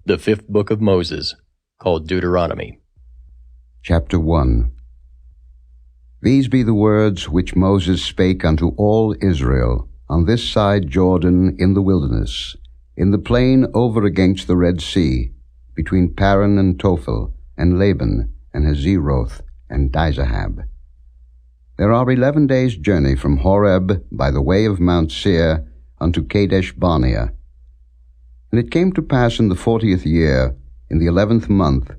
The fifth book of Moses, called Deuteronomy. Chapter 1. These be the words which Moses spake unto all Israel, on this side Jordan in the wilderness, in the plain over against the Red Sea, between Paran and Tophel, and Laban, and Hazeroth, and Dizahab. There are 11 days' journey from Horeb by the way of Mount Seir unto Kadesh Barnea. And it came to pass in the 40th year, in the 11th month,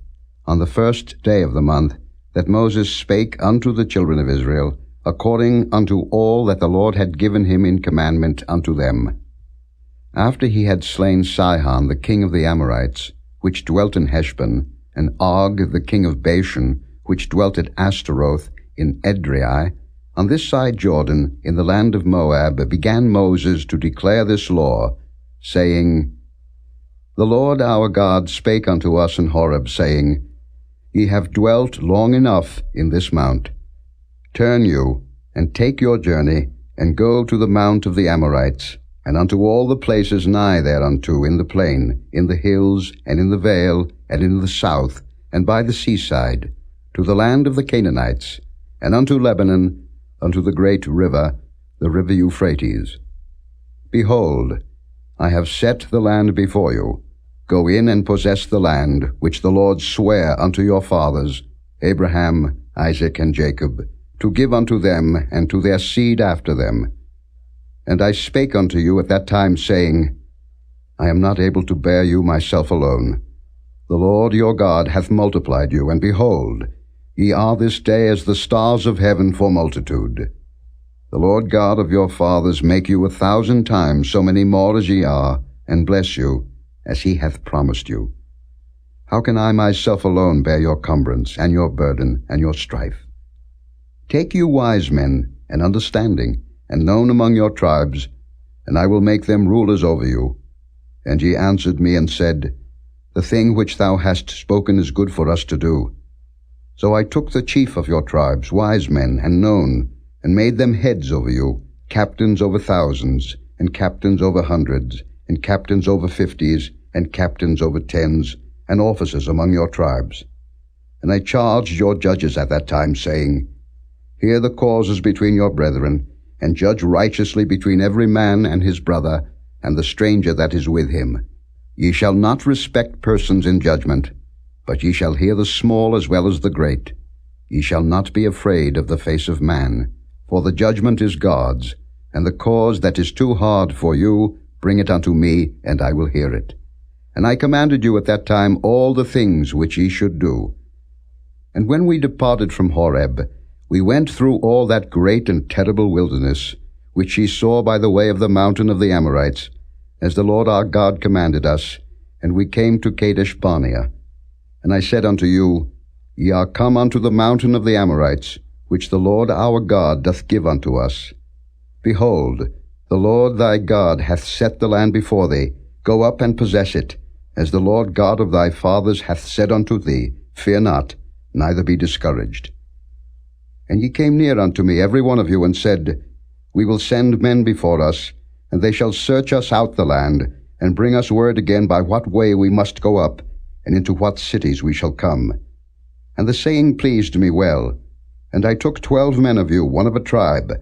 on the first day of the month, that Moses spake unto the children of Israel, according unto all that the Lord had given him in commandment unto them. After he had slain Sihon the king of the Amorites, which dwelt in Heshbon, and Og the king of Bashan, which dwelt at Ashtaroth in Edrei, on this side Jordan, in the land of Moab, began Moses to declare this law, saying, The Lord our God spake unto us in Horeb, saying, Ye have dwelt long enough in this mount. Turn you, and take your journey, and go to the mount of the Amorites, and unto all the places nigh thereunto in the plain, in the hills, and in the vale, and in the south, and by the seaside, to the land of the Canaanites, and unto Lebanon, unto the great river, the river Euphrates. Behold, I have set the land before you. Go in and possess the land which the Lord sware unto your fathers, Abraham, Isaac, and Jacob, to give unto them and to their seed after them. And I spake unto you at that time, saying, I am not able to bear you myself alone. The Lord your God hath multiplied you, and behold, ye are this day as the stars of heaven for multitude. The Lord God of your fathers make you 1,000 times so many more as ye are, and bless you, as he hath promised you. How can I myself alone bear your cumbrance, and your burden, and your strife? Take you wise men, and understanding, and known among your tribes, and I will make them rulers over you. And ye answered me and said, The thing which thou hast spoken is good for us to do. So I took the chief of your tribes, wise men, and known, and made them heads over you, captains over thousands, and captains over hundreds, and captains over 50s, and captains over 10s, and officers among your tribes. And I charged your judges at that time, saying, Hear the causes between your brethren, and judge righteously between every man and his brother, and the stranger that is with him. Ye shall not respect persons in judgment, but ye shall hear the small as well as the great. Ye shall not be afraid of the face of man, for the judgment is God's, and the cause that is too hard for you, bring it unto me, and I will hear it. And I commanded you at that time all the things which ye should do. And when we departed from Horeb, we went through all that great and terrible wilderness, which ye saw by the way of the mountain of the Amorites, as the Lord our God commanded us, and we came to Kadesh Barnea. And I said unto you, Ye are come unto the mountain of the Amorites, which the Lord our God doth give unto us. Behold, the Lord thy God hath set the land before thee. Go up and possess it, as the Lord God of thy fathers hath said unto thee, Fear not, neither be discouraged. And ye came near unto me, every one of you, and said, We will send men before us, and they shall search us out the land, and bring us word again by what way we must go up, and into what cities we shall come. And the saying pleased me well. And I took 12 men of you, one of a tribe,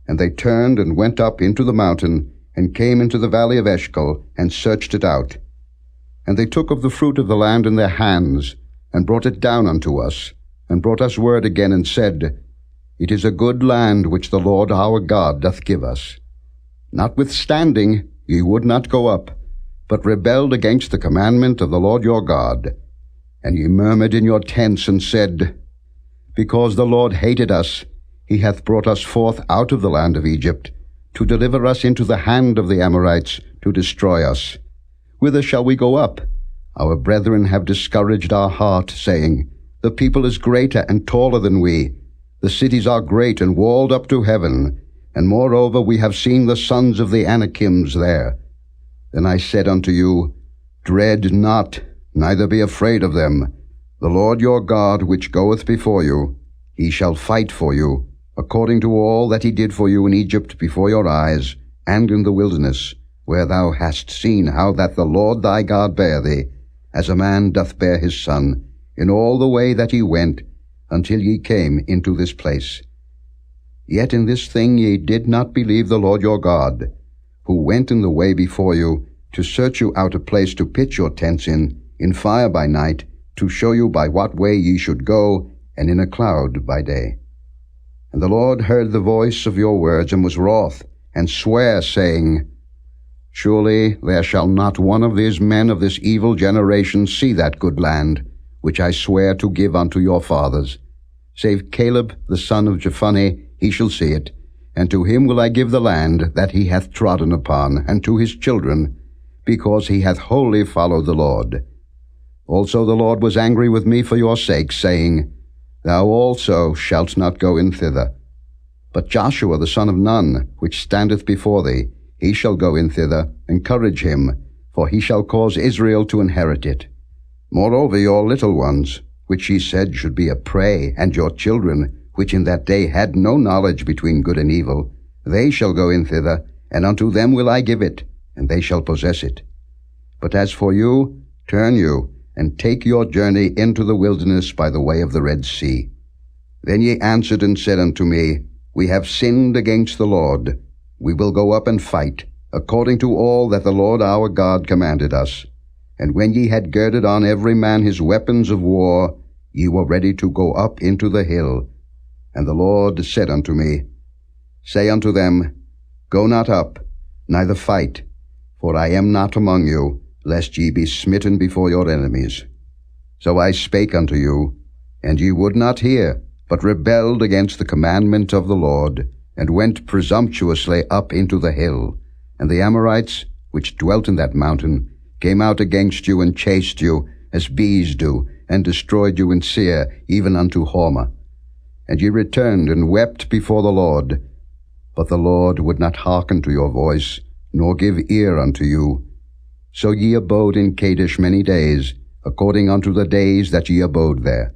and they turned and went up into the mountain, and came into the valley of Eshcol, and searched it out. And they took of the fruit of the land in their hands, and brought it down unto us, and brought us word again, and said, It is a good land which the Lord our God doth give us. Notwithstanding, ye would not go up, but rebelled against the commandment of the Lord your God. And ye murmured in your tents, and said, Because the Lord hated us, he hath brought us forth out of the land of Egypt, to deliver us into the hand of the Amorites, to destroy us. Whither shall we go up? Our brethren have discouraged our heart, saying, The people is greater and taller than we. The cities are great and walled up to heaven, and moreover we have seen the sons of the Anakims there. Then I said unto you, Dread not, neither be afraid of them. The Lord your God, which goeth before you, he shall fight for you, according to all that he did for you in Egypt before your eyes, and in the wilderness, where thou hast seen how that the Lord thy God bare thee, as a man doth bear his son, in all the way that ye went, until ye came into this place. Yet in this thing ye did not believe the Lord your God, who went in the way before you, to search you out a place to pitch your tents in fire by night, to show you by what way ye should go, and in a cloud by day. And the Lord heard the voice of your words, and was wroth, and sware, saying, Surely there shall not one of these men of this evil generation see that good land, which I swear to give unto your fathers. Save Caleb the son of Jephunneh, he shall see it, and to him will I give the land that he hath trodden upon, and to his children, because he hath wholly followed the Lord. Also the Lord was angry with me for your sake, saying, Thou also shalt not go in thither. But Joshua the son of Nun, which standeth before thee, he shall go in thither. Encourage him, for he shall cause Israel to inherit it. Moreover your little ones, which ye said should be a prey, and your children, which in that day had no knowledge between good and evil, they shall go in thither, and unto them will I give it, and they shall possess it. But as for you, turn you, and take your journey into the wilderness by the way of the Red Sea. Then ye answered and said unto me, We have sinned against the Lord. We will go up and fight, according to all that the Lord our God commanded us. And when ye had girded on every man his weapons of war, ye were ready to go up into the hill. And the Lord said unto me, Say unto them, Go not up, neither fight, for I am not among you, lest ye be smitten before your enemies. So I spake unto you, and ye would not hear, but rebelled against the commandment of the Lord, and went presumptuously up into the hill. And the Amorites, which dwelt in that mountain, came out against you, and chased you, as bees do, and destroyed you in Seir, even unto Hormah. And ye returned and wept before the Lord. But the Lord would not hearken to your voice, nor give ear unto you. So ye abode in Kadesh many days, according unto the days that ye abode there.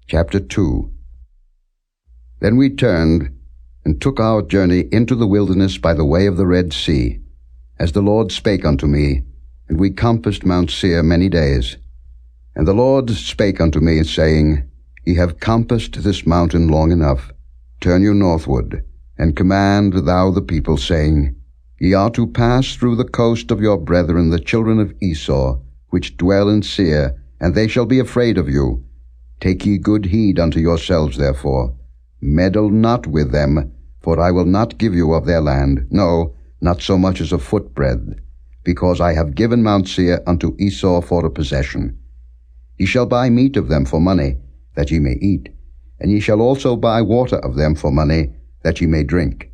Chapter 2. Then we turned, and took our journey into the wilderness by the way of the Red Sea, as the Lord spake unto me, and we compassed Mount Seir many days. And the Lord spake unto me, saying, Ye have compassed this mountain long enough. Turn you northward, and command thou the people, saying, Ye are to pass through the coast of your brethren the children of Esau, which dwell in Seir, and they shall be afraid of you. Take ye good heed unto yourselves, therefore. Meddle not with them, for I will not give you of their land, no, not so much as a footbreadth, because I have given Mount Seir unto Esau for a possession. Ye shall buy meat of them for money, that ye may eat, and ye shall also buy water of them for money, that ye may drink.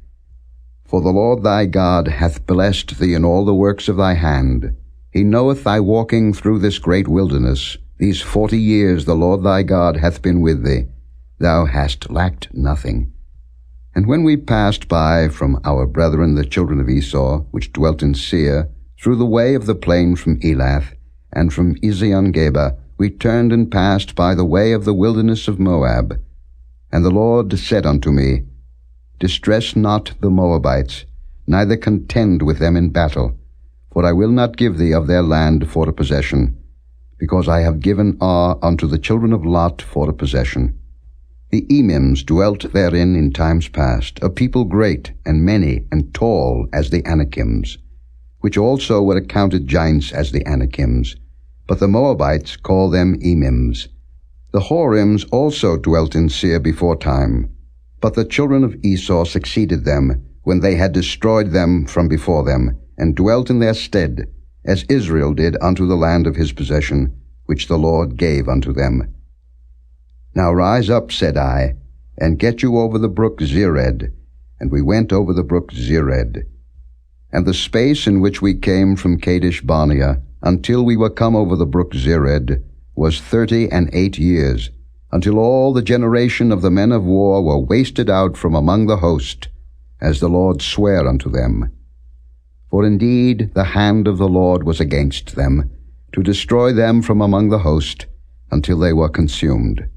For the Lord thy God hath blessed thee in all the works of thy hand. He knoweth thy walking through this great wilderness. These 40 years the Lord thy God hath been with thee. Thou hast lacked nothing. And when we passed by from our brethren the children of Esau, which dwelt in Seir, through the way of the plain from Elath, and from Ezion-Geber, we turned and passed by the way of the wilderness of Moab. And the Lord said unto me, Distress not the Moabites, neither contend with them in battle, for I will not give thee of their land for a possession, because I have given Ar unto the children of Lot for a possession. The Emims dwelt therein in times past, a people great and many and tall as the Anakims, which also were accounted giants as the Anakims, but the Moabites call them Emims. The Horims also dwelt in Seir before time, but the children of Esau succeeded them, when they had destroyed them from before them, and dwelt in their stead, as Israel did unto the land of his possession, which the Lord gave unto them. Now rise up, said I, and get you over the brook Zered. And we went over the brook Zered. And the space in which we came from Kadesh Barnea, until we were come over the brook Zered, was 38 years, until all the generation of the men of war were wasted out from among the host, as the Lord sware unto them. For indeed the hand of the Lord was against them, to destroy them from among the host, until they were consumed.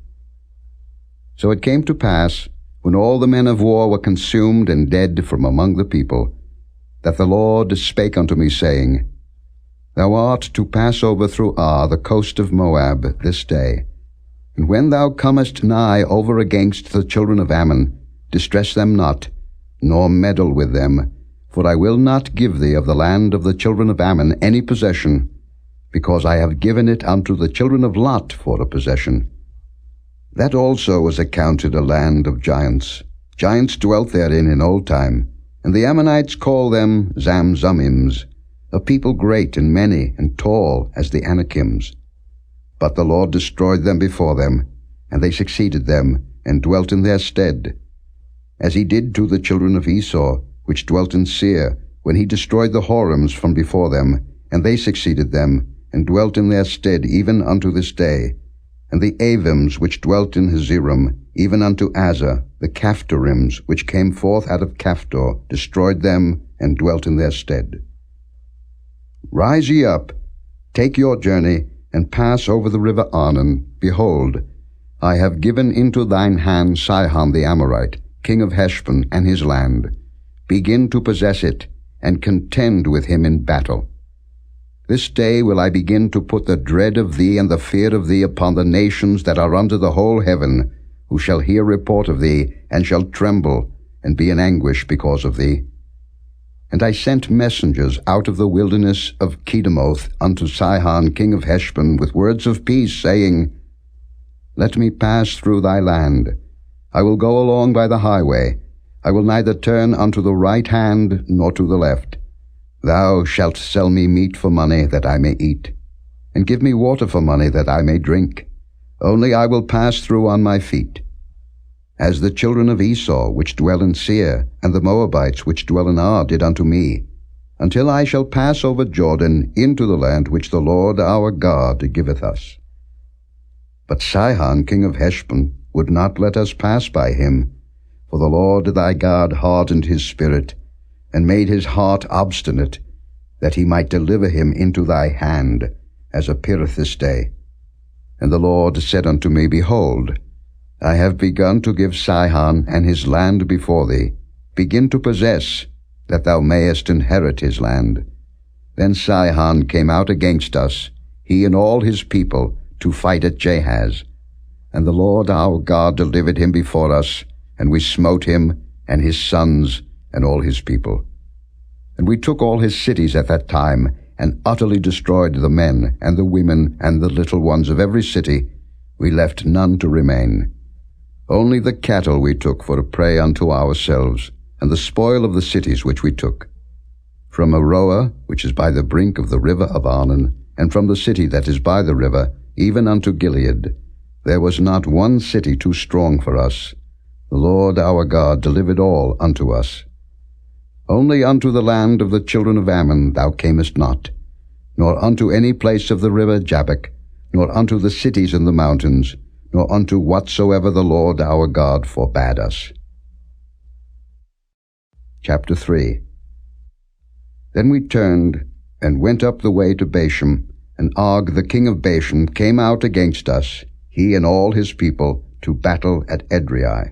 So it came to pass, when all the men of war were consumed and dead from among the people, that the Lord spake unto me, saying, Thou art to pass over through Ar, the coast of Moab, this day. And when thou comest nigh over against the children of Ammon, distress them not, nor meddle with them, for I will not give thee of the land of the children of Ammon any possession, because I have given it unto the children of Lot for a possession. That also was accounted a land of giants. Giants dwelt therein in old time, and the Ammonites call them Zamzummims, a people great and many and tall as the Anakims. But the Lord destroyed them before them, and they succeeded them, and dwelt in their stead, as he did to the children of Esau, which dwelt in Seir, when he destroyed the Horims from before them, and they succeeded them, and dwelt in their stead even unto this day. And the Avims which dwelt in Hazerim, even unto Azza, the Caphtorims which came forth out of Caphtor, destroyed them, and dwelt in their stead. Rise ye up, take your journey, and pass over the river Arnon. Behold, I have given into thine hand Sihon the Amorite, king of Heshbon, and his land. Begin to possess it, and contend with him in battle. This day will I begin to put the dread of thee and the fear of thee upon the nations that are under the whole heaven, who shall hear report of thee, and shall tremble, and be in anguish because of thee. And I sent messengers out of the wilderness of Kedemoth unto Sihon king of Heshbon with words of peace, saying, Let me pass through thy land. I will go along by the highway. I will neither turn unto the right hand nor to the left. Thou shalt sell me meat for money that I may eat, and give me water for money that I may drink. Only I will pass through on my feet. As the children of Esau which dwell in Seir, and the Moabites which dwell in Ar did unto me, until I shall pass over Jordan into the land which the Lord our God giveth us. But Sihon king of Heshbon would not let us pass by him, for the Lord thy God hardened his spirit, and made his heart obstinate, that he might deliver him into thy hand, as appeareth this day. And the Lord said unto me, Behold, I have begun to give Sihon and his land before thee. Begin to possess, that thou mayest inherit his land. Then Sihon came out against us, he and all his people, to fight at Jahaz. And the Lord our God delivered him before us, and we smote him, and his sons, and all his people. And we took all his cities at that time, and utterly destroyed the men, and the women, and the little ones of every city. We left none to remain. Only the cattle we took for a prey unto ourselves, and the spoil of the cities which we took. From Aroah, which is by the brink of the river of Arnon, and from the city that is by the river, even unto Gilead, there was not one city too strong for us. The Lord our God delivered all unto us. Only unto the land of the children of Ammon thou camest not, nor unto any place of the river Jabbok, nor unto the cities in the mountains, nor unto whatsoever the Lord our God forbade us. Chapter 3. Then we turned, and went up the way to Bashan, and Og the king of Bashan came out against us, he and all his people, to battle at Edrei.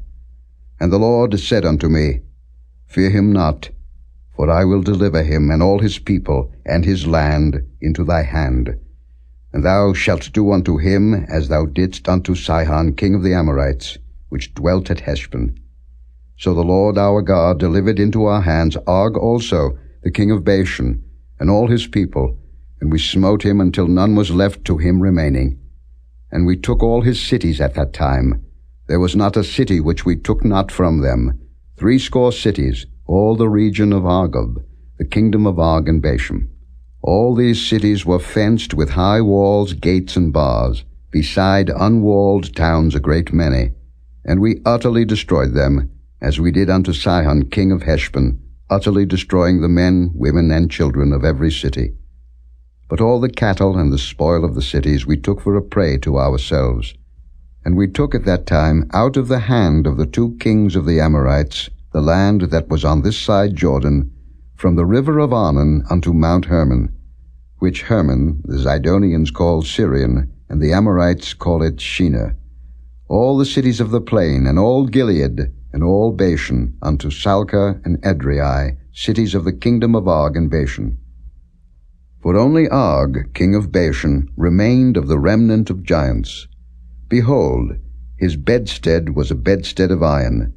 And the Lord said unto me, Fear him not, for I will deliver him and all his people and his land into thy hand. And thou shalt do unto him as thou didst unto Sihon king of the Amorites, which dwelt at Heshbon. So the Lord our God delivered into our hands Og also, the king of Bashan, and all his people, and we smote him until none was left to him remaining. And we took all his cities at that time. There was not a city which we took not from them, 80 cities, all the region of Argob, the kingdom of Og and Bashan. All these cities were fenced with high walls, gates, and bars, beside unwalled towns a great many. And we utterly destroyed them, as we did unto Sihon king of Heshbon, utterly destroying the men, women, and children of every city. But all the cattle and the spoil of the cities we took for a prey to ourselves. And we took at that time out of the hand of the 2 kings of the Amorites the land that was on this side Jordan, from the river of Arnon unto Mount Hermon, which Hermon the Zidonians call Syrian, and the Amorites call it Shinar, all the cities of the plain, and all Gilead, and all Bashan, unto Salcah and Edrei, cities of the kingdom of Og and Bashan. For only Og, king of Bashan, remained of the remnant of giants. Behold, his bedstead was a bedstead of iron.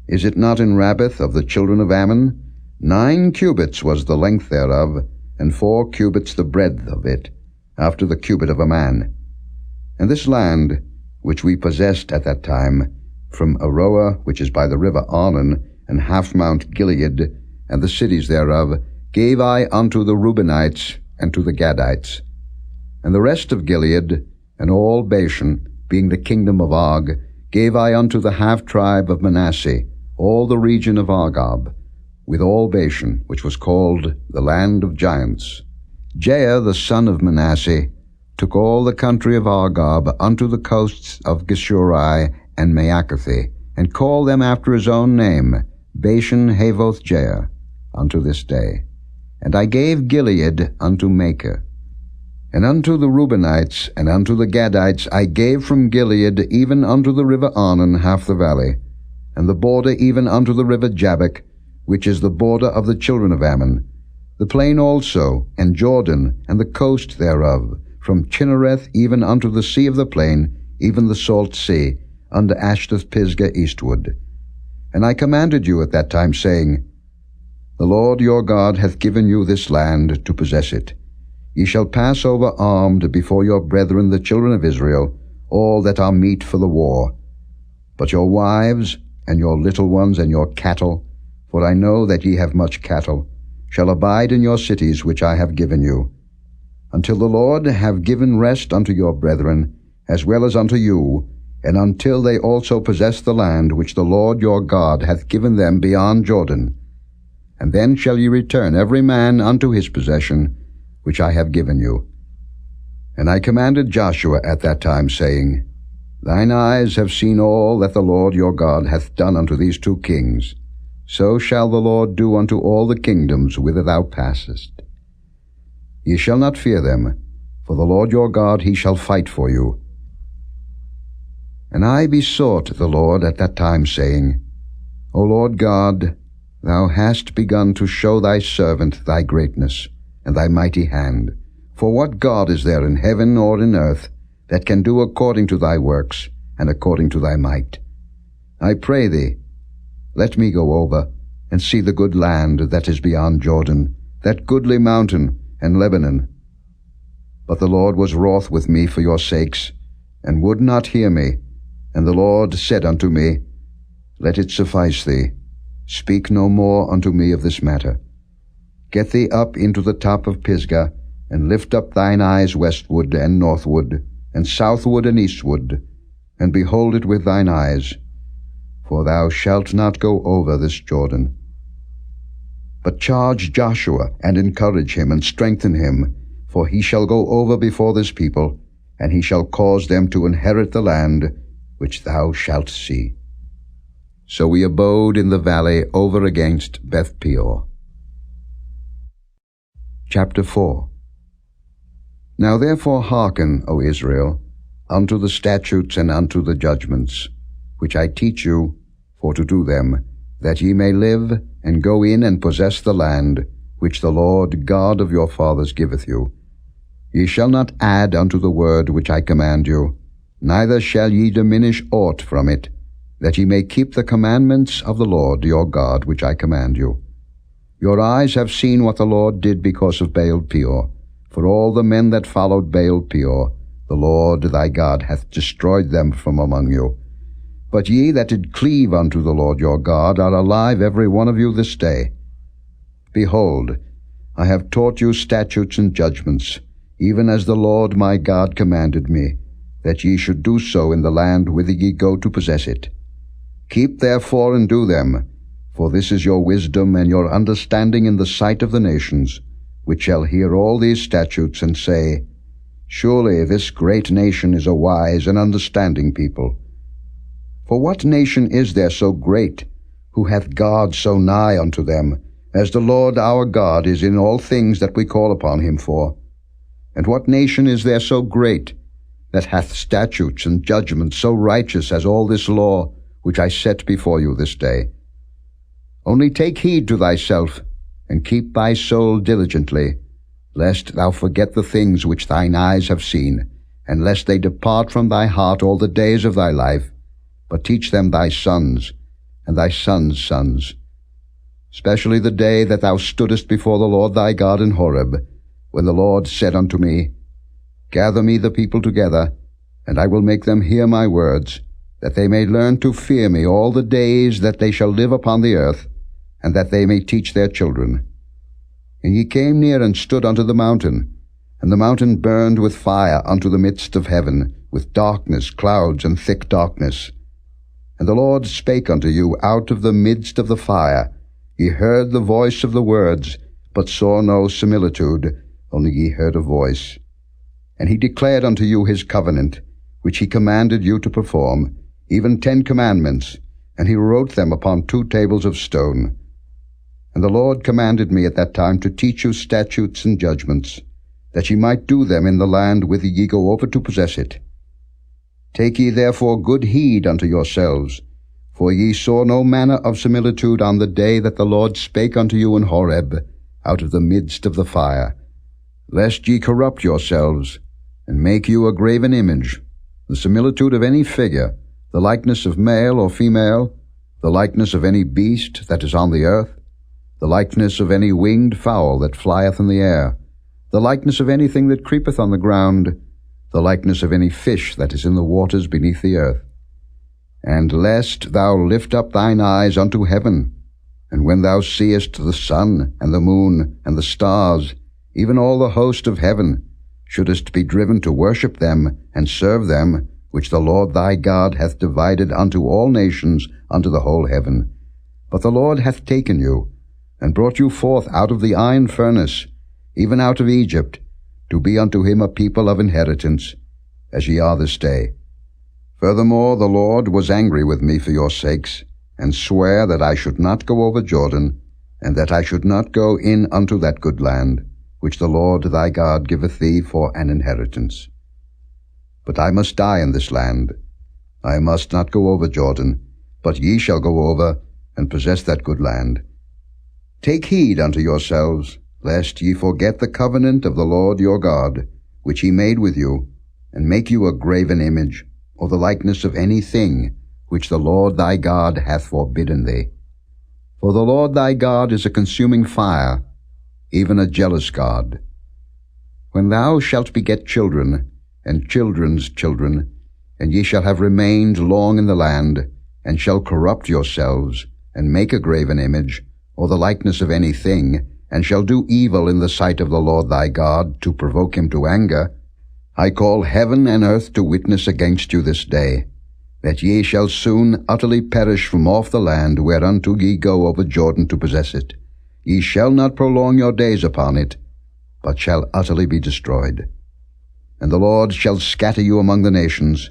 Is it not in Rabbath of the children of Ammon? 9 cubits was the length thereof, and 4 cubits the breadth of it, after the cubit of a man. And this land, which we possessed at that time, from Aroer, which is by the river Arnon, and half Mount Gilead, and the cities thereof, gave I unto the Reubenites and to the Gadites. And the rest of Gilead, and all Bashan, being the kingdom of Og, gave I unto the half-tribe of Manasseh, all the region of Argob, with all Bashan, which was called the land of giants. Jair the son of Manasseh took all the country of Argob unto the coasts of Geshurai and Maacathi, and called them after his own name, Bashan Havoth Jair, unto this day. And I gave Gilead unto Machir. And unto the Reubenites and unto the Gadites I gave from Gilead even unto the river Arnon half the valley, and the border even unto the river Jabbok, which is the border of the children of Ammon, the plain also, and Jordan, and the coast thereof, from Chinnereth even unto the sea of the plain, even the salt sea, under Ashdoth Pisgah eastward. And I commanded you at that time, saying, The Lord your God hath given you this land to possess it. Ye shall pass over armed before your brethren the children of Israel, all that are meet for the war. But your wives, and your little ones, and your cattle, for I know that ye have much cattle, shall abide in your cities which I have given you, until the Lord have given rest unto your brethren, as well as unto you, and until they also possess the land which the Lord your God hath given them beyond Jordan. And then shall ye return every man unto his possession, which I have given you. And I commanded Joshua at that time, saying, Thine eyes have seen all that the Lord your God hath done unto these 2 kings. So shall the Lord do unto all the kingdoms whither thou passest. Ye shall not fear them, for the Lord your God he shall fight for you. And I besought the Lord at that time, saying, O Lord God, thou hast begun to show thy servant thy greatness, and thy mighty hand. For what God is there in heaven or in earth that can do according to thy works, and according to thy might? I pray thee, let me go over, and see the good land that is beyond Jordan, that goodly mountain, and Lebanon. But the Lord was wroth with me for your sakes, and would not hear me. And the Lord said unto me, Let it suffice thee. Speak no more unto me of this matter. Get thee up into the top of Pisgah, and lift up thine eyes westward and northward, and southward and eastward, and behold it with thine eyes. For thou shalt not go over this Jordan. But charge Joshua, and encourage him, and strengthen him, for he shall go over before this people, and he shall cause them to inherit the land which thou shalt see. So we abode in the valley over against Beth Peor. Chapter 4. Now therefore hearken, O Israel, unto the statutes and unto the judgments, which I teach you, for to do them, that ye may live, and go in and possess the land, which the Lord God of your fathers giveth you. Ye shall not add unto the word which I command you, neither shall ye diminish aught from it, that ye may keep the commandments of the Lord your God which I command you. Your eyes have seen what the Lord did because of Baal Peor. For all the men that followed Baal Peor, the Lord thy God hath destroyed them from among you. But ye that did cleave unto the Lord your God are alive every one of you this day. Behold, I have taught you statutes and judgments, even as the Lord my God commanded me, that ye should do so in the land whither ye go to possess it. Keep therefore and do them, for this is your wisdom and your understanding in the sight of the nations, which shall hear all these statutes and say, Surely this great nation is a wise and understanding people. For what nation is there so great, who hath God so nigh unto them, as the Lord our God is in all things that we call upon him for? And what nation is there so great, that hath statutes and judgments so righteous as all this law, which I set before you this day? Only take heed to thyself, and keep thy soul diligently, lest thou forget the things which thine eyes have seen, and lest they depart from thy heart all the days of thy life, but teach them thy sons, and thy sons' sons. Especially the day that thou stoodest before the Lord thy God in Horeb, when the Lord said unto me, Gather me the people together, and I will make them hear my words, that they may learn to fear me all the days that they shall live upon the earth, and that they may teach their children. And ye came near and stood unto the mountain, and the mountain burned with fire unto the midst of heaven, with darkness, clouds, and thick darkness. And the Lord spake unto you out of the midst of the fire. Ye heard the voice of the words, but saw no similitude, only ye heard a voice. And he declared unto you his covenant, which he commanded you to perform, even 10 commandments, and he wrote them upon 2 tables of stone. And the Lord commanded me at that time to teach you statutes and judgments, that ye might do them in the land whither ye go over to possess it. Take ye therefore good heed unto yourselves, for ye saw no manner of similitude on the day that the Lord spake unto you in Horeb, out of the midst of the fire, lest ye corrupt yourselves, and make you a graven image, the similitude of any figure, the likeness of male or female, the likeness of any beast that is on the earth, the likeness of any winged fowl that flieth in the air, the likeness of anything that creepeth on the ground, the likeness of any fish that is in the waters beneath the earth. And lest thou lift up thine eyes unto heaven, and when thou seest the sun and the moon and the stars, even all the host of heaven, shouldest be driven to worship them and serve them, which the Lord thy God hath divided unto all nations unto the whole heaven. But the Lord hath taken you, and brought you forth out of the iron furnace, even out of Egypt, to be unto him a people of inheritance, as ye are this day. Furthermore, the Lord was angry with me for your sakes, and sware that I should not go over Jordan, and that I should not go in unto that good land, which the Lord thy God giveth thee for an inheritance. But I must die in this land. I must not go over Jordan, but ye shall go over, and possess that good land. Take heed unto yourselves, lest ye forget the covenant of the Lord your God, which he made with you, and make you a graven image, or the likeness of any thing, which the Lord thy God hath forbidden thee. For the Lord thy God is a consuming fire, even a jealous God. When thou shalt beget children, and children's children, and ye shall have remained long in the land, and shall corrupt yourselves, and make a graven image, or the likeness of any thing, and shall do evil in the sight of the Lord thy God, to provoke him to anger, I call heaven and earth to witness against you this day, that ye shall soon utterly perish from off the land whereunto ye go over Jordan to possess it. Ye shall not prolong your days upon it, but shall utterly be destroyed. And the Lord shall scatter you among the nations,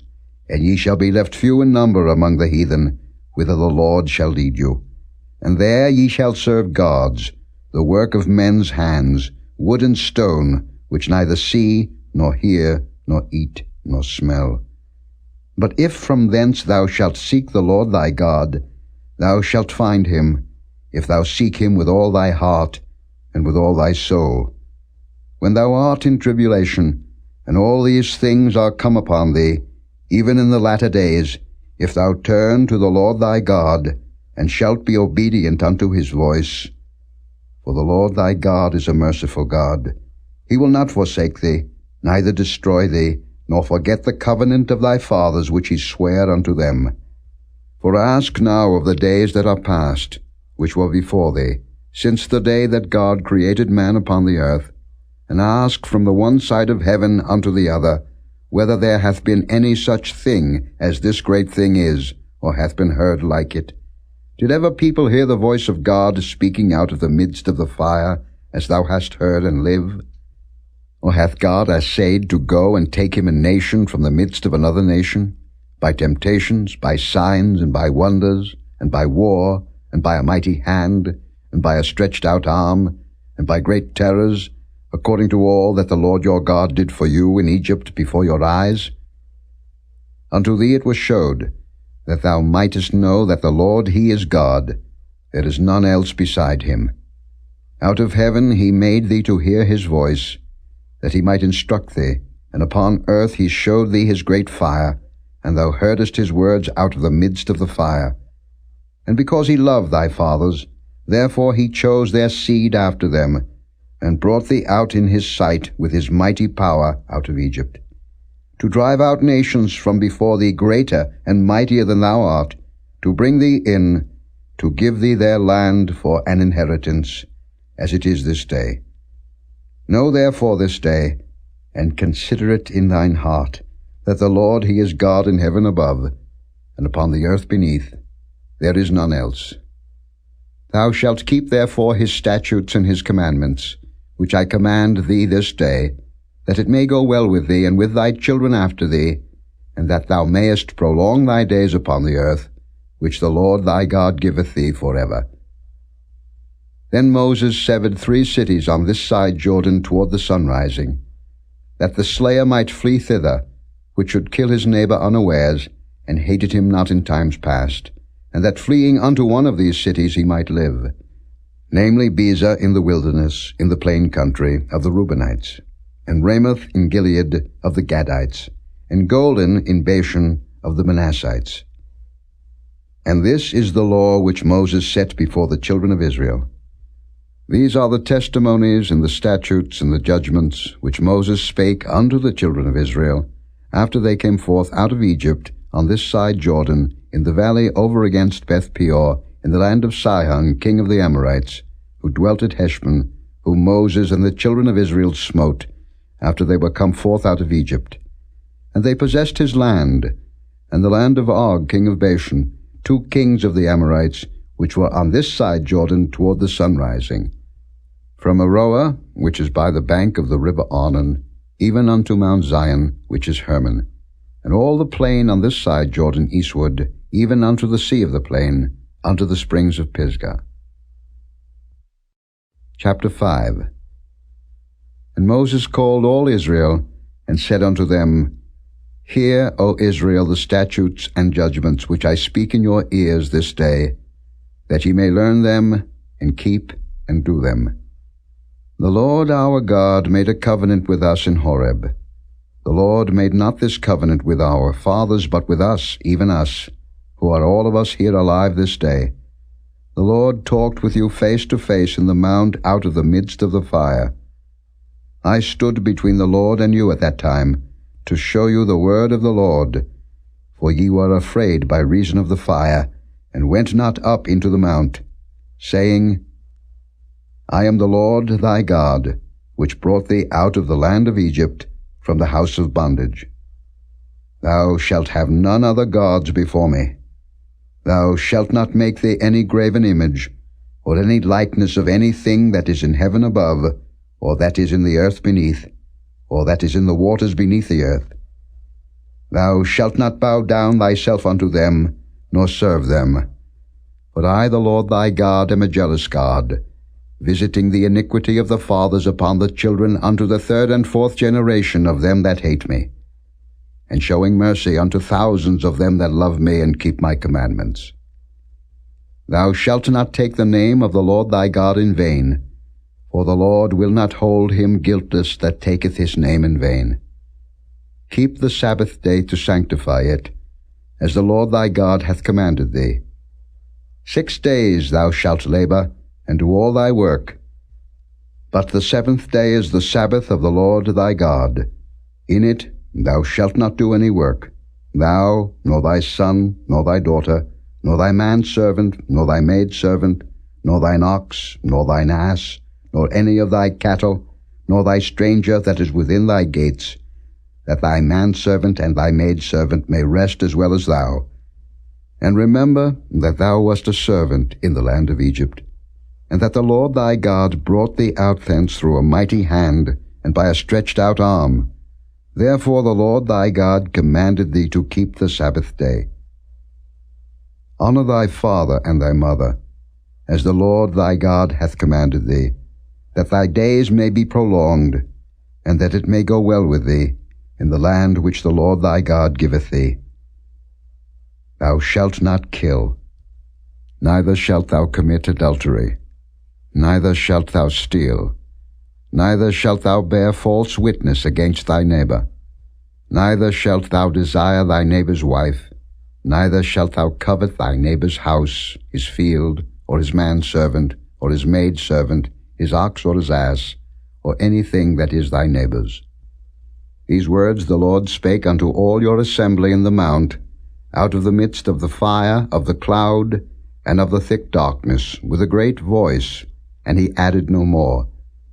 and ye shall be left few in number among the heathen, whither the Lord shall lead you. And there ye shall serve gods, the work of men's hands, wood and stone, which neither see, nor hear, nor eat, nor smell. But if from thence thou shalt seek the Lord thy God, thou shalt find him, if thou seek him with all thy heart, and with all thy soul. When thou art in tribulation, and all these things are come upon thee, even in the latter days, if thou turn to the Lord thy God, and shalt be obedient unto his voice. For the Lord thy God is a merciful God. He will not forsake thee, neither destroy thee, nor forget the covenant of thy fathers which he sware unto them. For ask now of the days that are past, which were before thee, since the day that God created man upon the earth, and ask from the one side of heaven unto the other, whether there hath been any such thing as this great thing is, or hath been heard like it. Did ever people hear the voice of God speaking out of the midst of the fire, as thou hast heard, and live? Or hath God assayed to go and take him a nation from the midst of another nation, by temptations, by signs, and by wonders, and by war, and by a mighty hand, and by a stretched out arm, and by great terrors, according to all that the Lord your God did for you in Egypt before your eyes? Unto thee it was showed, that thou mightest know that the Lord he is God, there is none else beside him. Out of heaven he made thee to hear his voice, that he might instruct thee, and upon earth he showed thee his great fire, and thou heardest his words out of the midst of the fire. And because he loved thy fathers, therefore he chose their seed after them, and brought thee out in his sight with his mighty power out of Egypt, to drive out nations from before thee greater and mightier than thou art, to bring thee in, to give thee their land for an inheritance, as it is this day. Know therefore this day, and consider it in thine heart, that the Lord he is God in heaven above, and upon the earth beneath. There is none else. Thou shalt keep therefore his statutes and his commandments, which I command thee this day, that it may go well with thee and with thy children after thee, and that thou mayest prolong thy days upon the earth, which the Lord thy God giveth thee forever. Then Moses severed 3 cities on this side Jordan toward the sunrising, that the slayer might flee thither, which should kill his neighbor unawares, and hated him not in times past, and that fleeing unto one of these cities he might live, namely Bezer in the wilderness, in the plain country of the Reubenites, and Ramoth in Gilead of the Gadites, and Golden in Bashan of the Manassites. And this is the law which Moses set before the children of Israel. These are the testimonies and the statutes and the judgments which Moses spake unto the children of Israel, after they came forth out of Egypt on this side Jordan, in the valley over against Beth Peor, in the land of Sihon, king of the Amorites, who dwelt at Heshbon, whom Moses and the children of Israel smote, after they were come forth out of Egypt. And they possessed his land, and the land of Og, king of Bashan, 2 kings of the Amorites, which were on this side Jordan toward the sunrising, from Aroah, which is by the bank of the river Arnon, even unto Mount Zion, which is Hermon, and all the plain on this side Jordan eastward, even unto the sea of the plain, unto the springs of Pisgah. Chapter 5. And Moses called all Israel, and said unto them, Hear, O Israel, the statutes and judgments which I speak in your ears this day, that ye may learn them, and keep and do them. The Lord our God made a covenant with us in Horeb. The Lord made not this covenant with our fathers, but with us, even us, who are all of us here alive this day. The Lord talked with you face to face in the mount out of the midst of the fire. I stood between the Lord and you at that time, to show you the word of the Lord. For ye were afraid by reason of the fire, and went not up into the mount, saying, I am the Lord thy God, which brought thee out of the land of Egypt, from the house of bondage. Thou shalt have none other gods before me. Thou shalt not make thee any graven image, or any likeness of anything that is in heaven above, or that is in the earth beneath, or that is in the waters beneath the earth. Thou shalt not bow down thyself unto them, nor serve them. For I, the Lord thy God, am a jealous God, visiting the iniquity of the fathers upon the children unto the 3rd and 4th generation of them that hate me, and showing mercy unto thousands of them that love me and keep my commandments. Thou shalt not take the name of the Lord thy God in vain, for the Lord will not hold him guiltless that taketh his name in vain. Keep the Sabbath day to sanctify it, as the Lord thy God hath commanded thee. 6 days thou shalt labor, and do all thy work. But the 7th day is the Sabbath of the Lord thy God. In it thou shalt not do any work, thou, nor thy son, nor thy daughter, nor thy manservant, nor thy maidservant, nor thine ox, nor thine ass, nor any of thy cattle, nor thy stranger that is within thy gates, that thy manservant and thy maidservant may rest as well as thou. And remember that thou wast a servant in the land of Egypt, and that the Lord thy God brought thee out thence through a mighty hand, and by a stretched out arm. Therefore the Lord thy God commanded thee to keep the Sabbath day. Honor thy father and thy mother, as the Lord thy God hath commanded thee, that thy days may be prolonged, and that it may go well with thee, in the land which the Lord thy God giveth thee. Thou shalt not kill, neither shalt thou commit adultery. neither shalt thou steal. Neither shalt thou bear false witness against thy neighbor. Neither shalt thou desire thy neighbor's wife. Neither shalt thou covet thy neighbor's house, his field, or his manservant, or his maidservant, his ox or his ass, or anything that is thy neighbor's. These words the Lord spake unto all your assembly in the mount, out of the midst of the fire, of the cloud, and of the thick darkness, with a great voice, and he added no more.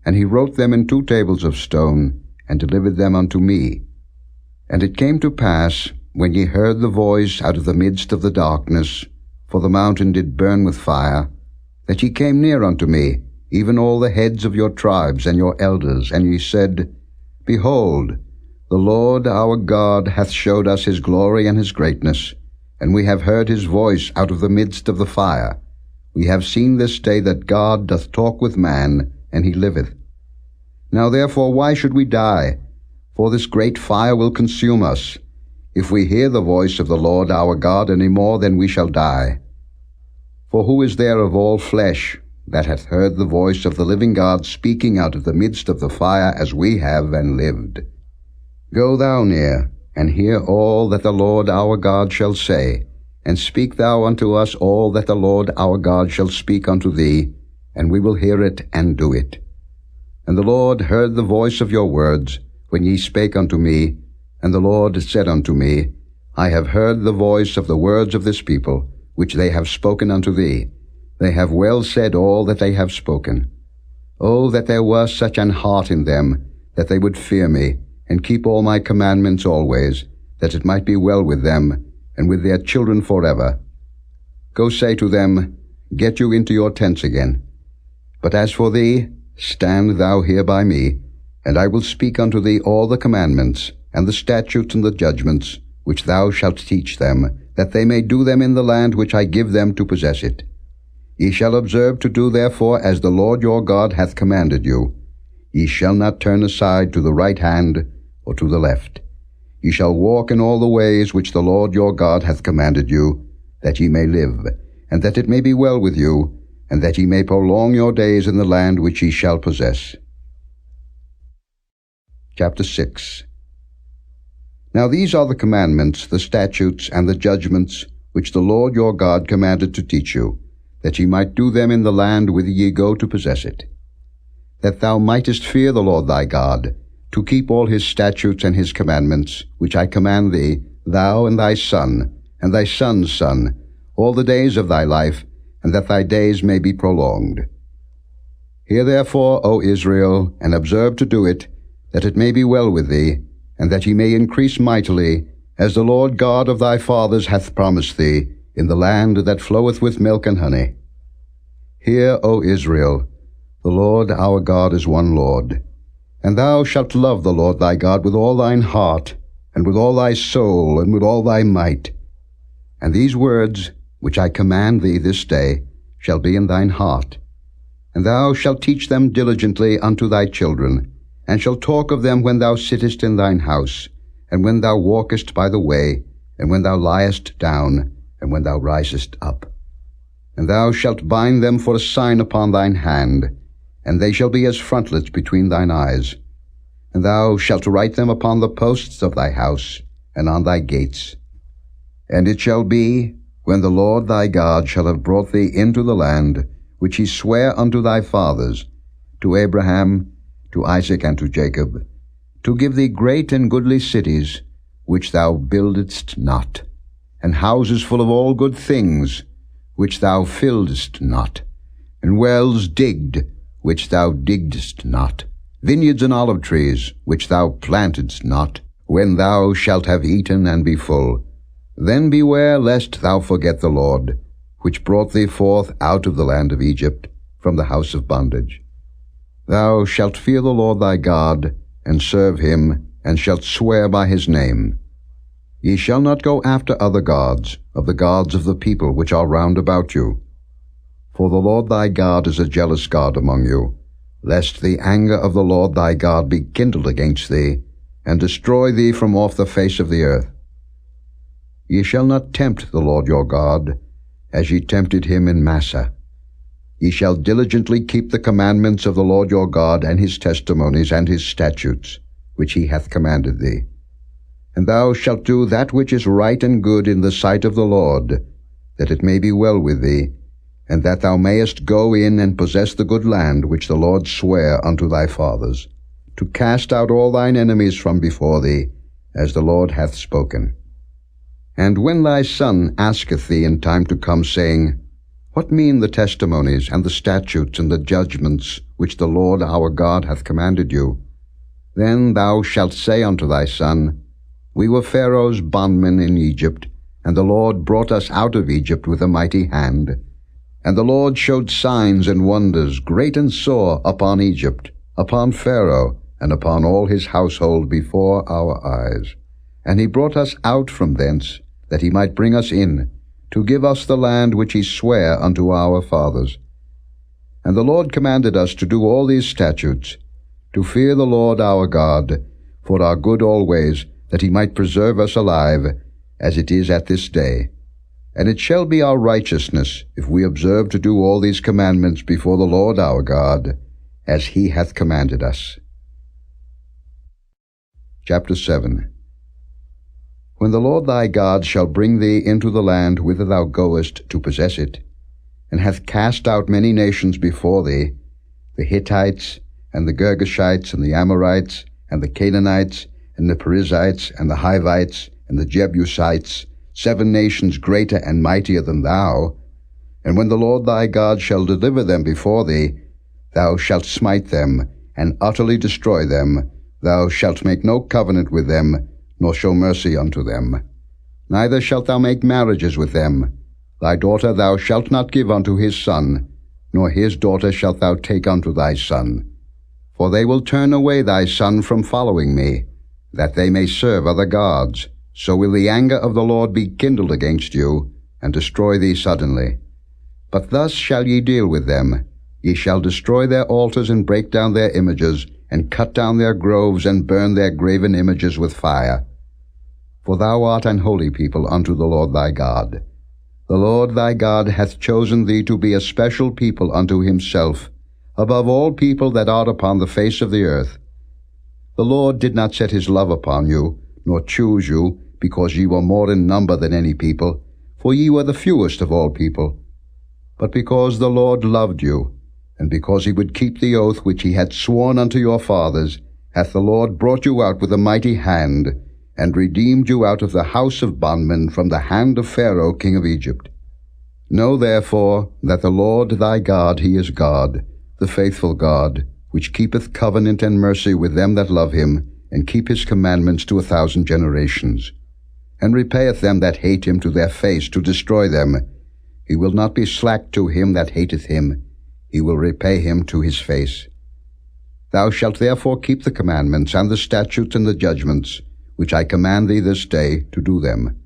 And he wrote them in 2 tables of stone, and delivered them unto me. And it came to pass, when ye heard the voice out of the midst of the darkness, for the mountain did burn with fire, that ye came near unto me, even all the heads of your tribes and your elders, and ye said, Behold, the Lord our God hath showed us his glory and his greatness, and we have heard his voice out of the midst of the fire. We have seen this day that God doth talk with man, and he liveth. Now therefore why should we die? For this great fire will consume us. If we hear the voice of the Lord our God any more, then we shall die. For who is there of all flesh that hath heard the voice of the living God speaking out of the midst of the fire as we have, and lived? Go thou near, and hear all that the Lord our God shall say, and speak thou unto us all that the Lord our God shall speak unto thee, and we will hear it and do it. And the Lord heard the voice of your words, when ye spake unto me, and the Lord said unto me, I have heard the voice of the words of this people, which they have spoken unto thee. They have well said all that they have spoken. Oh, that there were such an heart in them, that they would fear me, and keep all my commandments always, that it might be well with them, and with their children forever. Go say to them, Get you into your tents again. But as for thee, stand thou here by me, and I will speak unto thee all the commandments, and the statutes and the judgments, which thou shalt teach them, that they may do them in the land which I give them to possess it. Ye shall observe to do therefore as the Lord your God hath commanded you. Ye shall not turn aside to the right hand or to the left. Ye shall walk in all the ways which the Lord your God hath commanded you, that ye may live, and that it may be well with you, and that ye may prolong your days in the land which ye shall possess. Chapter 6. Now these are the commandments, the statutes, and the judgments, which the Lord your God commanded to teach you, that ye might do them in the land whither ye go to possess it. That thou mightest fear the Lord thy God, to keep all his statutes and his commandments, which I command thee, thou and thy son, and thy son's son, all the days of thy life, and that thy days may be prolonged. Hear therefore, O Israel, and observe to do it, that it may be well with thee, and that ye may increase mightily, as the Lord God of thy fathers hath promised thee, in the land that floweth with milk and honey. Hear, O Israel, the Lord our God is one Lord. And thou shalt love the Lord thy God with all thine heart, and with all thy soul, and with all thy might. And these words, which I command thee this day, shall be in thine heart. And thou shalt teach them diligently unto thy children, and shalt talk of them when thou sittest in thine house, and when thou walkest by the way, and when thou liest down, and when thou risest up. And thou shalt bind them for a sign upon thine hand, and they shall be as frontlets between thine eyes. And thou shalt write them upon the posts of thy house, and on thy gates. And it shall be, when the Lord thy God shall have brought thee into the land, which he sware unto thy fathers, to Abraham, to Isaac, and to Jacob, to give thee great and goodly cities, which thou buildedst not, and houses full of all good things, which thou filledst not, and wells digged, which thou diggedst not, vineyards and olive trees, which thou plantedst not, when thou shalt have eaten and be full. Then beware lest thou forget the Lord, which brought thee forth out of the land of Egypt, from the house of bondage. Thou shalt fear the Lord thy God, and serve him, and shalt swear by his name. Ye shall not go after other gods, of the gods of the people which are round about you. For the Lord thy God is a jealous God among you, lest the anger of the Lord thy God be kindled against thee, and destroy thee from off the face of the earth. Ye shall not tempt the Lord your God, as ye tempted him in Massah. Ye shall diligently keep the commandments of the Lord your God, and his testimonies, and his statutes, which he hath commanded thee. And thou shalt do that which is right and good in the sight of the Lord, that it may be well with thee, and that thou mayest go in and possess the good land which the Lord sware unto thy fathers, to cast out all thine enemies from before thee, as the Lord hath spoken. And when thy son asketh thee in time to come, saying, What mean the testimonies, and the statutes, and the judgments, which the Lord our God hath commanded you? Then thou shalt say unto thy son, We were Pharaoh's bondmen in Egypt, and the Lord brought us out of Egypt with a mighty hand. And the Lord showed signs and wonders, great and sore, upon Egypt, upon Pharaoh, and upon all his household before our eyes. And he brought us out from thence, that he might bring us in, to give us the land which he sware unto our fathers. And the Lord commanded us to do all these statutes, to fear the Lord our God, for our good always, that he might preserve us alive, as it is at this day. And it shall be our righteousness, if we observe to do all these commandments before the Lord our God, as he hath commanded us. Chapter 7. When the Lord thy God shall bring thee into the land whither thou goest to possess it, and hath cast out many nations before thee, the Hittites, and the Girgashites, and the Amorites, and the Canaanites, and the Perizzites, and the Hivites, and the Jebusites, 7 nations greater and mightier than thou, and when the Lord thy God shall deliver them before thee, thou shalt smite them, and utterly destroy them. Thou shalt make no covenant with them, nor show mercy unto them. Neither shalt thou make marriages with them. Thy daughter thou shalt not give unto his son, nor his daughter shalt thou take unto thy son. For they will turn away thy son from following me, that they may serve other gods. So will the anger of the Lord be kindled against you, and destroy thee suddenly. But thus shall ye deal with them. Ye shall destroy their altars, and break down their images, and cut down their groves, and burn their graven images with fire. For thou art an holy people unto the Lord thy God. The Lord thy God hath chosen thee to be a special people unto himself, above all people that are upon the face of the earth. The Lord did not set his love upon you, nor choose you, because ye were more in number than any people, for ye were the fewest of all people. But because the Lord loved you, and because he would keep the oath which he had sworn unto your fathers, hath the Lord brought you out with a mighty hand, and redeemed you out of the house of bondmen from the hand of Pharaoh king of Egypt. Know therefore that the Lord thy God, he is God, the faithful God, which keepeth covenant and mercy with them that love him, and keep his commandments to 1,000 generations, and repayeth them that hate him to their face, to destroy them. He will not be slack to him that hateth him, he will repay him to his face. Thou shalt therefore keep the commandments, and the statutes, and the judgments, which I command thee this day, to do them.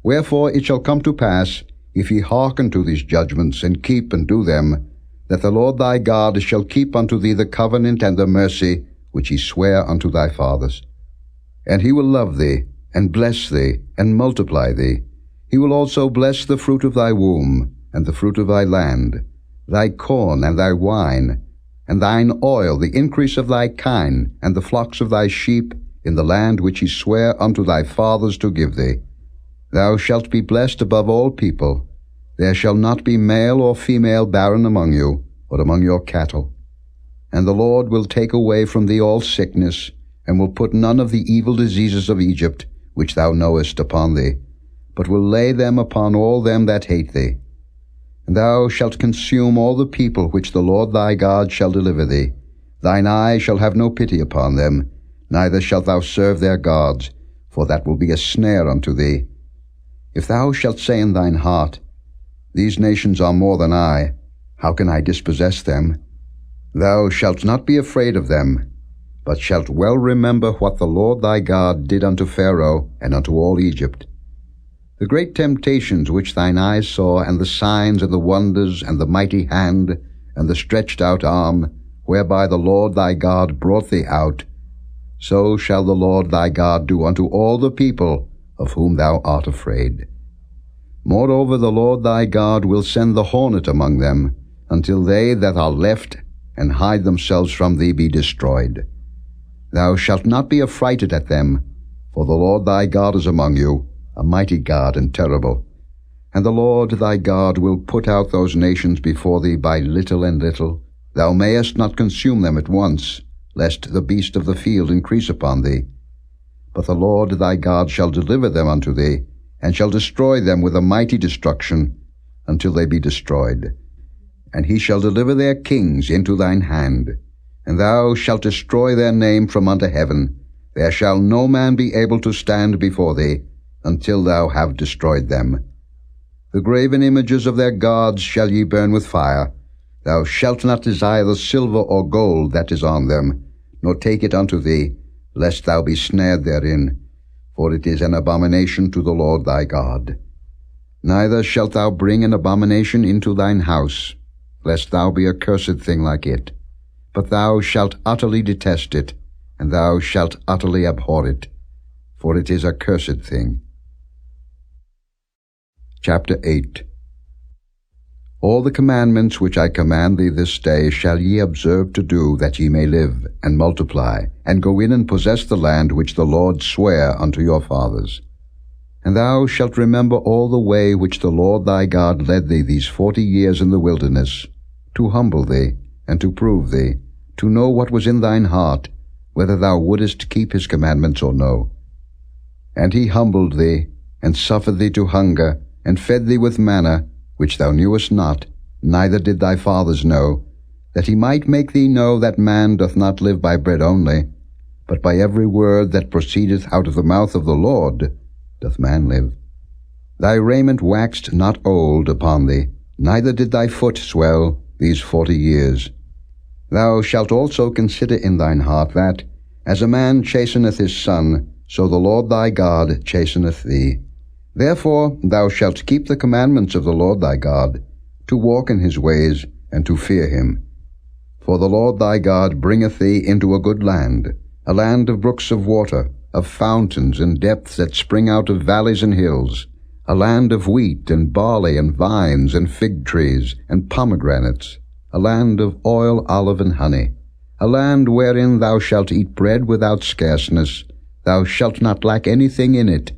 Wherefore it shall come to pass, if ye hearken to these judgments, and keep and do them, that the Lord thy God shall keep unto thee the covenant and the mercy which he sware unto thy fathers. And he will love thee, and bless thee, and multiply thee. He will also bless the fruit of thy womb, and the fruit of thy land, thy corn and thy wine, and thine oil, the increase of thy kine, and the flocks of thy sheep, in the land which he sware unto thy fathers to give thee. Thou shalt be blessed above all people. There shall not be male or female barren among you, or among your cattle. And the Lord will take away from thee all sickness, and will put none of the evil diseases of Egypt, which thou knowest, upon thee, but will lay them upon all them that hate thee. And thou shalt consume all the people which the Lord thy God shall deliver thee. Thine eye shall have no pity upon them, neither shalt thou serve their gods, for that will be a snare unto thee. If thou shalt say in thine heart, These nations are more than I, how can I dispossess them? Thou shalt not be afraid of them, but shalt well remember what the Lord thy God did unto Pharaoh and unto all Egypt. The great temptations which thine eyes saw, and the signs and the wonders, and the mighty hand, and the stretched out arm, whereby the Lord thy God brought thee out, so shall the Lord thy God do unto all the people of whom thou art afraid. Moreover, the Lord thy God will send the hornet among them, until they that are left and hide themselves from thee be destroyed. Thou shalt not be affrighted at them, for the Lord thy God is among you, a mighty God and terrible. And the Lord thy God will put out those nations before thee by little and little. Thou mayest not consume them at once, lest the beast of the field increase upon thee. But the Lord thy God shall deliver them unto thee, and shall destroy them with a mighty destruction, until they be destroyed. And he shall deliver their kings into thine hand, and thou shalt destroy their name from under heaven. There shall no man be able to stand before thee, until thou have destroyed them. The graven images of their gods shall ye burn with fire. Thou shalt not desire the silver or gold that is on them, nor take it unto thee, lest thou be snared therein, for it is an abomination to the Lord thy God. Neither shalt thou bring an abomination into thine house, lest thou be a cursed thing like it. But thou shalt utterly detest it, and thou shalt utterly abhor it, for it is a cursed thing. Chapter 8. All the commandments which I command thee this day shall ye observe to do, that ye may live, and multiply, and go in and possess the land which the Lord sware unto your fathers. And thou shalt remember all the way which the Lord thy God led thee these 40 years in the wilderness, to humble thee, and to prove thee, to know what was in thine heart, whether thou wouldest keep his commandments or no. And he humbled thee, and suffered thee to hunger, and fed thee with manna, which thou knewest not, neither did thy fathers know, that he might make thee know that man doth not live by bread only, but by every word that proceedeth out of the mouth of the Lord doth man live. Thy raiment waxed not old upon thee, neither did thy foot swell these 40 years. Thou shalt also consider in thine heart that, as a man chasteneth his son, so the Lord thy God chasteneth thee. Therefore thou shalt keep the commandments of the Lord thy God, to walk in his ways, and to fear him. For the Lord thy God bringeth thee into a good land, a land of brooks of water, of fountains and depths that spring out of valleys and hills, a land of wheat and barley and vines and fig trees and pomegranates, a land of oil, olive, and honey, a land wherein thou shalt eat bread without scarceness, thou shalt not lack anything in it,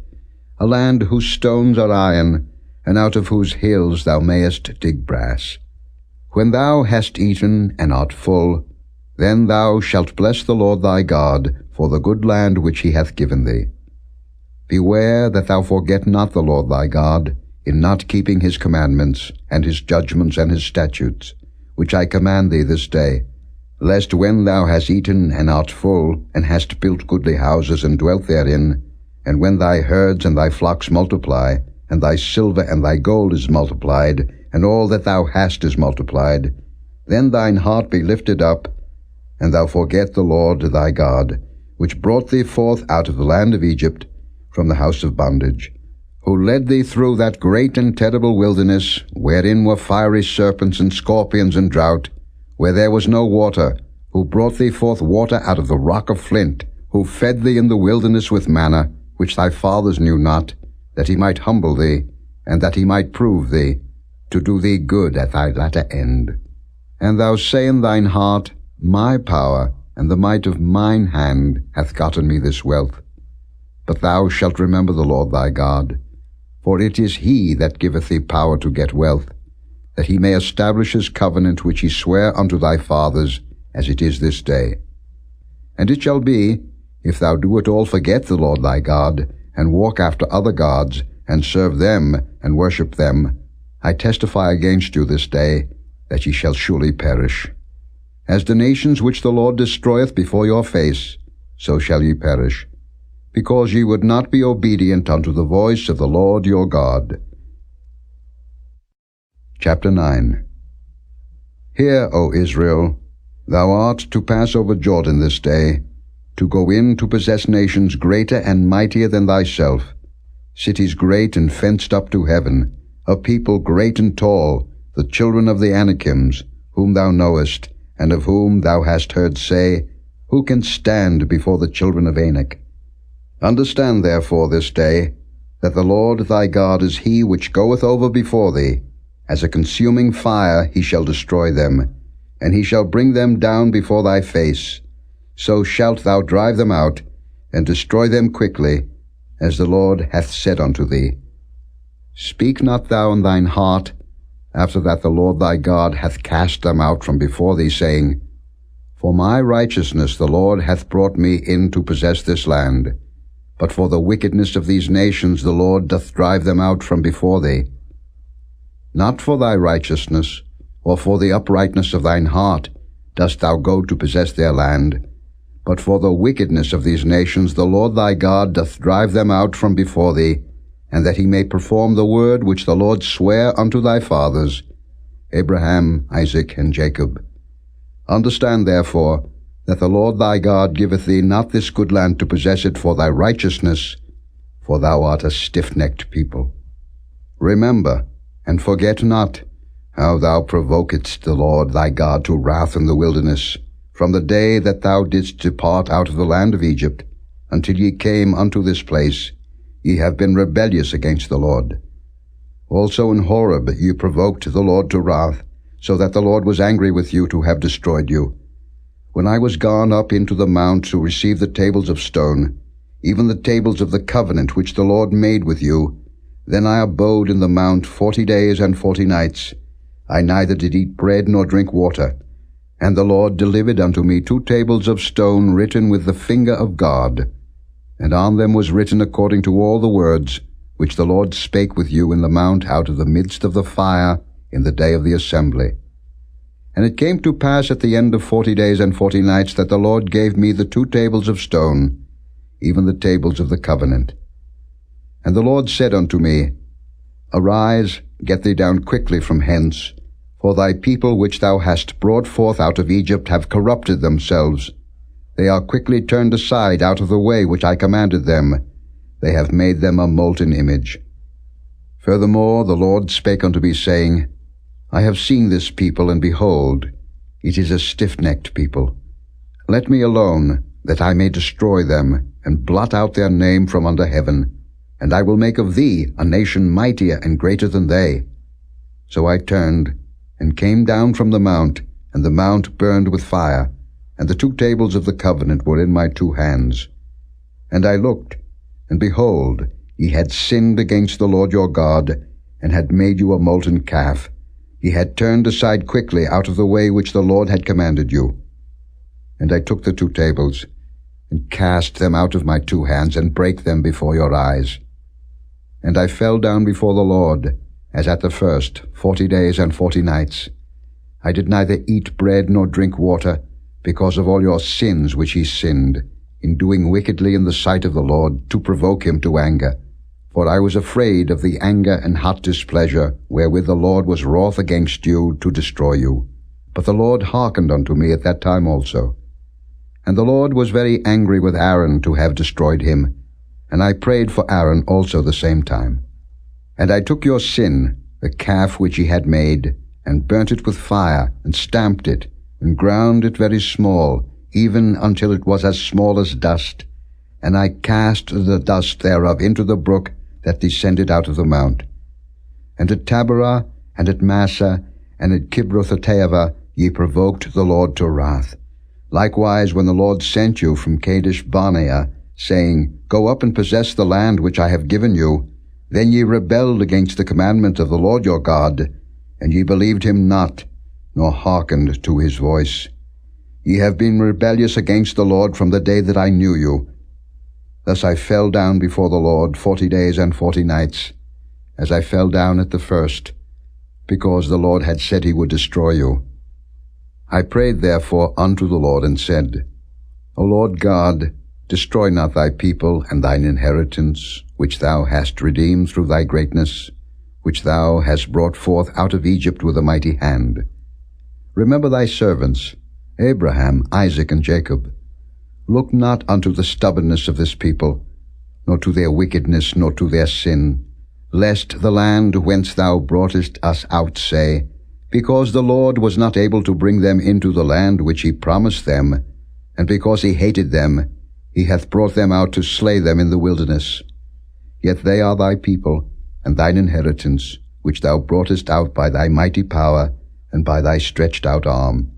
a land whose stones are iron, and out of whose hills thou mayest dig brass. When thou hast eaten and art full, then thou shalt bless the Lord thy God for the good land which he hath given thee. Beware that thou forget not the Lord thy God, in not keeping his commandments, and his judgments, and his statutes, which I command thee this day, lest when thou hast eaten and art full, and hast built goodly houses and dwelt therein, and when thy herds and thy flocks multiply, and thy silver and thy gold is multiplied, and all that thou hast is multiplied, then thine heart be lifted up, and thou forget the Lord thy God, which brought thee forth out of the land of Egypt, from the house of bondage, who led thee through that great and terrible wilderness, wherein were fiery serpents and scorpions and drought, where there was no water, who brought thee forth water out of the rock of flint, who fed thee in the wilderness with manna, which thy fathers knew not, that he might humble thee, and that he might prove thee, to do thee good at thy latter end. And thou say in thine heart, My power and the might of mine hand hath gotten me this wealth. But thou shalt remember the Lord thy God, for it is he that giveth thee power to get wealth, that he may establish his covenant which he sware unto thy fathers, as it is this day. And it shall be, if thou do at all forget the Lord thy God, and walk after other gods, and serve them, and worship them, I testify against you this day, that ye shall surely perish. As the nations which the Lord destroyeth before your face, so shall ye perish, because ye would not be obedient unto the voice of the Lord your God. Chapter 9. Hear, O Israel, thou art to pass over Jordan this day, to go in to possess nations greater and mightier than thyself, cities great and fenced up to heaven, a people great and tall, the children of the Anakims, whom thou knowest, and of whom thou hast heard say, Who can stand before the children of Anak? Understand therefore this day, that the Lord thy God is he which goeth over before thee, As a consuming fire he shall destroy them, and he shall bring them down before thy face. So shalt thou drive them out, and destroy them quickly, as the Lord hath said unto thee. Speak not thou in thine heart, after that the Lord thy God hath cast them out from before thee, saying, For my righteousness the Lord hath brought me in to possess this land. But for the wickedness of these nations the Lord doth drive them out from before thee. Not for thy righteousness, or for the uprightness of thine heart, dost thou go to possess their land, but for the wickedness of these nations the Lord thy God doth drive them out from before thee, and that he may perform the word which the Lord sware unto thy fathers, Abraham, Isaac, and Jacob. Understand therefore that the Lord thy God giveth thee not this good land to possess it for thy righteousness, for thou art a stiff-necked people. Remember, and forget not, how thou provokedst the Lord thy God to wrath in the wilderness, from the day that thou didst depart out of the land of Egypt, until ye came unto this place. Ye have been rebellious against the Lord. Also in Horeb ye provoked the Lord to wrath, so that the Lord was angry with you to have destroyed you. When I was gone up into the mount to receive the tables of stone, even the tables of the covenant which the Lord made with you, then I abode in the mount 40 days and 40 nights. I neither did eat bread nor drink water. And the Lord delivered unto me 2 tables of stone written with the finger of God, and on them was written according to all the words which the Lord spake with you in the mount out of the midst of the fire in the day of the assembly. And it came to pass at the end of 40 days and 40 nights that the Lord gave me the 2 tables of stone, even the tables of the covenant. And the Lord said unto me, Arise, get thee down quickly from hence, for thy people which thou hast brought forth out of Egypt have corrupted themselves. They are quickly turned aside out of the way which I commanded them. They have made them a molten image. Furthermore the Lord spake unto me, saying, I have seen this people, and behold, it is a stiff-necked people. Let me alone, that I may destroy them, and blot out their name from under heaven. And I will make of thee a nation mightier and greater than they. So I turned, and came down from the mount, and the mount burned with fire, and the 2 tables of the covenant were in my 2 hands. And I looked, and behold, ye had sinned against the Lord your God, and had made you a molten calf. Ye had turned aside quickly out of the way which the Lord had commanded you. And I took the 2 tables, and cast them out of my 2 hands, and brake them before your eyes. And I fell down before the Lord, as at the first, 40 days and 40 nights. I did neither eat bread nor drink water, because of all your sins which ye sinned, in doing wickedly in the sight of the Lord, to provoke him to anger. For I was afraid of the anger and hot displeasure, wherewith the Lord was wroth against you, to destroy you. But the Lord hearkened unto me at that time also. And the Lord was very angry with Aaron to have destroyed him, and I prayed for Aaron also the same time. And I took your sin, the calf which ye had made, and burnt it with fire, and stamped it, and ground it very small, even until it was as small as dust. And I cast the dust thereof into the brook that descended out of the mount. And at Taberah, and at Massah, and at Kibroth-hattaavah ye provoked the Lord to wrath. Likewise when the Lord sent you from Kadesh-barnea, saying, Go up and possess the land which I have given you, then ye rebelled against the commandment of the Lord your God, and ye believed him not, nor hearkened to his voice. Ye have been rebellious against the Lord from the day that I knew you. Thus I fell down before the Lord 40 days and 40 nights, as I fell down at the first, because the Lord had said he would destroy you. I prayed therefore unto the Lord, and said, O Lord God, destroy not thy people and thine inheritance, which thou hast redeemed through thy greatness, which thou hast brought forth out of Egypt with a mighty hand. Remember thy servants, Abraham, Isaac, and Jacob. Look not unto the stubbornness of this people, nor to their wickedness, nor to their sin, lest the land whence thou broughtest us out say, Because the Lord was not able to bring them into the land which he promised them, and because he hated them, he hath brought them out to slay them in the wilderness. Yet they are thy people, and thine inheritance, which thou broughtest out by thy mighty power, and by thy stretched out arm.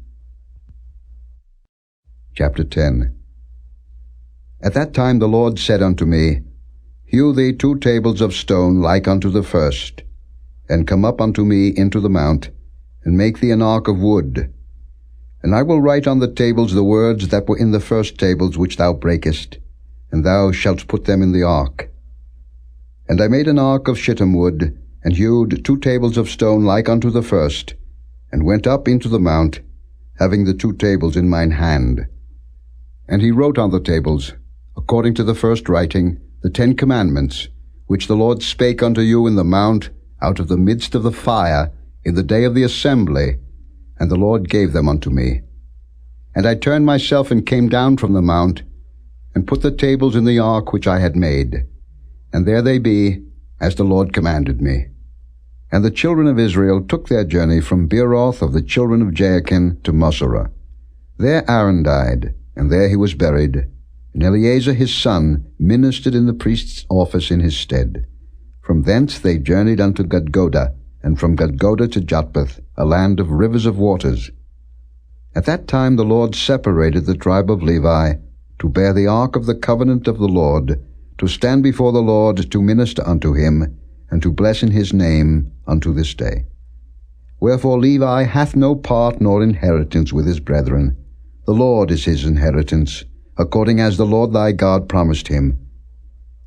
Chapter 10. At that time the Lord said unto me, Hew thee 2 tables of stone like unto the first, and come up unto me into the mount, and make thee an ark of wood. And I will write on the tables the words that were in the first tables which thou breakest, and thou shalt put them in the ark. And I made an ark of shittim wood, and hewed 2 tables of stone like unto the first, and went up into the mount, having the 2 tables in mine hand. And he wrote on the tables, according to the first writing, the 10 commandments, which the Lord spake unto you in the mount, out of the midst of the fire, in the day of the assembly, and the Lord gave them unto me. And I turned myself and came down from the mount, and put the tables in the ark which I had made. And there they be, as the Lord commanded me. And the children of Israel took their journey from Beeroth of the children of Jaachin to Moserah. There Aaron died, and there he was buried, and Eleazar his son ministered in the priest's office in his stead. From thence they journeyed unto Gudgodah, and from Gudgodah to Jotbath, a land of rivers of waters. At that time the Lord separated the tribe of Levi, to bear the ark of the covenant of the Lord, to stand before the Lord to minister unto him, and to bless in his name unto this day. Wherefore Levi hath no part nor inheritance with his brethren. The Lord is his inheritance, according as the Lord thy God promised him.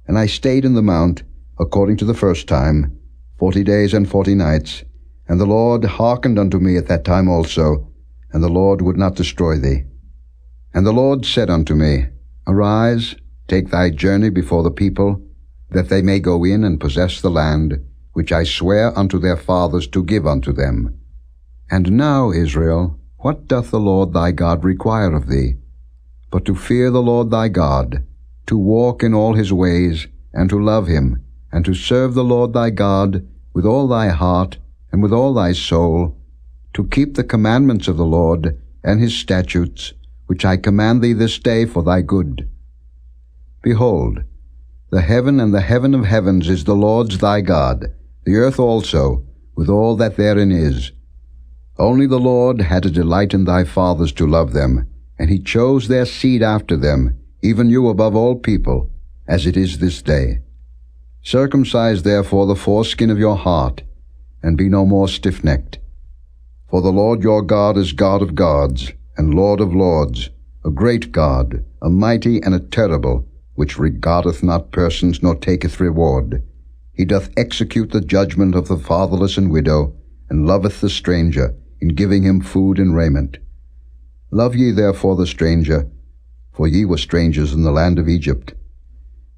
And I stayed in the mount, according to the first time, 40 days and 40 nights, and the Lord hearkened unto me at that time also, and the Lord would not destroy thee. And the Lord said unto me, Arise, take thy journey before the people, that they may go in and possess the land, which I swear unto their fathers to give unto them. And now, Israel, what doth the Lord thy God require of thee? But to fear the Lord thy God, to walk in all his ways, and to love him, and to serve the Lord thy God with all thy heart and with all thy soul, to keep the commandments of the Lord and his statutes, which I command thee this day for thy good. Behold, the heaven and the heaven of heavens is the Lord's thy God, the earth also, with all that therein is. Only the Lord had a delight in thy fathers to love them, and he chose their seed after them, even you above all people, as it is this day. Circumcise therefore the foreskin of your heart, and be no more stiff-necked. For the Lord your God is God of gods, and Lord of lords, a great God, a mighty and a terrible, which regardeth not persons nor taketh reward. He doth execute the judgment of the fatherless and widow, and loveth the stranger, in giving him food and raiment. Love ye therefore the stranger, for ye were strangers in the land of Egypt.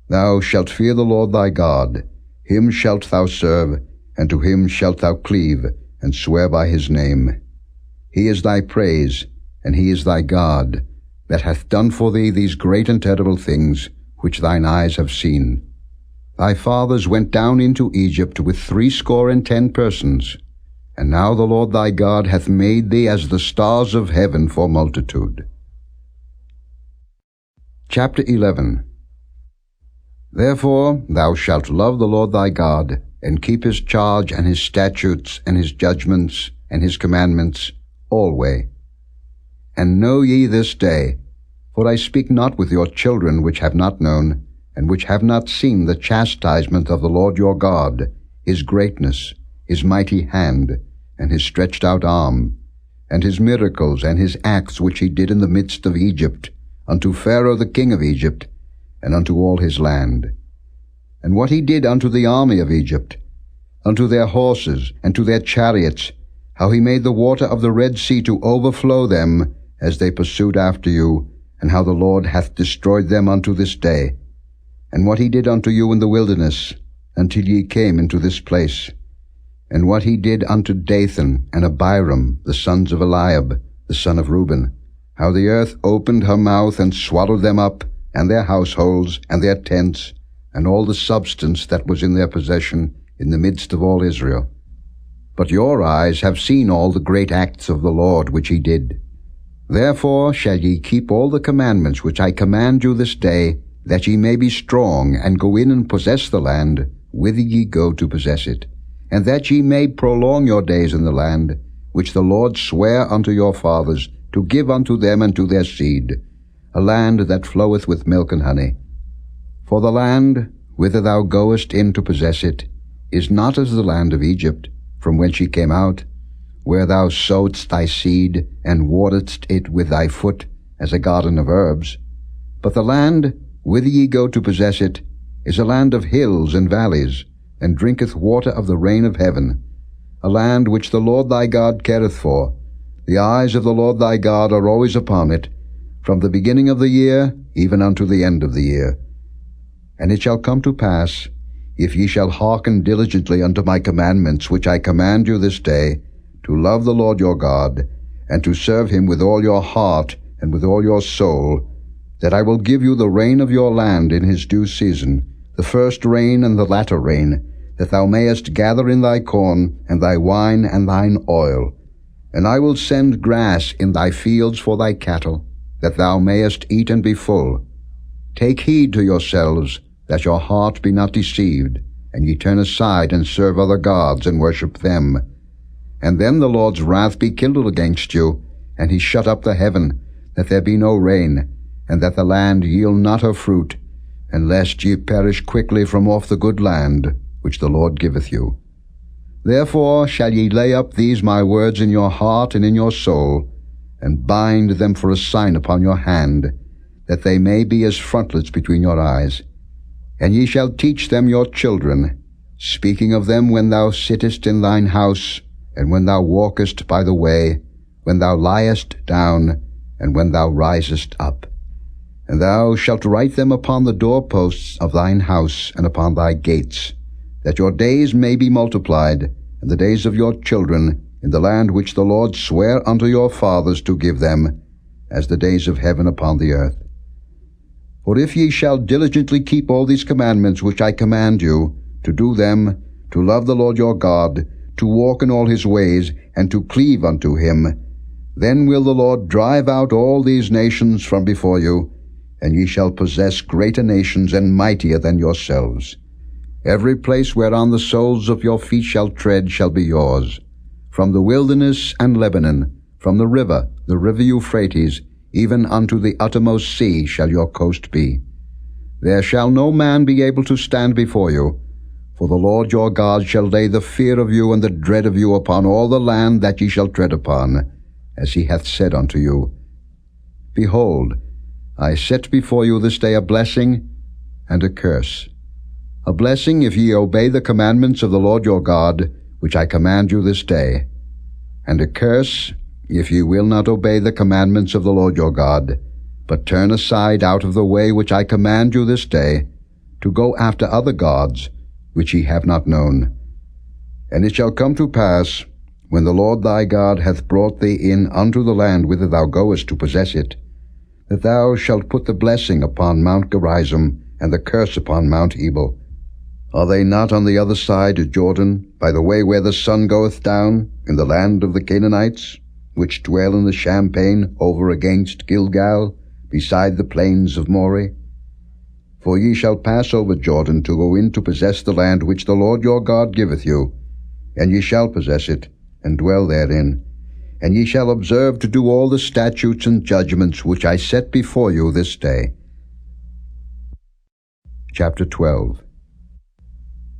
Thou shalt fear the Lord thy God, him shalt thou serve, and to him shalt thou cleave, and swear by his name. He is thy praise, and he is thy God, that hath done for thee these great and terrible things, which thine eyes have seen. Thy fathers went down into Egypt with 70 persons, and now the Lord thy God hath made thee as the stars of heaven for multitude. Chapter 11. Therefore thou shalt love the Lord thy God, and keep his charge and his statutes and his judgments and his commandments alway. And know ye this day, for I speak not with your children which have not known, and which have not seen the chastisement of the Lord your God, his greatness, his mighty hand, and his stretched out arm, and his miracles and his acts which he did in the midst of Egypt, unto Pharaoh the king of Egypt, and unto all his land. And what he did unto the army of Egypt, unto their horses, and to their chariots, how he made the water of the Red Sea to overflow them, as they pursued after you, and how the Lord hath destroyed them unto this day. And what he did unto you in the wilderness, until ye came into this place. And what he did unto Dathan and Abiram, the sons of Eliab, the son of Reuben, how the earth opened her mouth and swallowed them up, and their households, and their tents, and all the substance that was in their possession, in the midst of all Israel. But your eyes have seen all the great acts of the Lord which he did. Therefore shall ye keep all the commandments which I command you this day, that ye may be strong, and go in and possess the land, whither ye go to possess it, and that ye may prolong your days in the land, which the Lord sware unto your fathers, to give unto them and to their seed, a land that floweth with milk and honey. For the land, whither thou goest in to possess it, is not as the land of Egypt, from whence ye came out, where thou sowedst thy seed, and wateredst it with thy foot, as a garden of herbs. But the land, whither ye go to possess it, is a land of hills and valleys, and drinketh water of the rain of heaven, a land which the Lord thy God careth for. The eyes of the Lord thy God are always upon it, from the beginning of the year even unto the end of the year. And it shall come to pass, if ye shall hearken diligently unto my commandments which I command you this day, to love the Lord your God, and to serve him with all your heart and with all your soul, that I will give you the rain of your land in his due season, the first rain and the latter rain, that thou mayest gather in thy corn, and thy wine, and thine oil. And I will send grass in thy fields for thy cattle, that thou mayest eat and be full. Take heed to yourselves, that your heart be not deceived, and ye turn aside and serve other gods, and worship them. And then the Lord's wrath be kindled against you, and he shut up the heaven, that there be no rain, and that the land yield not her fruit, and lest ye perish quickly from off the good land, which the Lord giveth you. Therefore shall ye lay up these my words in your heart and in your soul, and bind them for a sign upon your hand, that they may be as frontlets between your eyes. And ye shall teach them your children, speaking of them when thou sittest in thine house, and when thou walkest by the way, when thou liest down, and when thou risest up. And thou shalt write them upon the doorposts of thine house and upon thy gates, that your days may be multiplied, and the days of your children, in the land which the Lord sware unto your fathers to give them, as the days of heaven upon the earth. For if ye shall diligently keep all these commandments which I command you, to do them, to love the Lord your God, to walk in all his ways, and to cleave unto him, then will the Lord drive out all these nations from before you, and ye shall possess greater nations and mightier than yourselves. Every place whereon the soles of your feet shall tread shall be yours. From the wilderness and Lebanon, from the river Euphrates, even unto the uttermost sea shall your coast be. There shall no man be able to stand before you, for the Lord your God shall lay the fear of you and the dread of you upon all the land that ye shall tread upon, as he hath said unto you. Behold, I set before you this day a blessing and a curse. A blessing if ye obey the commandments of the Lord your God, which I command you this day, and a curse if ye will not obey the commandments of the Lord your God, but turn aside out of the way which I command you this day, to go after other gods, which ye have not known. And it shall come to pass, when the Lord thy God hath brought thee in unto the land whither thou goest to possess it, that thou shalt put the blessing upon Mount Gerizim, and the curse upon Mount Ebal. Are they not on the other side of Jordan, by the way where the sun goeth down, in the land of the Canaanites, which dwell in the champaign over against Gilgal, beside the plains of Moreh? For ye shall pass over Jordan to go in to possess the land which the Lord your God giveth you, and ye shall possess it, and dwell therein. And ye shall observe to do all the statutes and judgments which I set before you this day. Chapter 12.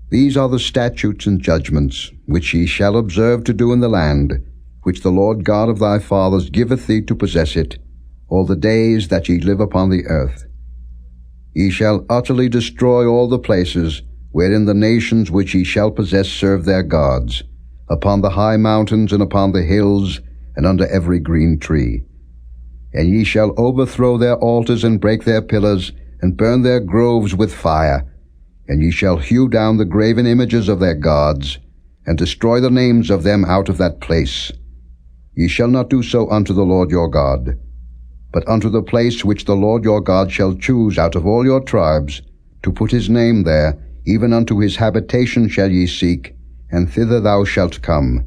These are the statutes and judgments which ye shall observe to do in the land, which the Lord God of thy fathers giveth thee to possess it, all the days that ye live upon the earth. Ye shall utterly destroy all the places wherein the nations which ye shall possess serve their gods, upon the high mountains and upon the hills, and under every green tree. And ye shall overthrow their altars and break their pillars, and burn their groves with fire. And ye shall hew down the graven images of their gods, and destroy the names of them out of that place. Ye shall not do so unto the Lord your God, but unto the place which the Lord your God shall choose out of all your tribes, to put his name there, even unto his habitation shall ye seek, and thither thou shalt come.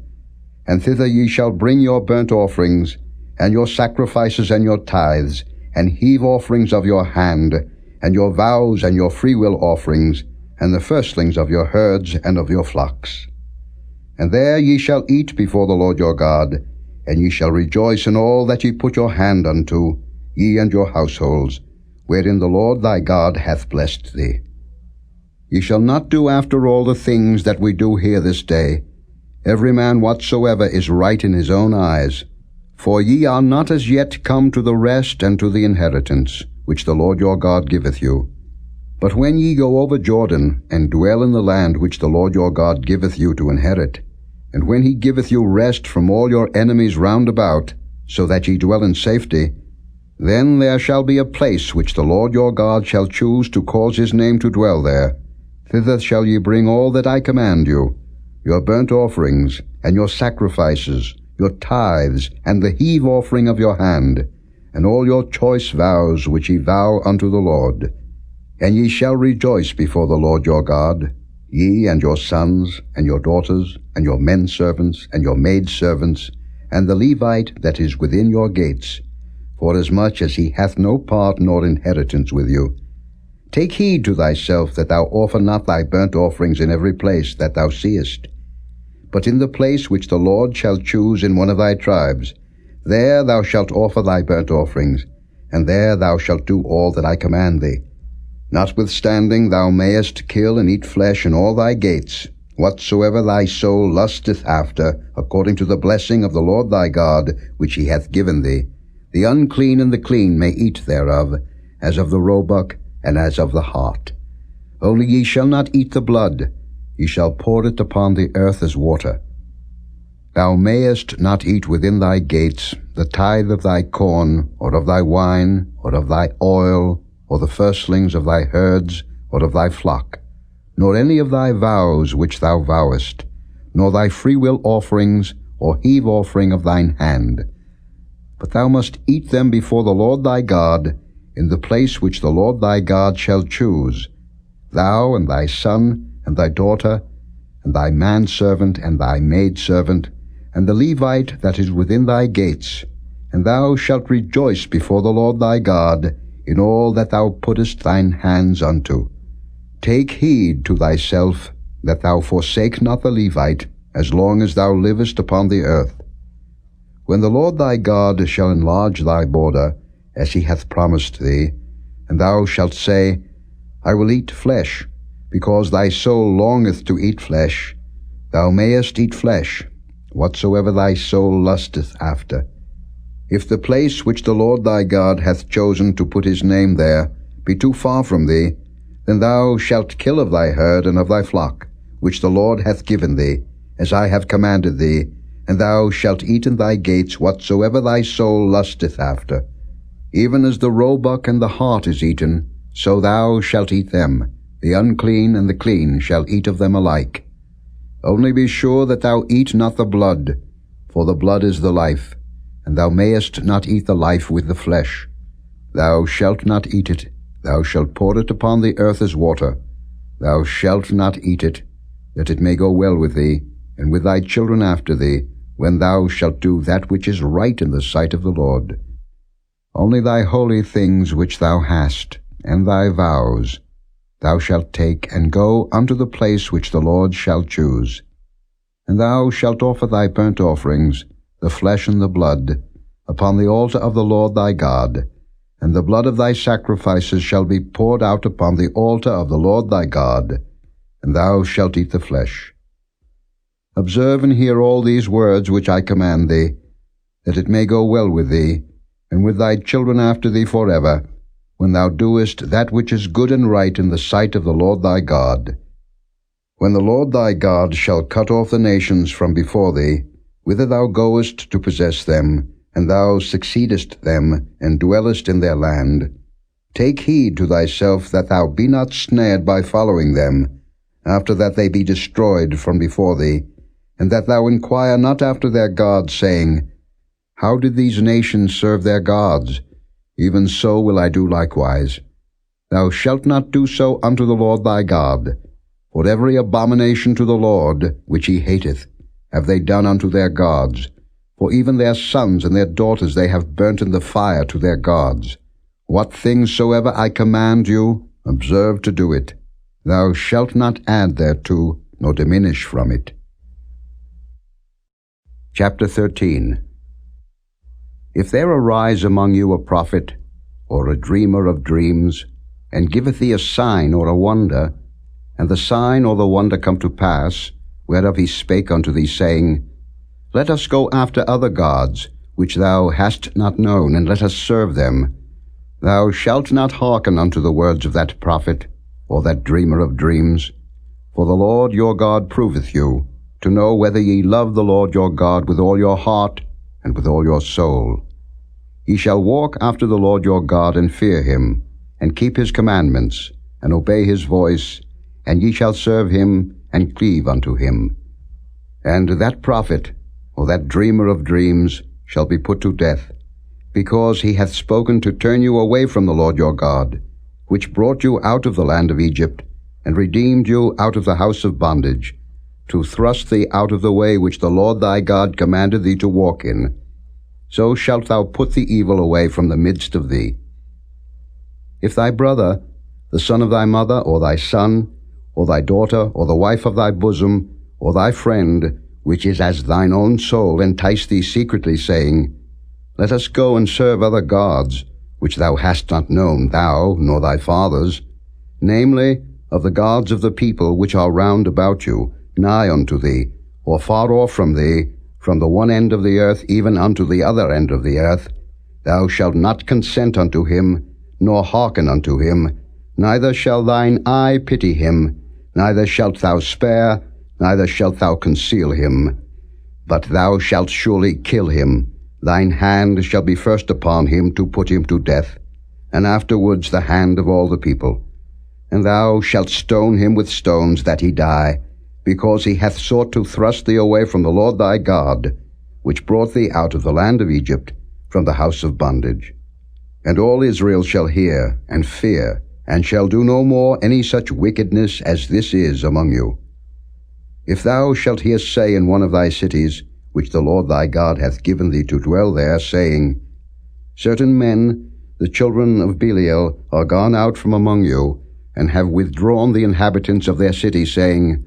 And thither ye shall bring your burnt offerings, and your sacrifices and your tithes, and heave offerings of your hand, and your vows and your freewill offerings, and the firstlings of your herds and of your flocks. And there ye shall eat before the Lord your God, and ye shall rejoice in all that ye put your hand unto, ye and your households, wherein the Lord thy God hath blessed thee. Ye shall not do after all the things that we do here this day, every man whatsoever is right in his own eyes. For ye are not as yet come to the rest and to the inheritance, which the Lord your God giveth you. But when ye go over Jordan, and dwell in the land which the Lord your God giveth you to inherit, and when he giveth you rest from all your enemies round about, so that ye dwell in safety, then there shall be a place which the Lord your God shall choose to cause his name to dwell there. Thither shall ye bring all that I command you, your burnt offerings, and your sacrifices, your tithes, and the heave offering of your hand, and all your choice vows which ye vow unto the Lord. And ye shall rejoice before the Lord your God, ye and your sons, and your daughters, and your men servants, and your maid servants, and the Levite that is within your gates, forasmuch as he hath no part nor inheritance with you. Take heed to thyself that thou offer not thy burnt offerings in every place that thou seest. But in the place which the Lord shall choose in one of thy tribes, there thou shalt offer thy burnt offerings, and there thou shalt do all that I command thee. Notwithstanding thou mayest kill and eat flesh in all thy gates, whatsoever thy soul lusteth after, according to the blessing of the Lord thy God, which he hath given thee. The unclean and the clean may eat thereof, as of the roebuck, and as of the hart. Only ye shall not eat the blood, ye shall pour it upon the earth as water. Thou mayest not eat within thy gates the tithe of thy corn, or of thy wine, or of thy oil, or the firstlings of thy herds, or of thy flock, nor any of thy vows which thou vowest, nor thy freewill offerings, or heave offering of thine hand. But thou must eat them before the Lord thy God, in the place which the Lord thy God shall choose, thou and thy son, and thy daughter, and thy manservant, and thy maidservant, and the Levite that is within thy gates, and thou shalt rejoice before the Lord thy God in all that thou puttest thine hands unto. Take heed to thyself that thou forsake not the Levite, as long as thou livest upon the earth. When the Lord thy God shall enlarge thy border, as he hath promised thee, and thou shalt say, I will eat flesh, because thy soul longeth to eat flesh, thou mayest eat flesh, whatsoever thy soul lusteth after. If the place which the Lord thy God hath chosen to put his name there be too far from thee, then thou shalt kill of thy herd and of thy flock, which the Lord hath given thee, as I have commanded thee, and thou shalt eat in thy gates whatsoever thy soul lusteth after. Even as the roebuck and the hart is eaten, so thou shalt eat them. The unclean and the clean shall eat of them alike. Only be sure that thou eat not the blood, for the blood is the life, and thou mayest not eat the life with the flesh. Thou shalt not eat it, thou shalt pour it upon the earth as water. Thou shalt not eat it, that it may go well with thee, and with thy children after thee, when thou shalt do that which is right in the sight of the Lord. Only thy holy things which thou hast, and thy vows, thou shalt take, and go unto the place which the Lord shall choose. And thou shalt offer thy burnt offerings, the flesh and the blood, upon the altar of the Lord thy God, and the blood of thy sacrifices shall be poured out upon the altar of the Lord thy God, and thou shalt eat the flesh. Observe and hear all these words which I command thee, that it may go well with thee, and with thy children after thee forever, when thou doest that which is good and right in the sight of the Lord thy God. When the Lord thy God shall cut off the nations from before thee, whither thou goest to possess them, and thou succeedest them, and dwellest in their land, take heed to thyself that thou be not snared by following them, after that they be destroyed from before thee, and that thou inquire not after their gods, saying, How did these nations serve their gods? Even so will I do likewise. Thou shalt not do so unto the Lord thy God, for every abomination to the Lord, which he hateth, have they done unto their gods, for even their sons and their daughters they have burnt in the fire to their gods. What things soever I command you, observe to do it. Thou shalt not add thereto, nor diminish from it. Chapter 13. If there arise among you a prophet, or a dreamer of dreams, and giveth thee a sign or a wonder, and the sign or the wonder come to pass, whereof he spake unto thee, saying, Let us go after other gods, which thou hast not known, and let us serve them, thou shalt not hearken unto the words of that prophet, or that dreamer of dreams. For the Lord your God proveth you, to know whether ye love the Lord your God with all your heart and with all your soul. Ye shall walk after the Lord your God, and fear him, and keep his commandments, and obey his voice, and ye shall serve him, and cleave unto him. And that prophet, or that dreamer of dreams, shall be put to death, because he hath spoken to turn you away from the Lord your God, which brought you out of the land of Egypt, and redeemed you out of the house of bondage, to thrust thee out of the way which the Lord thy God commanded thee to walk in. So shalt thou put the evil away from the midst of thee. If thy brother, the son of thy mother, or thy son, or thy daughter, or the wife of thy bosom, or thy friend, which is as thine own soul, entice thee secretly, saying, Let us go and serve other gods, which thou hast not known, thou, nor thy fathers, namely, of the gods of the people which are round about you, nigh unto thee, or far off from thee, from the one end of the earth even unto the other end of the earth, thou shalt not consent unto him, nor hearken unto him, neither shall thine eye pity him, neither shalt thou spare, neither shalt thou conceal him. But thou shalt surely kill him. Thine hand shall be first upon him to put him to death, and afterwards the hand of all the people. And thou shalt stone him with stones that he die, because he hath sought to thrust thee away from the Lord thy God, which brought thee out of the land of Egypt, from the house of bondage. And all Israel shall hear, and fear, and shall do no more any such wickedness as this is among you. If thou shalt hear say in one of thy cities, which the Lord thy God hath given thee to dwell there, saying, Certain men, the children of Belial, are gone out from among you, and have withdrawn the inhabitants of their city, saying,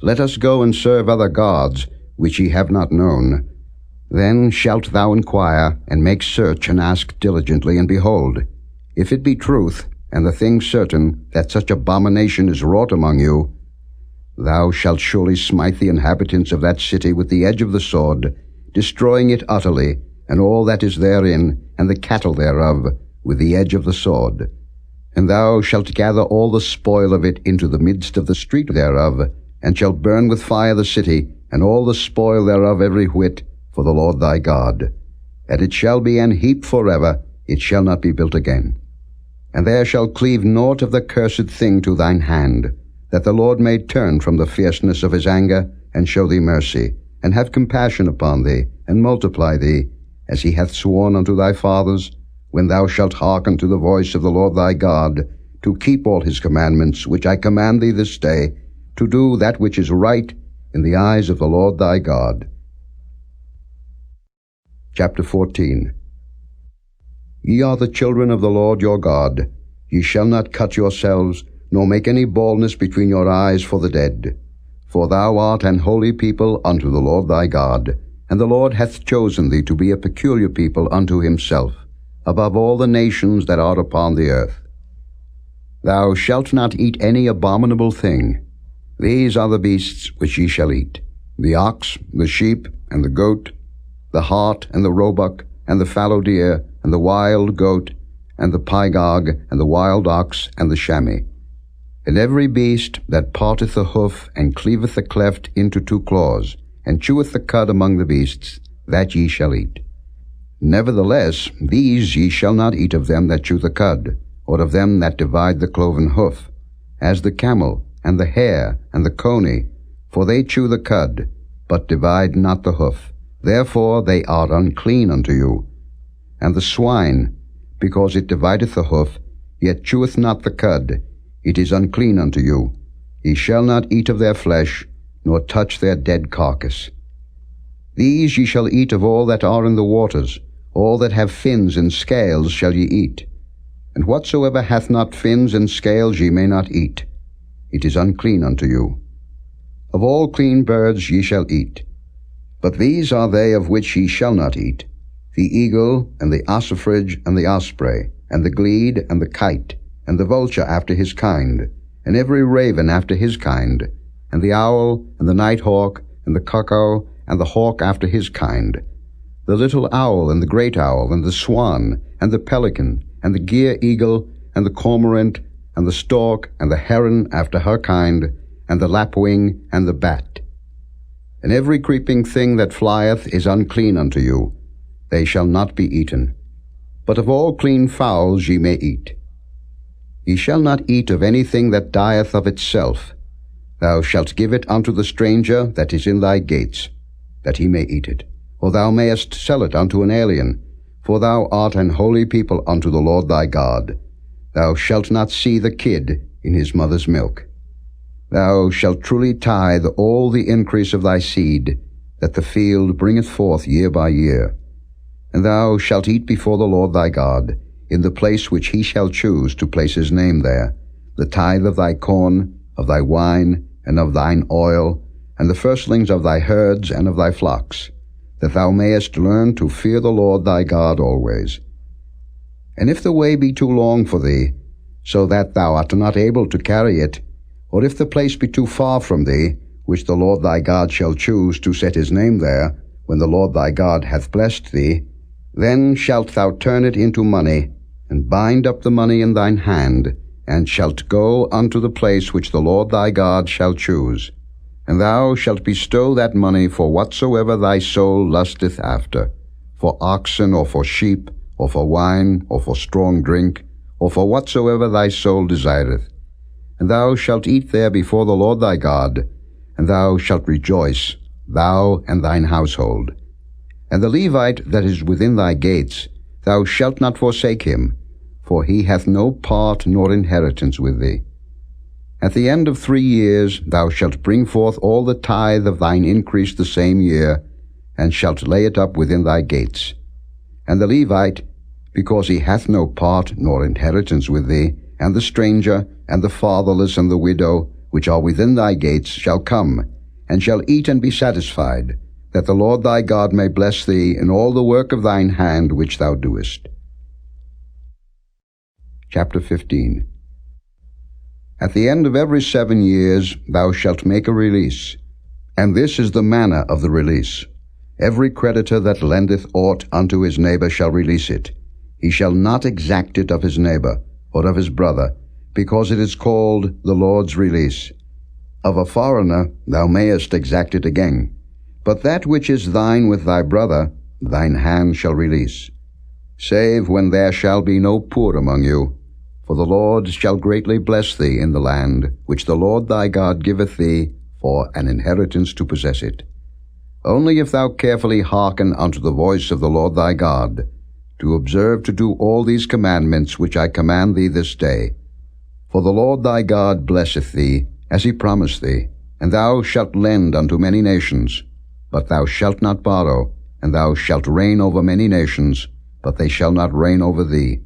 Let us go and serve other gods, which ye have not known. Then shalt thou inquire, and make search, and ask diligently, and behold, if it be truth, and the thing certain, that such abomination is wrought among you, thou shalt surely smite the inhabitants of that city with the edge of the sword, destroying it utterly, and all that is therein, and the cattle thereof, with the edge of the sword. And thou shalt gather all the spoil of it into the midst of the street thereof, and shalt burn with fire the city, and all the spoil thereof every whit, for the Lord thy God. And it shall be an heap forever, it shall not be built again. And there shall cleave naught of the cursed thing to thine hand, that the Lord may turn from the fierceness of his anger, and show thee mercy, and have compassion upon thee, and multiply thee, as he hath sworn unto thy fathers, when thou shalt hearken to the voice of the Lord thy God, to keep all his commandments, which I command thee this day, to do that which is right in the eyes of the Lord thy God. Chapter 14. Ye are the children of the Lord your God. Ye shall not cut yourselves, nor make any baldness between your eyes for the dead. For thou art an holy people unto the Lord thy God, and the Lord hath chosen thee to be a peculiar people unto himself, above all the nations that are upon the earth. Thou shalt not eat any abominable thing. These are the beasts which ye shall eat: the ox, the sheep, and the goat, the hart, and the roebuck, and the fallow deer, and the wild goat, and the pygarg, and the wild ox, and the chamois. And every beast that parteth the hoof, and cleaveth the cleft into two claws, and cheweth the cud among the beasts, that ye shall eat. Nevertheless, these ye shall not eat of them that chew the cud, or of them that divide the cloven hoof, as the camel, and the hare, and the coney, for they chew the cud, but divide not the hoof. Therefore they are unclean unto you. And the swine, because it divideth the hoof, yet cheweth not the cud, it is unclean unto you. Ye shall not eat of their flesh, nor touch their dead carcass. These ye shall eat of all that are in the waters, all that have fins and scales shall ye eat. And whatsoever hath not fins and scales ye may not eat. It is unclean unto you. Of all clean birds ye shall eat. But these are they of which ye shall not eat: the eagle, and the ossifrage, and the osprey, and the glede, and the kite, and the vulture after his kind, and every raven after his kind, and the owl, and the night hawk, and the cuckoo, and the hawk after his kind, the little owl, and the great owl, and the swan, and the pelican, and the gier eagle, and the cormorant, and the stork, and the heron after her kind, and the lapwing, and the bat. And every creeping thing that flieth is unclean unto you; they shall not be eaten. But of all clean fowls ye may eat. Ye shall not eat of anything that dieth of itself. Thou shalt give it unto the stranger that is in thy gates, that he may eat it. Or thou mayest sell it unto an alien, for thou art an holy people unto the Lord thy God. Thou shalt not see the kid in his mother's milk. Thou shalt truly tithe all the increase of thy seed, that the field bringeth forth year by year. And thou shalt eat before the Lord thy God, in the place which he shall choose to place his name there, the tithe of thy corn, of thy wine, and of thine oil, and the firstlings of thy herds and of thy flocks, that thou mayest learn to fear the Lord thy God always. And if the way be too long for thee, so that thou art not able to carry it, or if the place be too far from thee, which the Lord thy God shall choose to set his name there, when the Lord thy God hath blessed thee, then shalt thou turn it into money, and bind up the money in thine hand, and shalt go unto the place which the Lord thy God shall choose. And thou shalt bestow that money for whatsoever thy soul lusteth after, for oxen, or for sheep, or for wine, or for strong drink, or for whatsoever thy soul desireth. And thou shalt eat there before the Lord thy God, and thou shalt rejoice, thou and thine household. And the Levite that is within thy gates, thou shalt not forsake him, for he hath no part nor inheritance with thee. At the end of 3 years thou shalt bring forth all the tithe of thine increase the same year, and shalt lay it up within thy gates. And the Levite, because he hath no part nor inheritance with thee, and the stranger, and the fatherless, and the widow, which are within thy gates, shall come, and shall eat and be satisfied, that the Lord thy God may bless thee in all the work of thine hand which thou doest. Chapter 15. At the end of every 7 years thou shalt make a release, and this is the manner of the release. Every creditor that lendeth aught unto his neighbor shall release it. He shall not exact it of his neighbor, or of his brother, because it is called the Lord's release. Of a foreigner thou mayest exact it again, but that which is thine with thy brother thine hand shall release, save when there shall be no poor among you. For the Lord shall greatly bless thee in the land, which the Lord thy God giveth thee for an inheritance to possess it. Only if thou carefully hearken unto the voice of the Lord thy God, to observe to do all these commandments which I command thee this day. For the Lord thy God blesseth thee, as he promised thee, and thou shalt lend unto many nations, but thou shalt not borrow, and thou shalt reign over many nations, but they shall not reign over thee.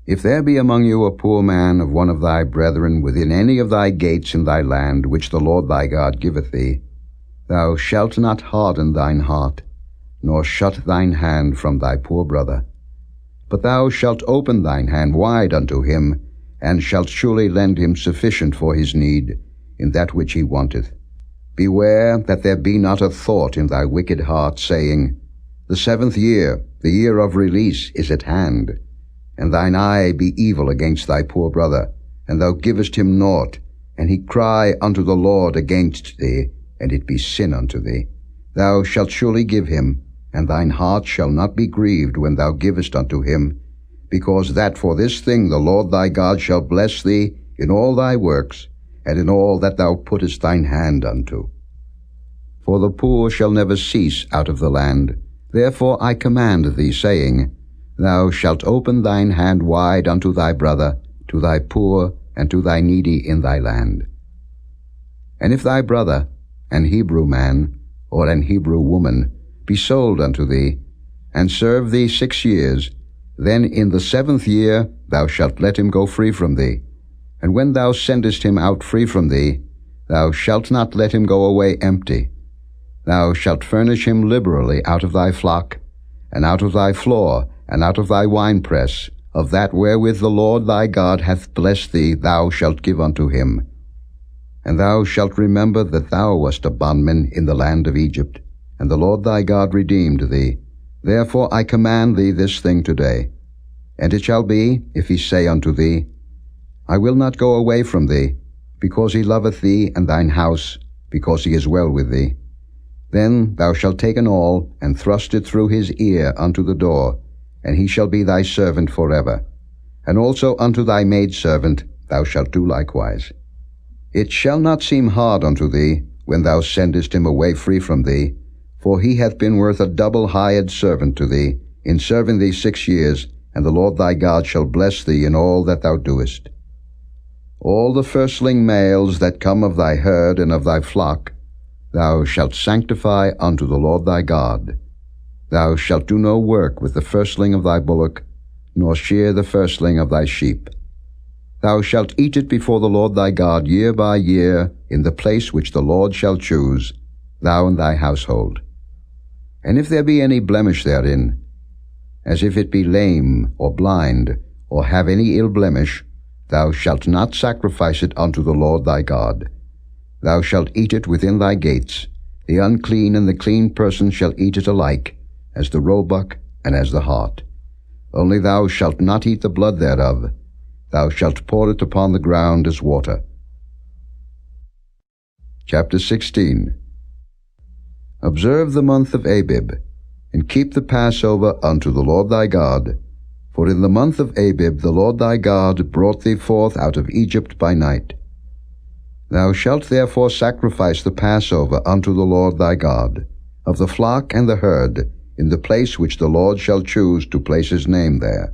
If there be among you a poor man of one of thy brethren within any of thy gates in thy land, which the Lord thy God giveth thee, thou shalt not harden thine heart, nor shut thine hand from thy poor brother. But thou shalt open thine hand wide unto him, and shalt surely lend him sufficient for his need, in that which he wanteth. Beware that there be not a thought in thy wicked heart, saying, The 7th year, the year of release, is at hand, and thine eye be evil against thy poor brother, and thou givest him naught, and he cry unto the Lord against thee, and it be sin unto thee. Thou shalt surely give him, and thine heart shall not be grieved when thou givest unto him, because that for this thing the Lord thy God shall bless thee in all thy works, and in all that thou puttest thine hand unto. For the poor shall never cease out of the land. Therefore I command thee, saying, Thou shalt open thine hand wide unto thy brother, to thy poor, and to thy needy in thy land. And if thy brother, an Hebrew man, or an Hebrew woman, be sold unto thee, and serve thee 6 years, then in the 7th year thou shalt let him go free from thee. And when thou sendest him out free from thee, thou shalt not let him go away empty. Thou shalt furnish him liberally out of thy flock, and out of thy floor, and out of thy winepress, of that wherewith the Lord thy God hath blessed thee thou shalt give unto him. And thou shalt remember that thou wast a bondman in the land of Egypt, and the Lord thy God redeemed thee. Therefore I command thee this thing today. And it shall be, if he say unto thee, I will not go away from thee, because he loveth thee and thine house, because he is well with thee, then thou shalt take an awl, and thrust it through his ear unto the door, and he shall be thy servant forever. And also unto thy maidservant thou shalt do likewise. It shall not seem hard unto thee, when thou sendest him away free from thee, for he hath been worth a double hired servant to thee, in serving thee 6 years, and the Lord thy God shall bless thee in all that thou doest. All the firstling males that come of thy herd and of thy flock thou shalt sanctify unto the Lord thy God. Thou shalt do no work with the firstling of thy bullock, nor shear the firstling of thy sheep. Thou shalt eat it before the Lord thy God year by year, in the place which the Lord shall choose, thou and thy household. And if there be any blemish therein, as if it be lame, or blind, or have any ill blemish, thou shalt not sacrifice it unto the Lord thy God. Thou shalt eat it within thy gates. The unclean and the clean person shall eat it alike, as the roebuck and as the hart. Only thou shalt not eat the blood thereof. Thou shalt pour it upon the ground as water. Chapter 16. Observe the month of Abib, and keep the Passover unto the Lord thy God. For in the month of Abib the Lord thy God brought thee forth out of Egypt by night. Thou shalt therefore sacrifice the Passover unto the Lord thy God, of the flock and the herd, in the place which the Lord shall choose to place his name there.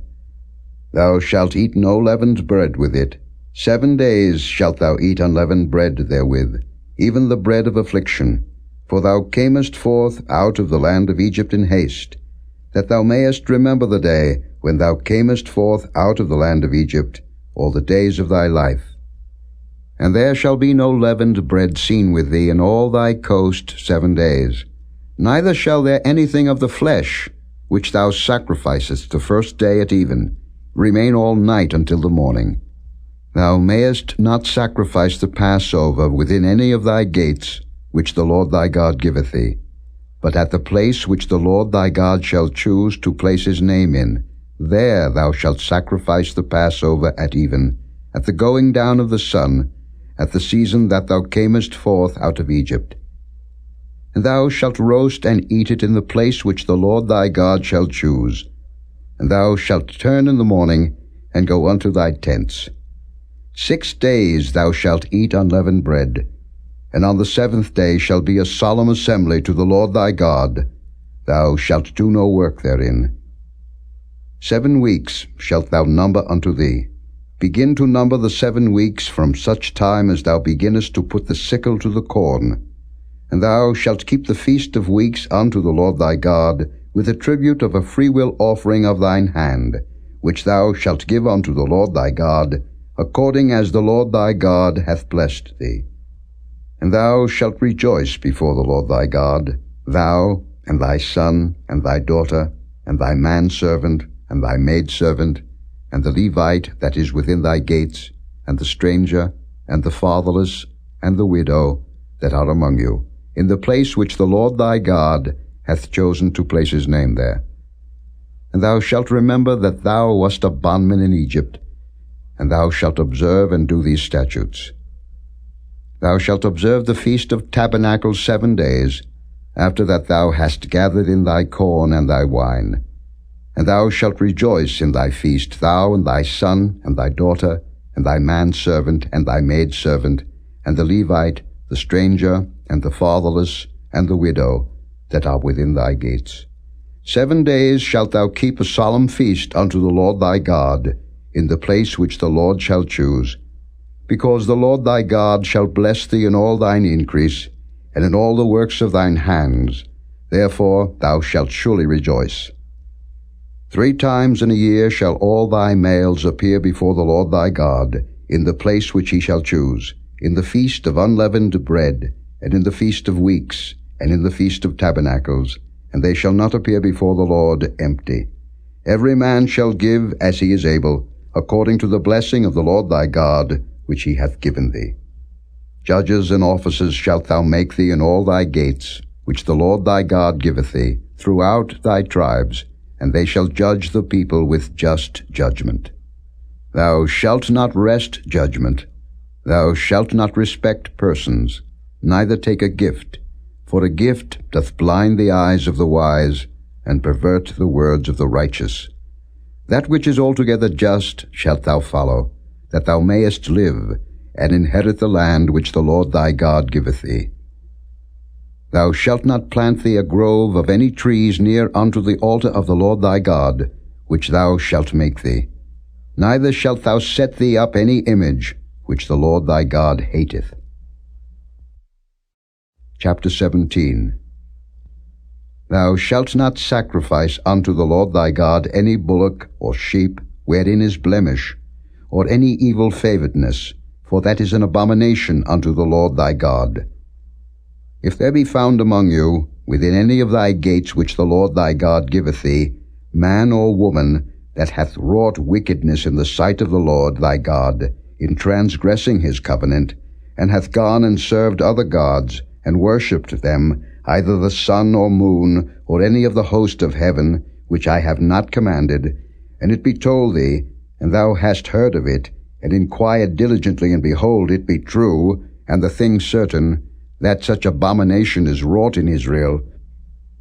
Thou shalt eat no leavened bread with it. 7 days shalt thou eat unleavened bread therewith, even the bread of affliction. For thou camest forth out of the land of Egypt in haste, that thou mayest remember the day when thou camest forth out of the land of Egypt, all the days of thy life. And there shall be no leavened bread seen with thee in all thy coast 7 days. Neither shall there anything of the flesh, which thou sacrificest the first day at even, remain all night until the morning. Thou mayest not sacrifice the Passover within any of thy gates, which the Lord thy God giveth thee, but at the place which the Lord thy God shall choose to place his name in, there thou shalt sacrifice the Passover at even, at the going down of the sun, at the season that thou camest forth out of Egypt. And thou shalt roast and eat it in the place which the Lord thy God shall choose. And thou shalt turn in the morning, and go unto thy tents. 6 days thou shalt eat unleavened bread, and on the 7th day shall be a solemn assembly to the Lord thy God. Thou shalt do no work therein. 7 weeks shalt thou number unto thee. Begin to number the 7 weeks from such time as thou beginnest to put the sickle to the corn. And thou shalt keep the feast of weeks unto the Lord thy God, with a tribute of a freewill offering of thine hand, which thou shalt give unto the Lord thy God, according as the Lord thy God hath blessed thee. And thou shalt rejoice before the Lord thy God, thou, and thy son, and thy daughter, and thy manservant, and thy maidservant, and the Levite that is within thy gates, and the stranger, and the fatherless, and the widow that are among you, in the place which the Lord thy God hath chosen to place his name there. And thou shalt remember that thou wast a bondman in Egypt, and thou shalt observe and do these statutes. Thou shalt observe the Feast of Tabernacles 7 days, after that thou hast gathered in thy corn and thy wine. And thou shalt rejoice in thy feast, thou and thy son, and thy daughter, and thy manservant, and thy maidservant, and the Levite, the stranger, and the fatherless, and the widow, that are within thy gates. 7 days shalt thou keep a solemn feast unto the Lord thy God, in the place which the Lord shall choose, because the Lord thy God shall bless thee in all thine increase, and in all the works of thine hands. Therefore thou shalt surely rejoice. 3 times in a year shall all thy males appear before the Lord thy God, in the place which he shall choose, in the feast of unleavened bread, and in the feast of weeks, and in the Feast of Tabernacles, and they shall not appear before the Lord empty. Every man shall give as he is able, according to the blessing of the Lord thy God, which he hath given thee. Judges and officers shalt thou make thee in all thy gates, which the Lord thy God giveth thee, throughout thy tribes, and they shall judge the people with just judgment. Thou shalt not wrest judgment. Thou shalt not respect persons, neither take a gift, for a gift doth blind the eyes of the wise, and pervert the words of the righteous. That which is altogether just shalt thou follow, that thou mayest live, and inherit the land which the Lord thy God giveth thee. Thou shalt not plant thee a grove of any trees near unto the altar of the Lord thy God, which thou shalt make thee. Neither shalt thou set thee up any image, which the Lord thy God hateth. Chapter 17. Thou shalt not sacrifice unto the Lord thy God any bullock or sheep wherein is blemish, or any evil favoredness, for that is an abomination unto the Lord thy God. If there be found among you, within any of thy gates which the Lord thy God giveth thee, man or woman that hath wrought wickedness in the sight of the Lord thy God, in transgressing his covenant, and hath gone and served other gods, and worshipped them, either the sun or moon, or any of the host of heaven, which I have not commanded, and it be told thee, and thou hast heard of it, and inquired diligently, and behold, it be true, and the thing certain, that such abomination is wrought in Israel,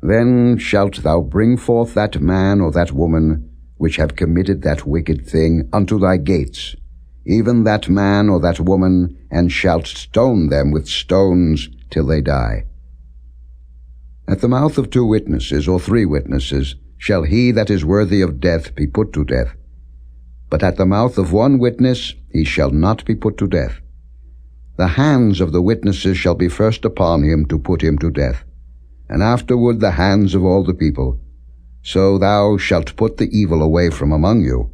then shalt thou bring forth that man or that woman, which have committed that wicked thing, unto thy gates, even that man or that woman, and shalt stone them with stones till they die. At the mouth of 2 witnesses or 3 witnesses shall he that is worthy of death be put to death. But at the mouth of 1 witness he shall not be put to death. The hands of the witnesses shall be first upon him to put him to death, and afterward the hands of all the people. So thou shalt put the evil away from among you.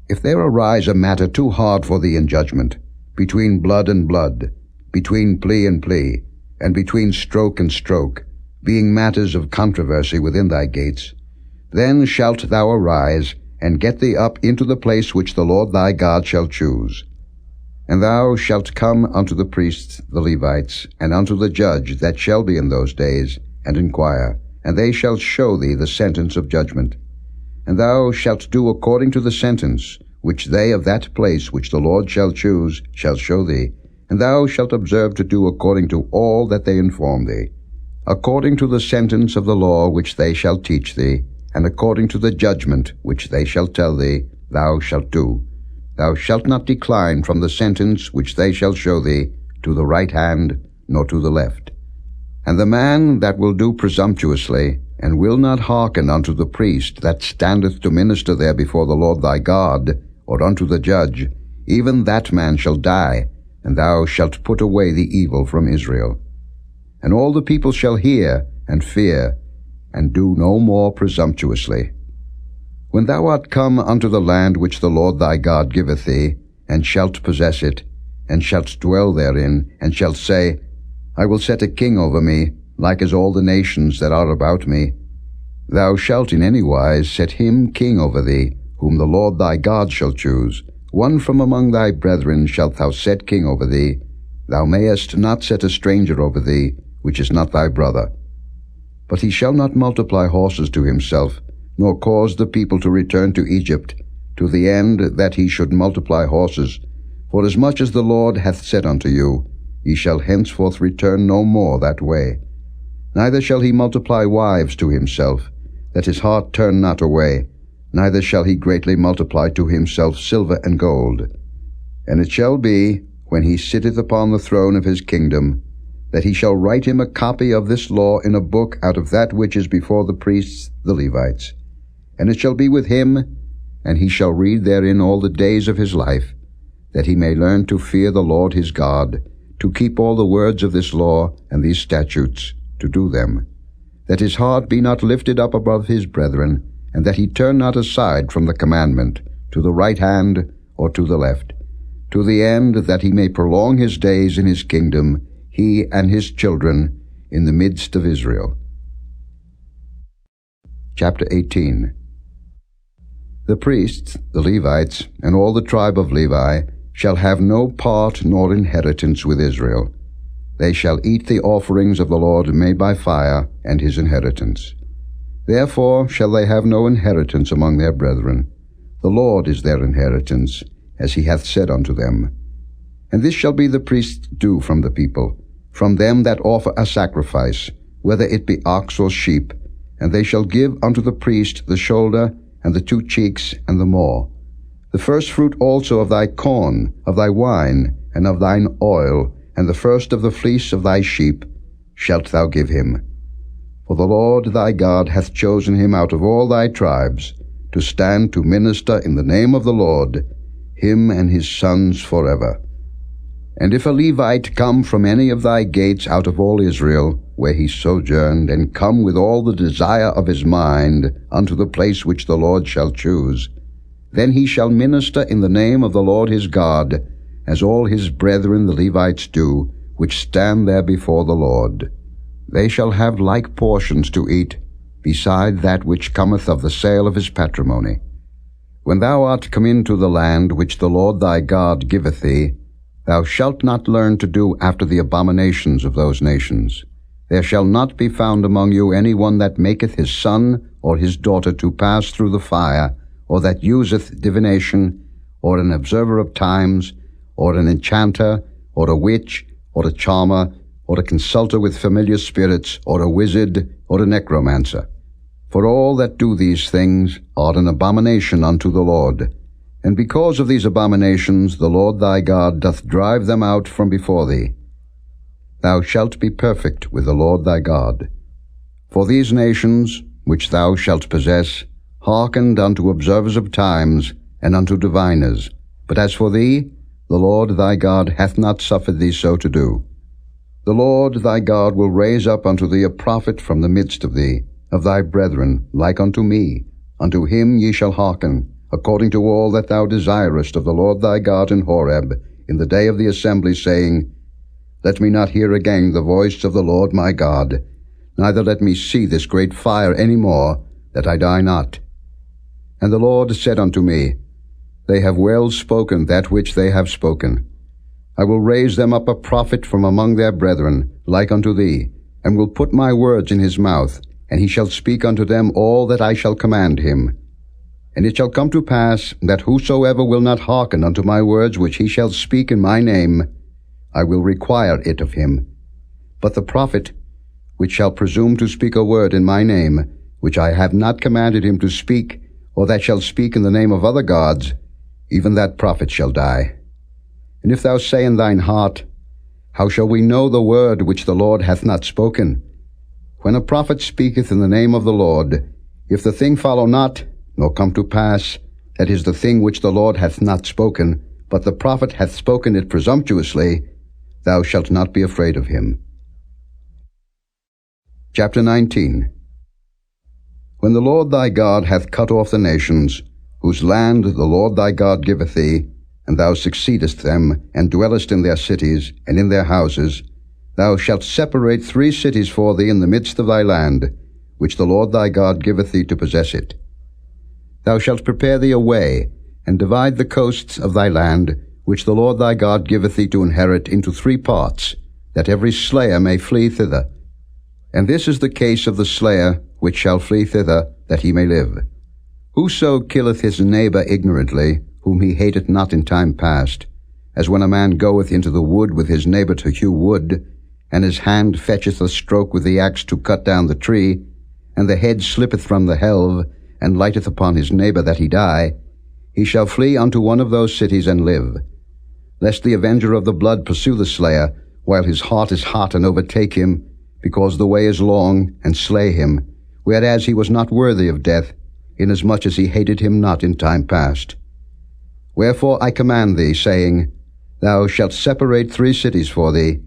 If there arise a matter too hard for thee in judgment, between blood and blood, between plea and plea, and between stroke and stroke, being matters of controversy within thy gates, then shalt thou arise, and get thee up into the place which the Lord thy God shall choose. And thou shalt come unto the priests the Levites, and unto the judge that shall be in those days, and inquire, and they shall show thee the sentence of judgment. And thou shalt do according to the sentence which they of that place which the Lord shall choose shall show thee, and thou shalt observe to do according to all that they inform thee, according to the sentence of the law which they shall teach thee, and according to the judgment which they shall tell thee, thou shalt do. Thou shalt not decline from the sentence which they shall show thee, to the right hand, nor to the left. And the man that will do presumptuously, and will not hearken unto the priest that standeth to minister there before the Lord thy God, or unto the judge, even that man shall die, and thou shalt put away the evil from Israel. And all the people shall hear and fear, and do no more presumptuously. When thou art come unto the land which the Lord thy God giveth thee, and shalt possess it, and shalt dwell therein, and shalt say, I will set a king over me, like as all the nations that are about me, thou shalt in any wise set him king over thee, whom the Lord thy God shall choose. One from among thy brethren shalt thou set king over thee. Thou mayest not set a stranger over thee, which is not thy brother. But he shall not multiply horses to himself, nor cause the people to return to Egypt, to the end that he should multiply horses. For as much as the Lord hath said unto you, ye shall henceforth return no more that way. Neither shall he multiply wives to himself, that his heart turn not away, neither shall he greatly multiply to himself silver and gold. And it shall be, when he sitteth upon the throne of his kingdom, that he shall write him a copy of this law in a book out of that which is before the priests the Levites. And it shall be with him, and he shall read therein all the days of his life, that he may learn to fear the Lord his God, to keep all the words of this law and these statutes, to do them, that his heart be not lifted up above his brethren, and that he turn not aside from the commandment, to the right hand or to the left, to the end that he may prolong his days in his kingdom, he and his children, in the midst of Israel. Chapter 18. The priests, the Levites, and all the tribe of Levi shall have no part nor inheritance with Israel. They shall eat the offerings of the Lord made by fire, and his inheritance. Therefore shall they have no inheritance among their brethren. The Lord is their inheritance, as he hath said unto them. And this shall be the priest's due from the people, from them that offer a sacrifice, whether it be ox or sheep, and they shall give unto the priest the shoulder, and the 2 cheeks, and the maw. The first fruit also of thy corn, of thy wine, and of thine oil, and the first of the fleece of thy sheep, shalt thou give him. For the Lord thy God hath chosen him out of all thy tribes, to stand to minister in the name of the Lord, him and his sons forever. And if a Levite come from any of thy gates out of all Israel, where he sojourned, and come with all the desire of his mind unto the place which the Lord shall choose, then he shall minister in the name of the Lord his God, as all his brethren the Levites do, which stand there before the Lord. They shall have like portions to eat, beside that which cometh of the sale of his patrimony. When thou art come into the land which the Lord thy God giveth thee, thou shalt not learn to do after the abominations of those nations. There shall not be found among you any one that maketh his son or his daughter to pass through the fire, or that useth divination, or an observer of times, or an enchanter, or a witch, or a charmer, or a consulter with familiar spirits, or a wizard, or a necromancer. For all that do these things are an abomination unto the Lord. And because of these abominations the Lord thy God doth drive them out from before thee. Thou shalt be perfect with the Lord thy God. For these nations, which thou shalt possess, hearkened unto observers of times, and unto diviners. But as for thee, the Lord thy God hath not suffered thee so to do. The Lord thy God will raise up unto thee a prophet from the midst of thee, of thy brethren, like unto me. Unto him ye shall hearken, according to all that thou desirest of the Lord thy God in Horeb, in the day of the assembly, saying, Let me not hear again the voice of the Lord my God, neither let me see this great fire any more, that I die not. And the Lord said unto me, They have well spoken that which they have spoken. I will raise them up a prophet from among their brethren, like unto thee, and will put my words in his mouth, and he shall speak unto them all that I shall command him. And it shall come to pass, that whosoever will not hearken unto my words which he shall speak in my name, I will require it of him. But the prophet, which shall presume to speak a word in my name, which I have not commanded him to speak, or that shall speak in the name of other gods, even that prophet shall die. And if thou say in thine heart, How shall we know the word which the Lord hath not spoken? When a prophet speaketh in the name of the Lord, if the thing follow not, nor come to pass, that is the thing which the Lord hath not spoken, but the prophet hath spoken it presumptuously, thou shalt not be afraid of him. Chapter 19. When the Lord thy God hath cut off the nations, whose land the Lord thy God giveth thee, and thou succeedest them, and dwellest in their cities, and in their houses, thou shalt separate 3 cities for thee in the midst of thy land, which the Lord thy God giveth thee to possess it. Thou shalt prepare thee a way, and divide the coasts of thy land, which the Lord thy God giveth thee to inherit, into 3 parts, that every slayer may flee thither. And this is the case of the slayer which shall flee thither, that he may live. Whoso killeth his neighbor ignorantly, whom he hateth not in time past, as when a man goeth into the wood with his neighbor to hew wood, and his hand fetcheth a stroke with the axe to cut down the tree, and the head slippeth from the helve, and lighteth upon his neighbor that he die, he shall flee unto one of those cities and live. Lest the avenger of the blood pursue the slayer, while his heart is hot, and overtake him, because the way is long, and slay him, whereas he was not worthy of death, inasmuch as he hated him not in time past. Wherefore I command thee, saying, Thou shalt separate 3 cities for thee.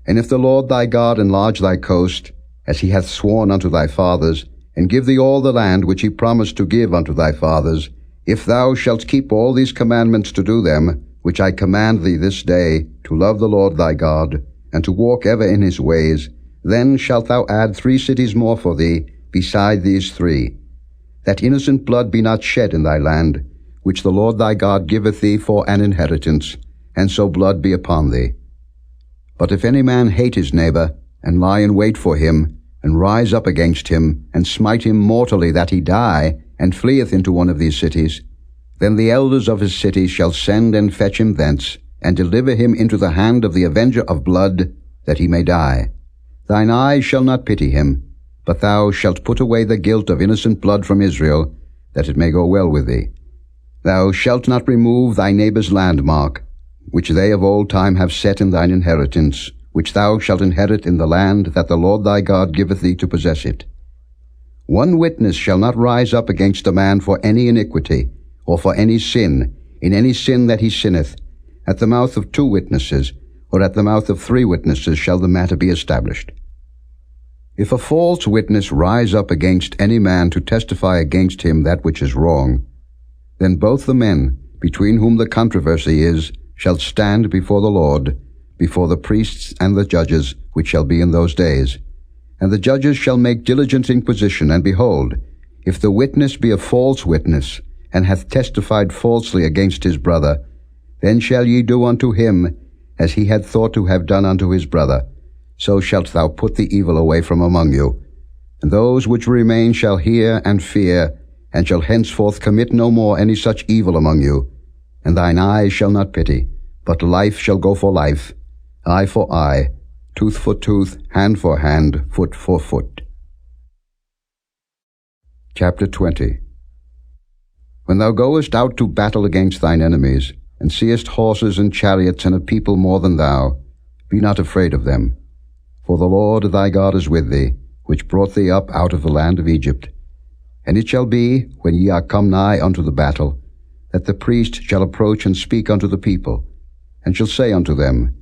And if the Lord thy God enlarge thy coast, as he hath sworn unto thy fathers, and give thee all the land which he promised to give unto thy fathers, if thou shalt keep all these commandments to do them, which I command thee this day, to love the Lord thy God, and to walk ever in his ways, then shalt thou add 3 cities more for thee, beside these 3, that innocent blood be not shed in thy land, which the Lord thy God giveth thee for an inheritance, and so blood be upon thee. But if any man hate his neighbor, and lie in wait for him, and rise up against him, and smite him mortally that he die, and fleeth into one of these cities, then the elders of his city shall send and fetch him thence, and deliver him into the hand of the avenger of blood, that he may die. Thine eye shall not pity him, but thou shalt put away the guilt of innocent blood from Israel, that it may go well with thee. Thou shalt not remove thy neighbour's landmark, which they of old time have set in thine inheritance, which thou shalt inherit in the land that the Lord thy God giveth thee to possess it. 1 witness shall not rise up against a man for any iniquity, or for any sin, in any sin that he sinneth. At the mouth of 2 witnesses, or at the mouth of 3 witnesses shall the matter be established. If a false witness rise up against any man to testify against him that which is wrong, then both the men, between whom the controversy is, shall stand before the Lord, before the priests and the judges, which shall be in those days. And the judges shall make diligent inquisition, and behold, if the witness be a false witness, and hath testified falsely against his brother, then shall ye do unto him as he had thought to have done unto his brother. So shalt thou put the evil away from among you. And those which remain shall hear and fear, and shall henceforth commit no more any such evil among you. And thine eye shall not pity, but life shall go for life, eye for eye, tooth for tooth, hand for hand, foot for foot. Chapter 20. When thou goest out to battle against thine enemies, and seest horses and chariots and a people more than thou, be not afraid of them. For the Lord thy God is with thee, which brought thee up out of the land of Egypt. And it shall be, when ye are come nigh unto the battle, that the priest shall approach and speak unto the people, and shall say unto them,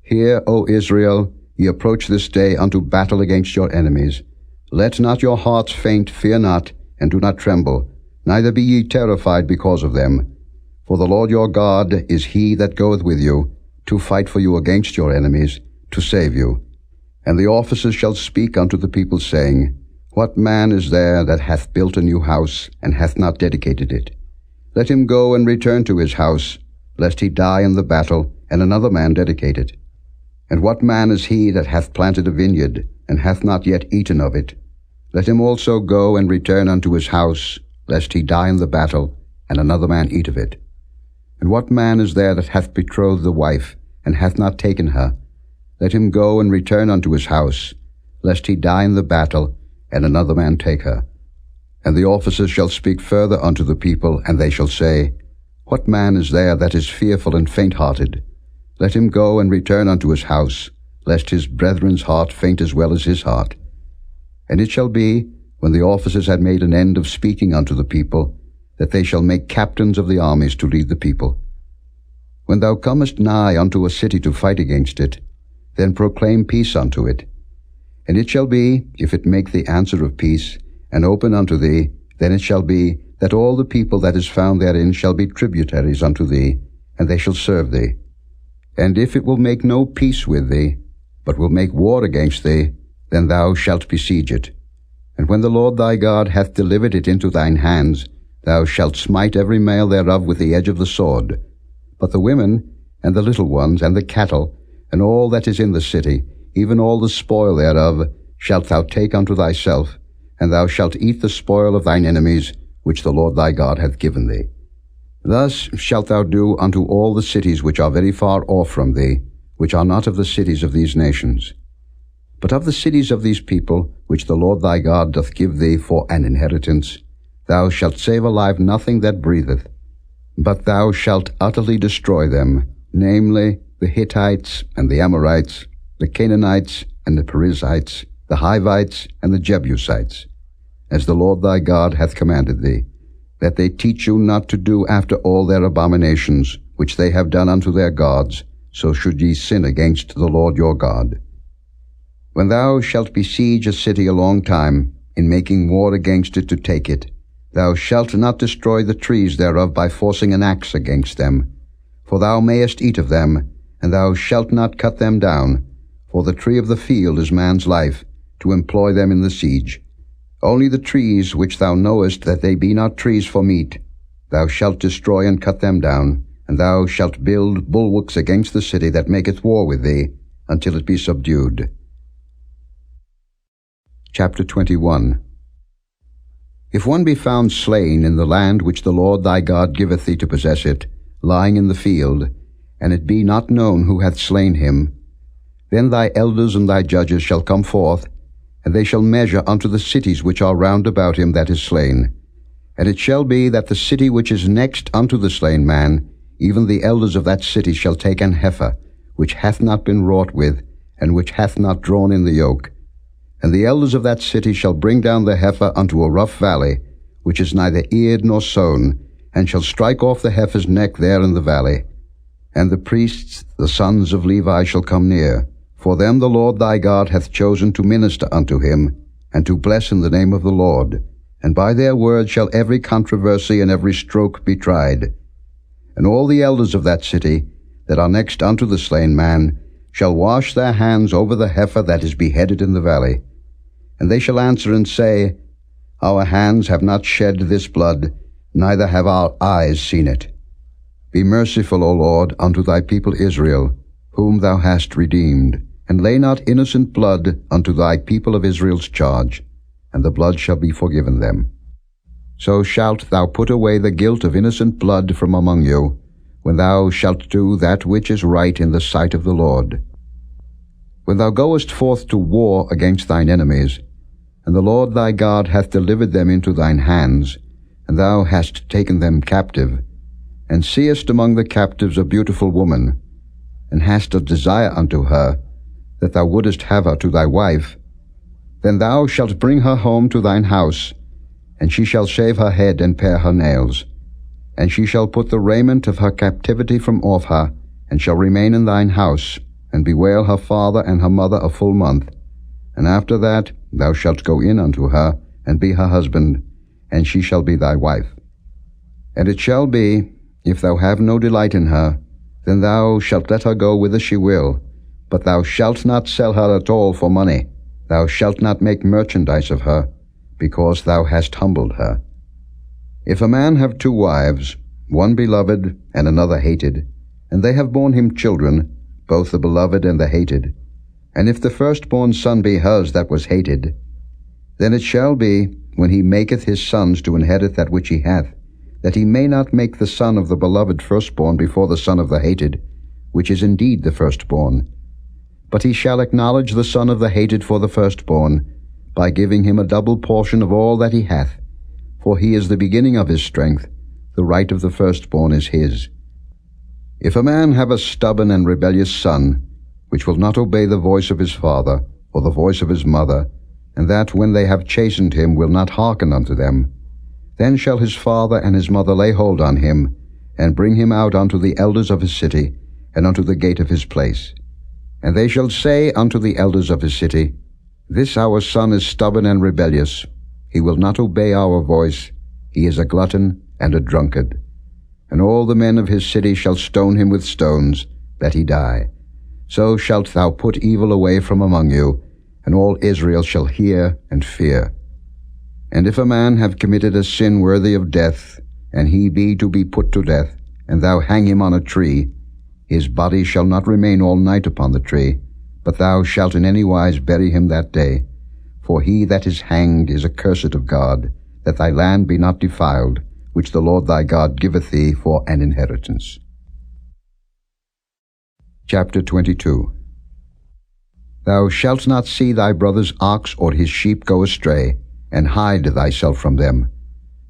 Hear, O Israel, ye approach this day unto battle against your enemies. Let not your hearts faint, fear not, and do not tremble, neither be ye terrified because of them. For the Lord your God is he that goeth with you, to fight for you against your enemies, to save you. And the officers shall speak unto the people, saying, What man is there that hath built a new house, and hath not dedicated it? Let him go and return to his house, lest he die in the battle, and another man dedicate it. And what man is he that hath planted a vineyard, and hath not yet eaten of it? Let him also go and return unto his house, lest he die in the battle, and another man eat of it. And what man is there that hath betrothed a wife, and hath not taken her? Let him go and return unto his house, lest he die in the battle, and another man take her. And the officers shall speak further unto the people, and they shall say, What man is there that is fearful and faint-hearted? Let him go and return unto his house, lest his brethren's heart faint as well as his heart. And it shall be, when the officers had made an end of speaking unto the people, that they shall make captains of the armies to lead the people. When thou comest nigh unto a city to fight against it, then proclaim peace unto it. And it shall be, if it make the answer of peace, and open unto thee, then it shall be, that all the people that is found therein shall be tributaries unto thee, and they shall serve thee. And if it will make no peace with thee, but will make war against thee, then thou shalt besiege it. And when the Lord thy God hath delivered it into thine hands, thou shalt smite every male thereof with the edge of the sword. But the women, and the little ones, and the cattle, and all that is in the city, even all the spoil thereof, shalt thou take unto thyself, and thou shalt eat the spoil of thine enemies, which the Lord thy God hath given thee. Thus shalt thou do unto all the cities which are very far off from thee, which are not of the cities of these nations. But of the cities of these people, which the Lord thy God doth give thee for an inheritance, thou shalt save alive nothing that breatheth, but thou shalt utterly destroy them, namely, the Hittites and the Amorites, the Canaanites and the Perizzites, the Hivites and the Jebusites, as the Lord thy God hath commanded thee, that they teach you not to do after all their abominations, which they have done unto their gods, so should ye sin against the Lord your God. When thou shalt besiege a city a long time, in making war against it to take it, thou shalt not destroy the trees thereof by forcing an axe against them. For thou mayest eat of them, and thou shalt not cut them down, for the tree of the field is man's life, to employ them in the siege. Only the trees which thou knowest that they be not trees for meat, thou shalt destroy and cut them down, and thou shalt build bulwarks against the city that maketh war with thee, until it be subdued. Chapter 21. If one be found slain in the land which the Lord thy God giveth thee to possess it, lying in the field, and it be not known who hath slain him, then thy elders and thy judges shall come forth, and they shall measure unto the cities which are round about him that is slain. And it shall be that the city which is next unto the slain man, even the elders of that city shall take an heifer, which hath not been wrought with, and which hath not drawn in the yoke. And the elders of that city shall bring down the heifer unto a rough valley, which is neither eared nor sown, and shall strike off the heifer's neck there in the valley. And the priests, the sons of Levi, shall come near, for them the Lord thy God hath chosen to minister unto him, and to bless in the name of the Lord. And by their word shall every controversy and every stroke be tried. And all the elders of that city, that are next unto the slain man, shall wash their hands over the heifer that is beheaded in the valley. And they shall answer and say, Our hands have not shed this blood, neither have our eyes seen it. Be merciful, O Lord, unto thy people Israel, whom thou hast redeemed, and lay not innocent blood unto thy people of Israel's charge, and the blood shall be forgiven them. So shalt thou put away the guilt of innocent blood from among you, when thou shalt do that which is right in the sight of the Lord. When thou goest forth to war against thine enemies, and the Lord thy God hath delivered them into thine hands, and thou hast taken them captive, and seest among the captives a beautiful woman, and hast a desire unto her, that thou wouldest have her to thy wife, then thou shalt bring her home to thine house, and she shall shave her head and pare her nails. And she shall put the raiment of her captivity from off her, and shall remain in thine house, and bewail her father and her mother a full month. And after that thou shalt go in unto her, and be her husband, and she shall be thy wife. And it shall be, if thou have no delight in her, then thou shalt let her go whither she will, but thou shalt not sell her at all for money. Thou shalt not make merchandise of her, because thou hast humbled her. If a man have 2 wives, one beloved and another hated, and they have borne him children, both the beloved and the hated, and if the firstborn son be hers that was hated, then it shall be, when he maketh his sons to inherit that which he hath, that he may not make the son of the beloved firstborn before the son of the hated, which is indeed the firstborn. But he shall acknowledge the son of the hated for the firstborn, by giving him a double portion of all that he hath. For he is the beginning of his strength, the right of the firstborn is his. If a man have a stubborn and rebellious son, which will not obey the voice of his father, or the voice of his mother, and that when they have chastened him will not hearken unto them, then shall his father and his mother lay hold on him, and bring him out unto the elders of his city, and unto the gate of his place. And they shall say unto the elders of his city, This our son is stubborn and rebellious. He will not obey our voice. He is a glutton and a drunkard. And all the men of his city shall stone him with stones, that he die. So shalt thou put evil away from among you, and all Israel shall hear and fear. And if a man have committed a sin worthy of death, and he be to be put to death, and thou hang him on a tree, his body shall not remain all night upon the tree, but thou shalt in any wise bury him that day. For he that is hanged is accursed of God, that thy land be not defiled, which the Lord thy God giveth thee for an inheritance. Chapter 22. Thou shalt not see thy brother's ox or his sheep go astray, and hide thyself from them.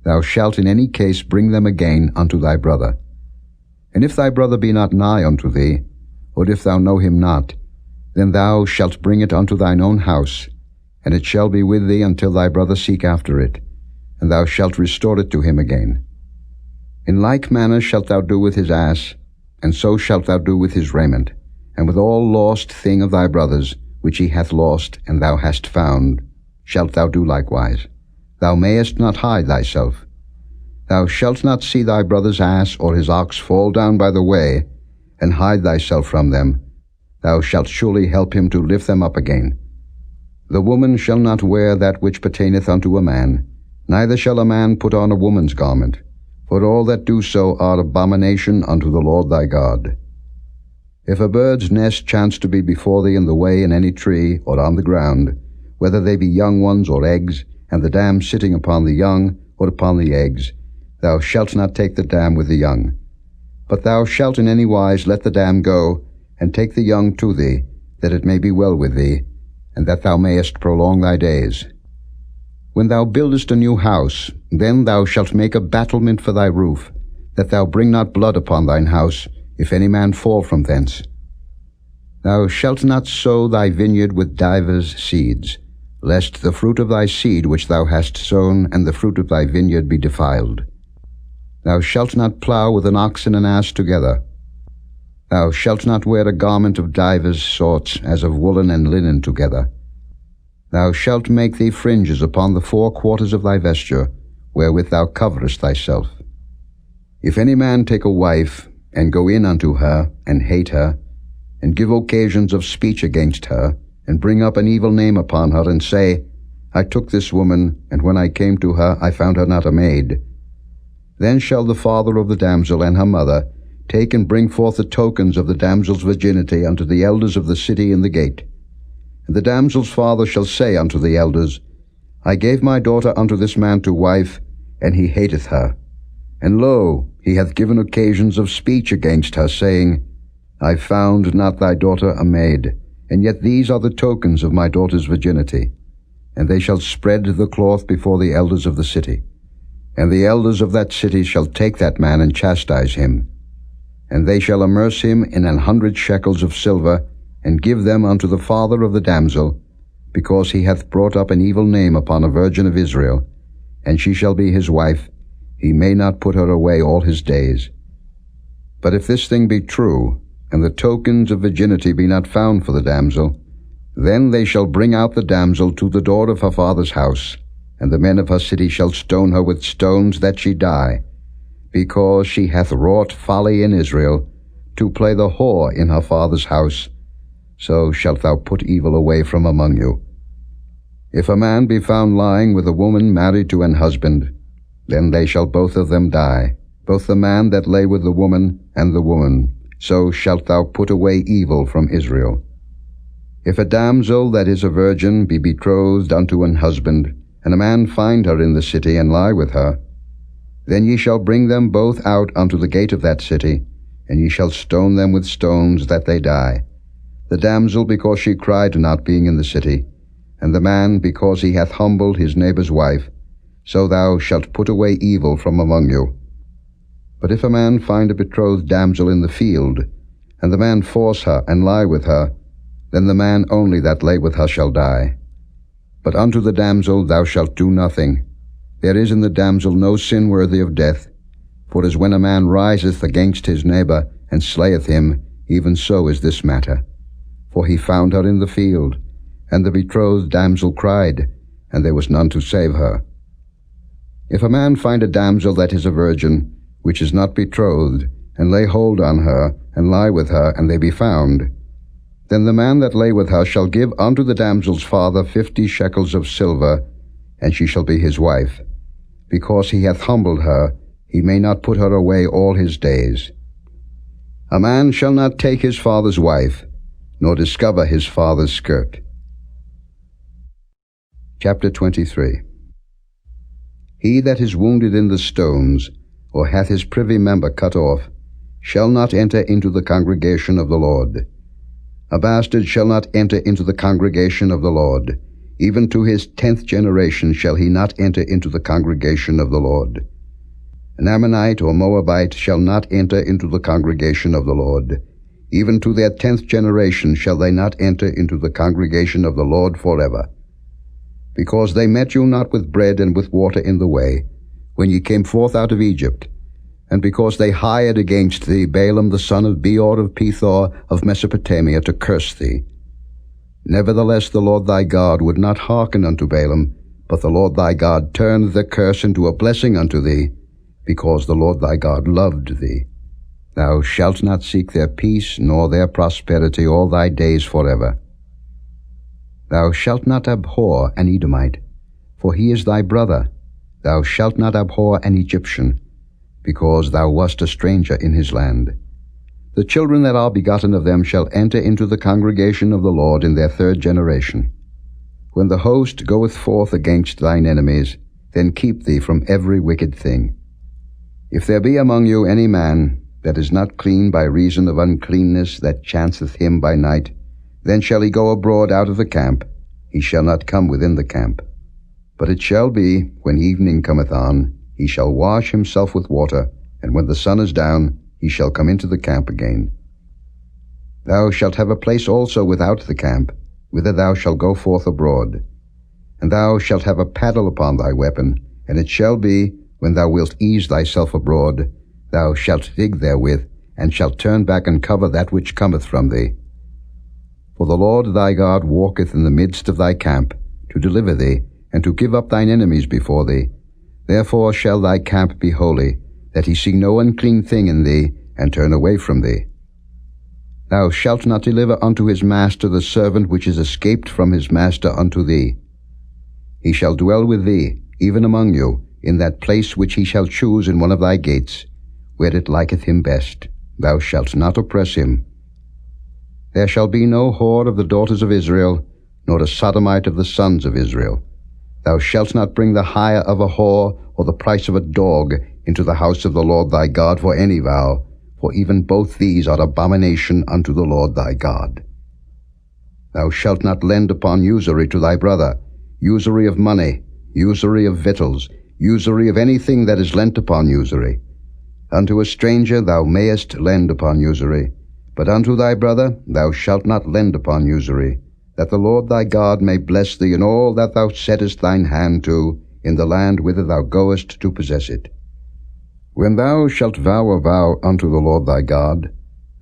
Thou shalt in any case bring them again unto thy brother. And if thy brother be not nigh unto thee, or if thou know him not, then thou shalt bring it unto thine own house, and it shall be with thee until thy brother seek after it, and thou shalt restore it to him again. In like manner shalt thou do with his ass, and so shalt thou do with his raiment, and with all lost thing of thy brother's, which he hath lost, and thou hast found, shalt thou do likewise. Thou mayest not hide thyself. Thou shalt not see thy brother's ass or his ox fall down by the way, and hide thyself from them, thou shalt surely help him to lift them up again. The woman shall not wear that which pertaineth unto a man, neither shall a man put on a woman's garment, for all that do so are abomination unto the Lord thy God. If a bird's nest chance to be before thee in the way in any tree, or on the ground, whether they be young ones or eggs, and the dam sitting upon the young or upon the eggs, thou shalt not take the dam with the young. But thou shalt in any wise let the dam go, and take the young to thee, that it may be well with thee, and that thou mayest prolong thy days. When thou buildest a new house, then thou shalt make a battlement for thy roof, that thou bring not blood upon thine house, if any man fall from thence. Thou shalt not sow thy vineyard with divers seeds, lest the fruit of thy seed which thou hast sown and the fruit of thy vineyard be defiled. Thou shalt not plow with an ox and an ass together. Thou shalt not wear a garment of divers sorts, as of woolen and linen together. Thou shalt make thee fringes upon the 4 quarters of thy vesture, wherewith thou coverest thyself. If any man take a wife, and go in unto her, and hate her, and give occasions of speech against her, and bring up an evil name upon her, and say, I took this woman, and when I came to her, I found her not a maid. Then shall the father of the damsel and her mother take and bring forth the tokens of the damsel's virginity unto the elders of the city in the gate. And the damsel's father shall say unto the elders, I gave my daughter unto this man to wife, and he hateth her. And lo, he hath given occasions of speech against her, saying, I found not thy daughter a maid, and yet these are the tokens of my daughter's virginity. And they shall spread the cloth before the elders of the city. And the elders of that city shall take that man and chastise him. And they shall amerce him in 100 shekels of silver, and give them unto the father of the damsel, because he hath brought up an evil name upon a virgin of Israel, and she shall be his wife. He may not put her away all his days. But if this thing be true, and the tokens of virginity be not found for the damsel, then they shall bring out the damsel to the door of her father's house, and the men of her city shall stone her with stones that she die, because she hath wrought folly in Israel, to play the whore in her father's house. So shalt thou put evil away from among you. If a man be found lying with a woman married to an husband, then they shall both of them die, both the man that lay with the woman and the woman. So shalt thou put away evil from Israel. If a damsel that is a virgin be betrothed unto an husband, and a man find her in the city, and lie with her, then ye shall bring them both out unto the gate of that city, and ye shall stone them with stones that they die, the damsel because she cried not being in the city, and the man because he hath humbled his neighbour's wife. So thou shalt put away evil from among you. But if a man find a betrothed damsel in the field, and the man force her and lie with her, then the man only that lay with her shall die. But unto the damsel thou shalt do nothing. There is in the damsel no sin worthy of death. For as when a man riseth against his neighbour, and slayeth him, even so is this matter. For he found her in the field, and the betrothed damsel cried, and there was none to save her. If a man find a damsel that is a virgin, which is not betrothed, and lay hold on her, and lie with her, and they be found, then the man that lay with her shall give unto the damsel's father 50 shekels of silver, and she shall be his wife. Because he hath humbled her, he may not put her away all his days. A man shall not take his father's wife, nor discover his father's skirt. Chapter 23. He that is wounded in the stones, or hath his privy member cut off, shall not enter into the congregation of the Lord. A bastard shall not enter into the congregation of the Lord. Even to his 10th generation shall he not enter into the congregation of the Lord. An Ammonite or Moabite shall not enter into the congregation of the Lord. Even to their 10th generation shall they not enter into the congregation of the Lord forever. Because they met you not with bread and with water in the way, when ye came forth out of Egypt, and because they hired against thee Balaam the son of Beor of Pethor of Mesopotamia to curse thee. Nevertheless the Lord thy God would not hearken unto Balaam, but the Lord thy God turned the curse into a blessing unto thee, because the Lord thy God loved thee. Thou shalt not seek their peace nor their prosperity all thy days forever. Thou shalt not abhor an Edomite, for he is thy brother. Thou shalt not abhor an Egyptian, because thou wast a stranger in his land. The children that are begotten of them shall enter into the congregation of the Lord in their third generation. When the host goeth forth against thine enemies, then keep thee from every wicked thing. If there be among you any man that is not clean by reason of uncleanness that chanceth him by night, then shall he go abroad out of the camp, he shall not come within the camp. But it shall be, when evening cometh on, he shall wash himself with water, and when the sun is down, he shall come into the camp again. Thou shalt have a place also without the camp, whither thou shalt go forth abroad. And thou shalt have a paddle upon thy weapon, and it shall be, when thou wilt ease thyself abroad, thou shalt dig therewith, and shalt turn back and cover that which cometh from thee. For the Lord thy God walketh in the midst of thy camp, to deliver thee, and to give up thine enemies before thee. Therefore shall thy camp be holy, that he see no unclean thing in thee, and turn away from thee. Thou shalt not deliver unto his master the servant which is escaped from his master unto thee. He shall dwell with thee, even among you, in that place which he shall choose in one of thy gates, where it liketh him best. Thou shalt not oppress him. There shall be no whore of the daughters of Israel, nor a sodomite of the sons of Israel. Thou shalt not bring the hire of a whore, or the price of a dog, into the house of the Lord thy God for any vow, for even both these are abomination unto the Lord thy God. Thou shalt not lend upon usury to thy brother, usury of money, usury of victuals, usury of anything that is lent upon usury. Unto a stranger thou mayest lend upon usury, but unto thy brother thou shalt not lend upon usury, that the Lord thy God may bless thee in all that thou settest thine hand to, in the land whither thou goest to possess it. When thou shalt vow a vow unto the Lord thy God,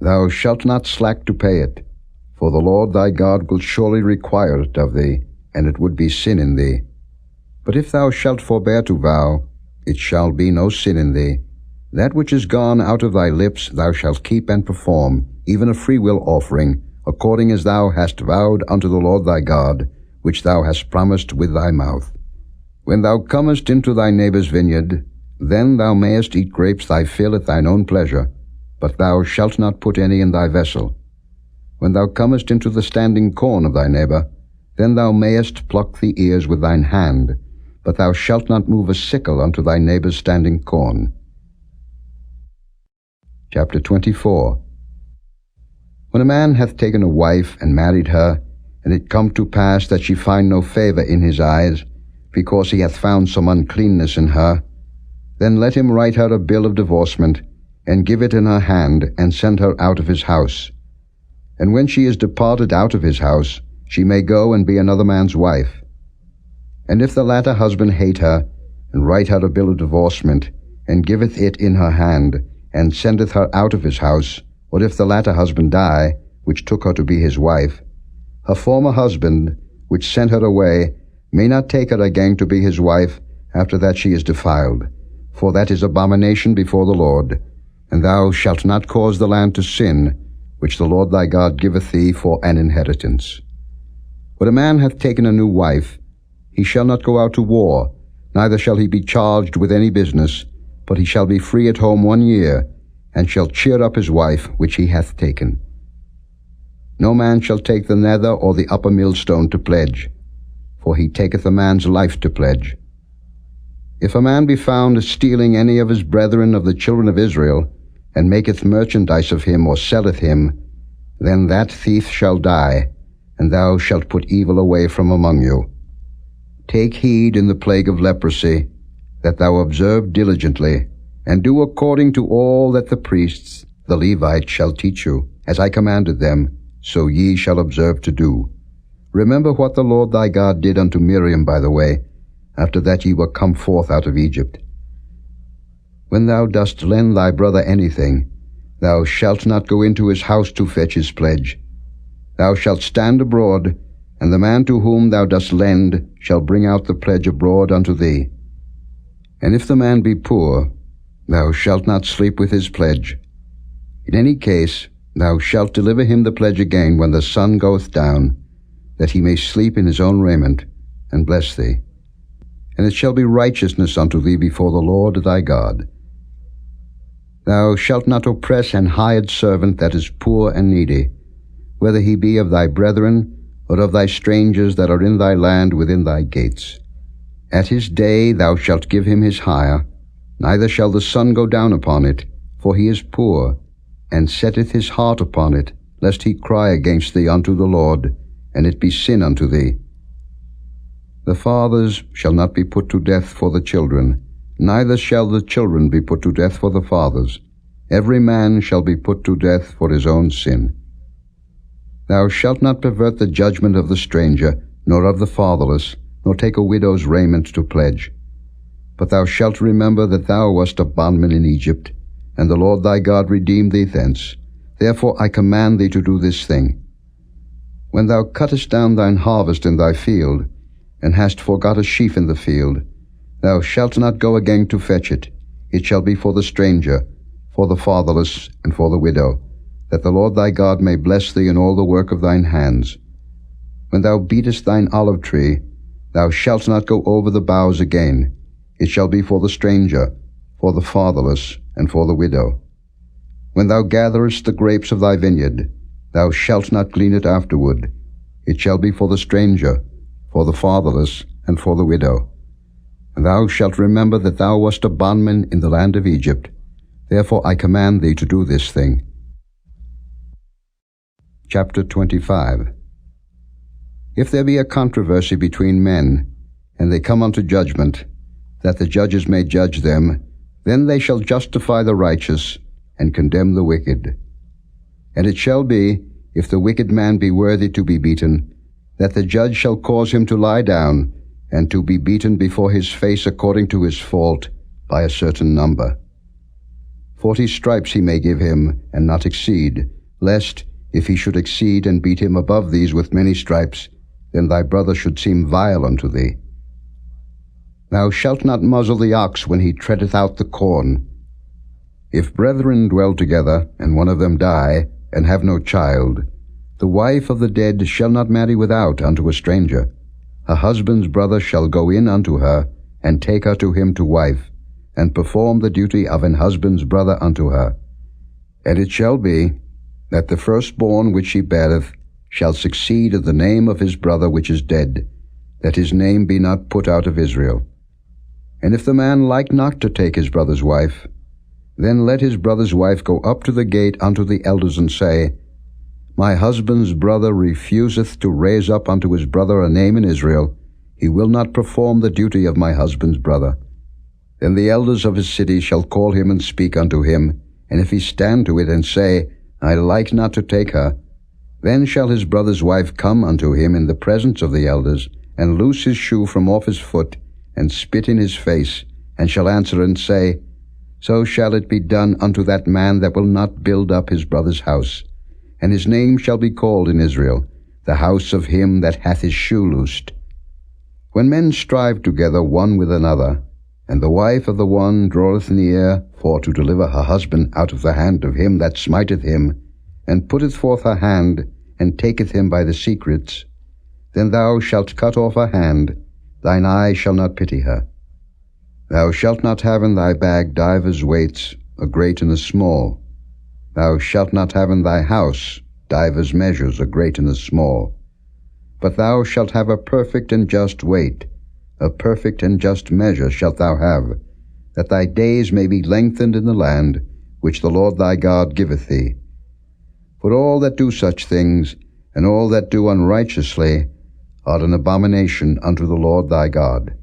thou shalt not slack to pay it, for the Lord thy God will surely require it of thee, and it would be sin in thee. But if thou shalt forbear to vow, it shall be no sin in thee. That which is gone out of thy lips thou shalt keep and perform, even a freewill offering, according as thou hast vowed unto the Lord thy God, which thou hast promised with thy mouth. When thou comest into thy neighbour's vineyard, then thou mayest eat grapes thy fill at thine own pleasure, but thou shalt not put any in thy vessel. When thou comest into the standing corn of thy neighbour, then thou mayest pluck the ears with thine hand, but thou shalt not move a sickle unto thy neighbour's standing corn. Chapter 24. When a man hath taken a wife and married her, and it come to pass that she find no favour in his eyes, because he hath found some uncleanness in her, then let him write her a bill of divorcement, and give it in her hand, and send her out of his house. And when she is departed out of his house, she may go and be another man's wife. And if the latter husband hate her, and write her a bill of divorcement, and giveth it in her hand, and sendeth her out of his house, or if the latter husband die, which took her to be his wife, her former husband, which sent her away, may not take her again to be his wife, after that she is defiled. For that is abomination before the Lord. And thou shalt not cause the land to sin, which the Lord thy God giveth thee for an inheritance. When a man hath taken a new wife, he shall not go out to war, neither shall he be charged with any business, but he shall be free at home 1 year, and shall cheer up his wife which he hath taken. No man shall take the nether or the upper millstone to pledge, for he taketh a man's life to pledge. If a man be found stealing any of his brethren of the children of Israel, and maketh merchandise of him, or selleth him, then that thief shall die, and thou shalt put evil away from among you. Take heed in the plague of leprosy, that thou observe diligently, and do according to all that the priests, the Levites, shall teach you, as I commanded them, so ye shall observe to do. Remember what the Lord thy God did unto Miriam by the way, after that ye were come forth out of Egypt. When thou dost lend thy brother anything, thou shalt not go into his house to fetch his pledge. Thou shalt stand abroad, and the man to whom thou dost lend shall bring out the pledge abroad unto thee. And if the man be poor, thou shalt not sleep with his pledge. In any case, thou shalt deliver him the pledge again when the sun goeth down, that he may sleep in his own raiment, and bless thee. And it shall be righteousness unto thee before the Lord thy God. Thou shalt not oppress an hired servant that is poor and needy, whether he be of thy brethren, or of thy strangers that are in thy land within thy gates. At his day thou shalt give him his hire, neither shall the sun go down upon it, for he is poor, and setteth his heart upon it, lest he cry against thee unto the Lord, and it be sin unto thee. The fathers shall not be put to death for the children, neither shall the children be put to death for the fathers. Every man shall be put to death for his own sin. Thou shalt not pervert the judgment of the stranger, nor of the fatherless, nor take a widow's raiment to pledge. But thou shalt remember that thou wast a bondman in Egypt, and the Lord thy God redeemed thee thence. Therefore I command thee to do this thing. When thou cuttest down thine harvest in thy field, and hast forgot a sheaf in the field, thou shalt not go again to fetch it. It shall be for the stranger, for the fatherless, and for the widow, that the Lord thy God may bless thee in all the work of thine hands. When thou beatest thine olive tree, thou shalt not go over the boughs again. It shall be for the stranger, for the fatherless, and for the widow. When thou gatherest the grapes of thy vineyard, thou shalt not glean it afterward. It shall be for the stranger, for the fatherless, and for the widow. And thou shalt remember that thou wast a bondman in the land of Egypt. Therefore I command thee to do this thing. Chapter 25. If there be a controversy between men, and they come unto judgment, that the judges may judge them, then they shall justify the righteous, and condemn the wicked. And it shall be, if the wicked man be worthy to be beaten, that the judge shall cause him to lie down, and to be beaten before his face according to his fault, by a certain number. 40 stripes he may give him, and not exceed, lest, if he should exceed and beat him above these with many stripes, then thy brother should seem vile unto thee. Thou shalt not muzzle the ox when he treadeth out the corn. If brethren dwell together, and one of them die, and have no child, the wife of the dead shall not marry without unto a stranger. Her husband's brother shall go in unto her, and take her to him to wife, and perform the duty of an husband's brother unto her. And it shall be, that the firstborn which she beareth shall succeed in the name of his brother which is dead, that his name be not put out of Israel. And if the man like not to take his brother's wife, then let his brother's wife go up to the gate unto the elders, and say, My husband's brother refuseth to raise up unto his brother a name in Israel. He will not perform the duty of my husband's brother. Then the elders of his city shall call him and speak unto him, and if he stand to it and say, I like not to take her, then shall his brother's wife come unto him in the presence of the elders, and loose his shoe from off his foot, and spit in his face, and shall answer and say, So shall it be done unto that man that will not build up his brother's house. And his name shall be called in Israel, the house of him that hath his shoe loosed. When men strive together one with another, and the wife of the one draweth near for to deliver her husband out of the hand of him that smiteth him, and putteth forth her hand, and taketh him by the secrets, then thou shalt cut off her hand, thine eye shall not pity her. Thou shalt not have in thy bag divers weights, a great and a small. Thou shalt not have in thy house divers measures, a great and a small. But thou shalt have a perfect and just weight, a perfect and just measure shalt thou have, that thy days may be lengthened in the land which the Lord thy God giveth thee. For all that do such things, and all that do unrighteously, are an abomination unto the Lord thy God.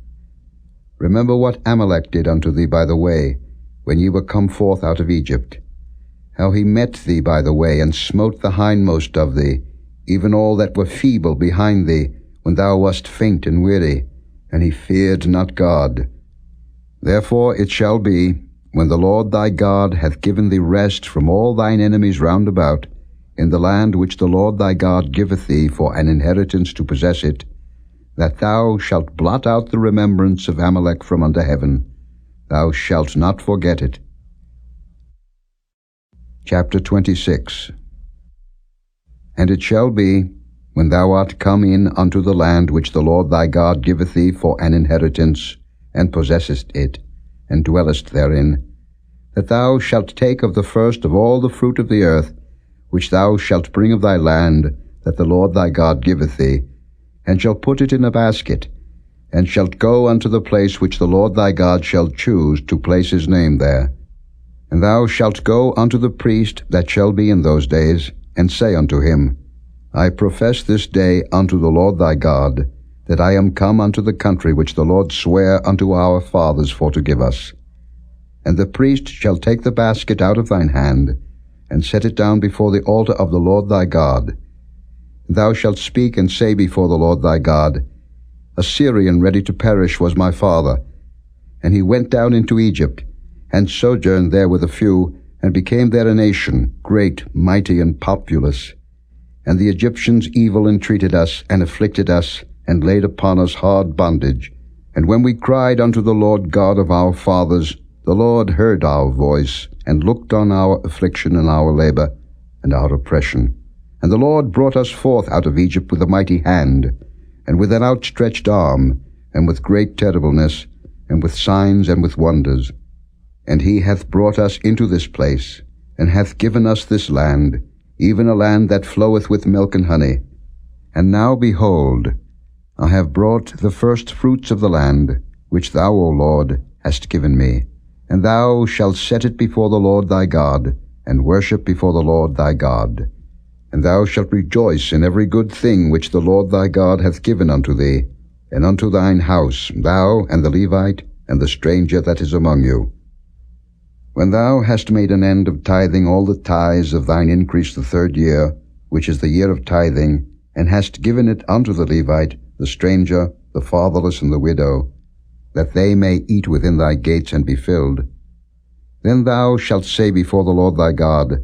Remember what Amalek did unto thee by the way, when ye were come forth out of Egypt, how he met thee by the way, and smote the hindmost of thee, even all that were feeble behind thee, when thou wast faint and weary, and he feared not God. Therefore it shall be, when the Lord thy God hath given thee rest from all thine enemies round about, in the land which the Lord thy God giveth thee for an inheritance to possess it, that thou shalt blot out the remembrance of Amalek from under heaven. Thou shalt not forget it. Chapter 26. And it shall be, when thou art come in unto the land which the Lord thy God giveth thee for an inheritance, and possessest it, and dwellest therein, that thou shalt take of the first of all the fruit of the earth, which thou shalt bring of thy land, that the Lord thy God giveth thee, and shalt put it in a basket, and shalt go unto the place which the Lord thy God shall choose to place his name there. And thou shalt go unto the priest that shall be in those days, and say unto him, I profess this day unto the Lord thy God, that I am come unto the country which the Lord sware unto our fathers for to give us. And the priest shall take the basket out of thine hand, and set it down before the altar of the Lord thy God. And thou shalt speak and say before the Lord thy God, A Syrian ready to perish was my father, and he went down into Egypt, and sojourned there with a few, and became there a nation, great, mighty, and populous. And the Egyptians evil entreated us, and afflicted us, and laid upon us hard bondage. And when we cried unto the Lord God of our fathers, the Lord heard our voice, and looked on our affliction and our labor, and our oppression. And the Lord brought us forth out of Egypt with a mighty hand, and with an outstretched arm, and with great terribleness, and with signs and with wonders. And he hath brought us into this place, and hath given us this land, even a land that floweth with milk and honey. And now, behold, I have brought the first fruits of the land, which thou, O Lord, hast given me. And thou shalt set it before the Lord thy God, and worship before the Lord thy God. And thou shalt rejoice in every good thing which the Lord thy God hath given unto thee, and unto thine house, thou, and the Levite, and the stranger that is among you. When thou hast made an end of tithing all the tithes of thine increase the 3rd year, which is the year of tithing, and hast given it unto the Levite, the stranger, the fatherless, and the widow, that they may eat within thy gates and be filled, then thou shalt say before the Lord thy God,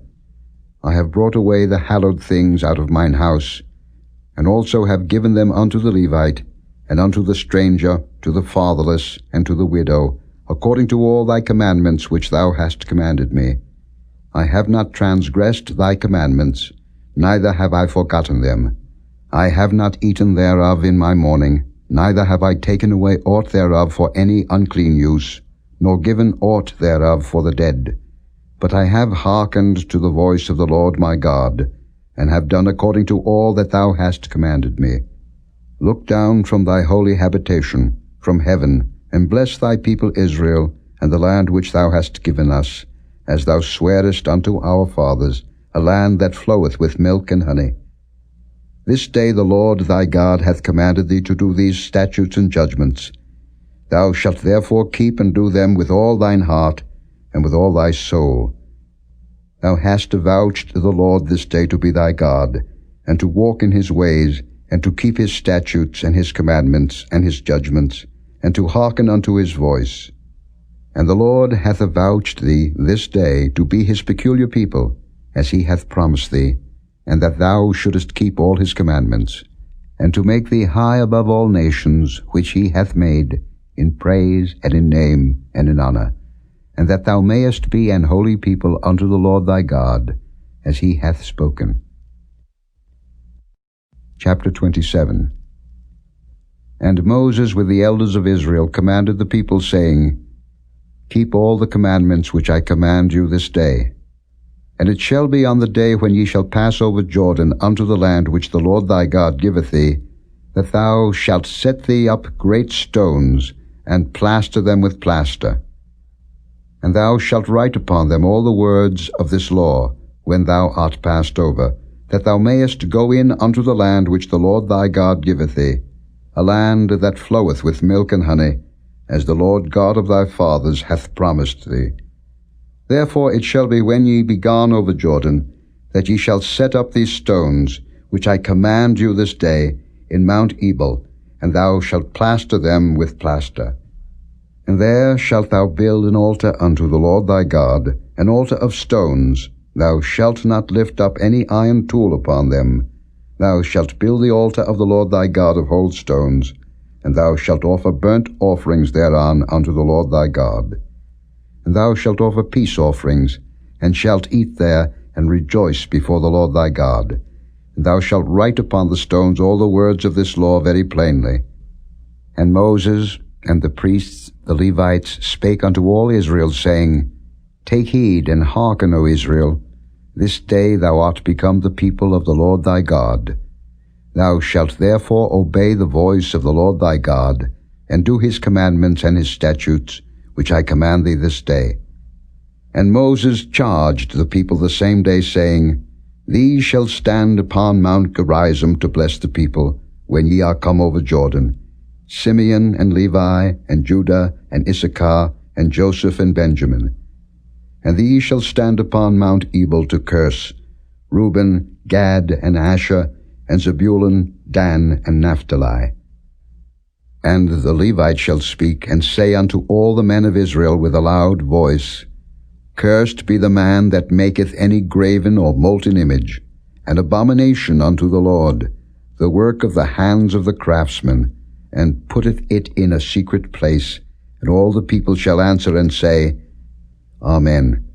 I have brought away the hallowed things out of mine house, and also have given them unto the Levite, and unto the stranger, to the fatherless, and to the widow, according to all thy commandments which thou hast commanded me. I have not transgressed thy commandments, neither have I forgotten them. I have not eaten thereof in my mourning, neither have I taken away aught thereof for any unclean use, nor given aught thereof for the dead. But I have hearkened to the voice of the Lord my God, and have done according to all that thou hast commanded me. Look down from thy holy habitation, from heaven, and bless thy people Israel, and the land which thou hast given us, as thou swarest unto our fathers, a land that floweth with milk and honey. This day the Lord thy God hath commanded thee to do these statutes and judgments. Thou shalt therefore keep and do them with all thine heart, and with all thy soul. Thou hast avouched the Lord this day to be thy God, and to walk in his ways, and to keep his statutes and his commandments and his judgments, and to hearken unto his voice. And the Lord hath avouched thee this day to be his peculiar people, as he hath promised thee, and that thou shouldest keep all his commandments, and to make thee high above all nations which he hath made, in praise and in name and in honor, and that thou mayest be an holy people unto the Lord thy God, as he hath spoken. Chapter 27. And Moses with the elders of Israel commanded the people, saying, Keep all the commandments which I command you this day. And it shall be on the day when ye shall pass over Jordan unto the land which the Lord thy God giveth thee, that thou shalt set thee up great stones, and plaster them with plaster. And thou shalt write upon them all the words of this law, when thou art passed over, that thou mayest go in unto the land which the Lord thy God giveth thee, a land that floweth with milk and honey, as the Lord God of thy fathers hath promised thee. Therefore it shall be when ye be gone over Jordan, that ye shall set up these stones, which I command you this day, in Mount Ebal, and thou shalt plaster them with plaster. And there shalt thou build an altar unto the Lord thy God, an altar of stones. Thou shalt not lift up any iron tool upon them. Thou shalt build the altar of the Lord thy God of whole stones, and thou shalt offer burnt offerings thereon unto the Lord thy God. And thou shalt offer peace offerings, and shalt eat there, and rejoice before the Lord thy God. And thou shalt write upon the stones all the words of this law very plainly. And Moses and the priests, the Levites, spake unto all Israel, saying, Take heed, and hearken, O Israel. This day thou art become the people of the Lord thy God. Thou shalt therefore obey the voice of the Lord thy God, and do his commandments and his statutes, which I command thee this day. And Moses charged the people the same day, saying, These shall stand upon Mount Gerizim to bless the people, when ye are come over Jordan, Simeon and Levi, and Judah, and Issachar, and Joseph and Benjamin. And these shall stand upon Mount Ebal to curse, Reuben, Gad, and Asher, and Zebulun, Dan, and Naphtali. And the Levites shall speak, and say unto all the men of Israel with a loud voice, Cursed be the man that maketh any graven or molten image, an abomination unto the Lord, the work of the hands of the craftsman, and putteth it in a secret place. And all the people shall answer and say, Amen.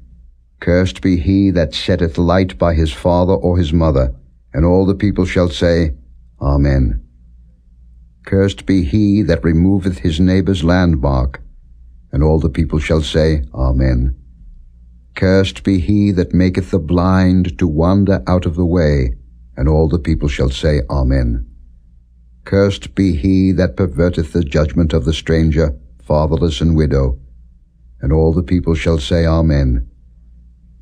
Cursed be he that setteth light by his father or his mother. And all the people shall say, Amen. Cursed be he that removeth his neighbour's landmark. And all the people shall say, Amen. Cursed be he that maketh the blind to wander out of the way. And all the people shall say, Amen. Cursed be he that perverteth the judgment of the stranger, fatherless and widow. And all the people shall say, Amen.